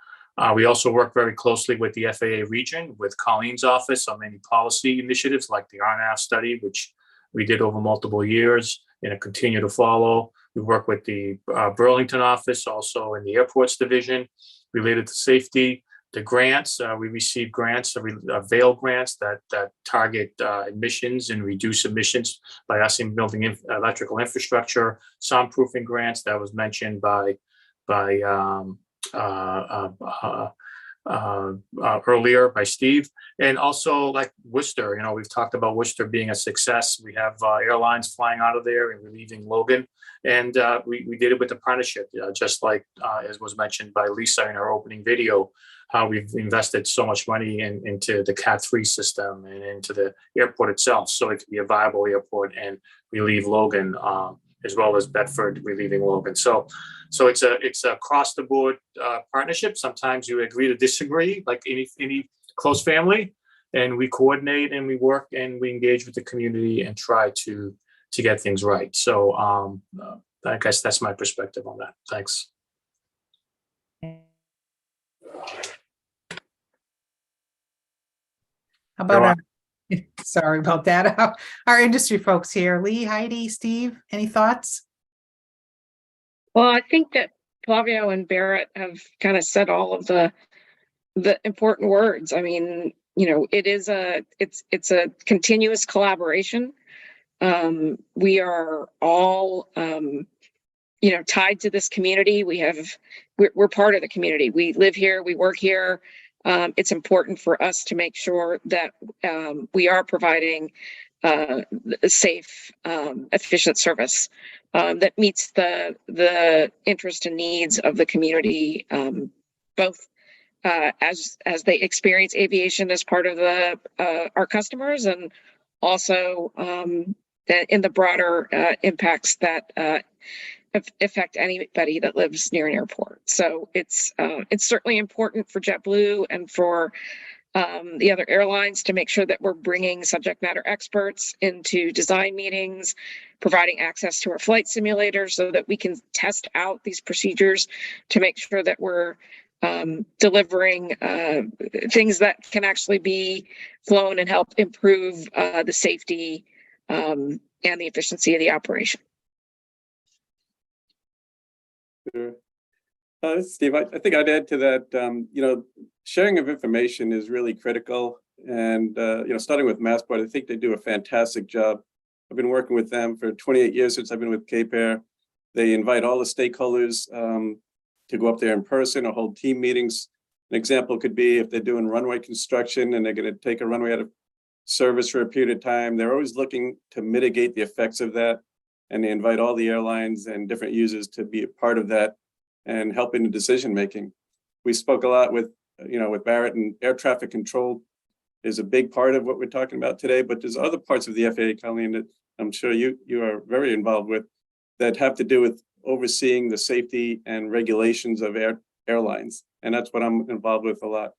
We also work very closely with the FAA region, with Colleen's office on many policy initiatives like the RNAV study, which we did over multiple years and continue to follow. We work with the Burlington office also in the airports division related to safety. The grants, we receive grants, VAIL grants that target emissions and reduce emissions by us in building electrical infrastructure. Soundproofing grants that was mentioned by earlier by Steve, and also like Worcester. We've talked about Worcester being a success. We have airlines flying out of there and relieving Logan, and we did it with the partnership, just like as was mentioned by Lisa in our opening video. How we've invested so much money into the Cat 3 system and into the airport itself, so it can be a viable airport and relieve Logan, as well as Bedford relieving Logan. So it's a across the board partnership. Sometimes you agree to disagree, like any close family, and we coordinate and we work and we engage with the community and try to get things right. So I guess that's my perspective on that. Thanks. How about sorry about that. Our industry folks here, Lee, Heidi, Steve, any thoughts? Well, I think that Flavio and Barrett have kind of said all of the important words. I mean, it's a continuous collaboration. We are all, tied to this community. We're part of the community. We live here, we work here. It's important for us to make sure that we are providing a safe, efficient service that meets the interest and needs of the community, both as they experience aviation as part of our customers, and also in the broader impacts that affect anybody that lives near an airport. So it's certainly important for JetBlue and for the other airlines to make sure that we're bringing subject matter experts into design meetings, providing access to our flight simulators so that we can test out these procedures to make sure that we're delivering things that can actually be flown and help improve the safety and the efficiency of the operation. Sure. This is Steve, I think I'd add to that, sharing of information is really critical. And, starting with Massport, I think they do a fantastic job. I've been working with them for 28 years since I've been with Cape Air. They invite all the stakeholders to go up there in person or hold team meetings. An example could be if they're doing runway construction and they're going to take a runway out of service for a period of time, they're always looking to mitigate the effects of that. And they invite all the airlines and different users to be a part of that and help in the decision making. We spoke a lot with Barrett, and air traffic control is a big part of what we're talking about today, but there's other parts of the FAA, Colleen, that I'm sure you are very involved with that have to do with overseeing the safety and regulations of airlines. And that's what I'm involved with a lot.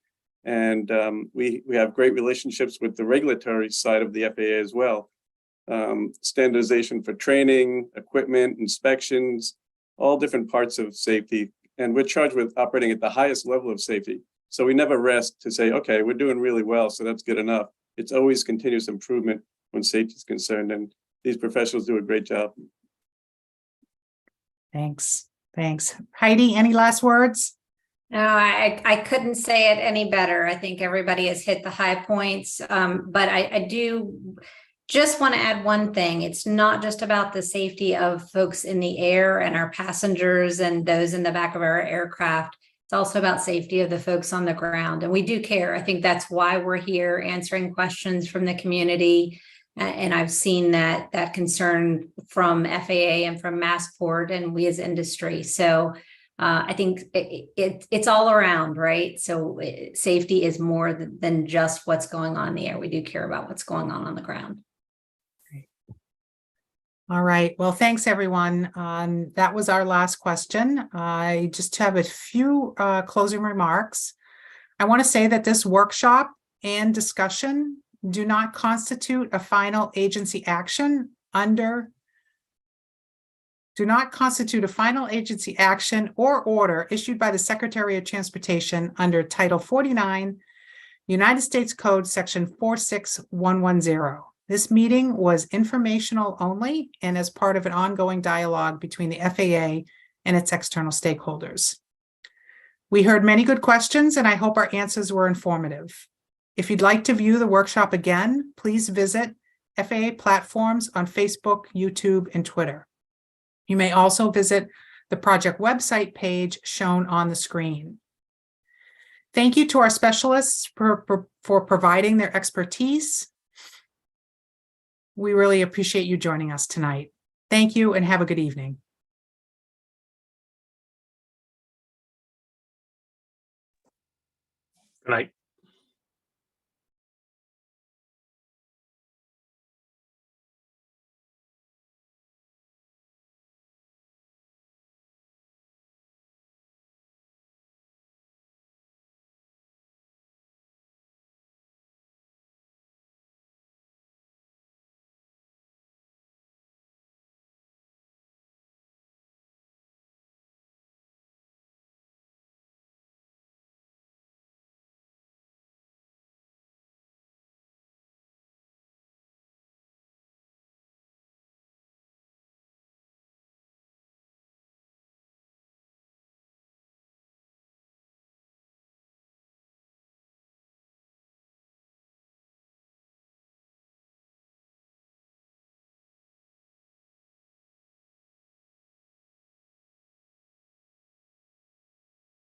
And we have great relationships with the regulatory side of the FAA as well. Standardization for training, equipment, inspections, all different parts of safety. And we're charged with operating at the highest level of safety. So we never rest to say, okay, we're doing really well, so that's good enough. It's always continuous improvement when safety is concerned. And these professionals do a great job. Thanks. Heidi, any last words? No, I couldn't say it any better. I think everybody has hit the high points. But I do just want to add one thing. It's not just about the safety of folks in the air and our passengers and those in the back of our aircraft. It's also about safety of the folks on the ground. And we do care. I think that's why we're here answering questions from the community. And I've seen that concern from FAA and from Massport and we as industry. So I think it's all around, right? So safety is more than just what's going on in the air. We do care about what's going on the ground. All right. Well, thanks, everyone. That was our last question. I just have a few closing remarks. I want to say that this workshop and discussion do not constitute a final agency action or order issued by the Secretary of Transportation under Title 49, United States Code Section 46110. This meeting was informational only and as part of an ongoing dialogue between the FAA and its external stakeholders. We heard many good questions, and I hope our answers were informative. If you'd like to view the workshop again, please visit FAA platforms on Facebook, YouTube, and Twitter. You may also visit the project website page shown on the screen. Thank you to our specialists for providing their expertise. We really appreciate you joining us tonight. Thank you and have a good evening. Good night.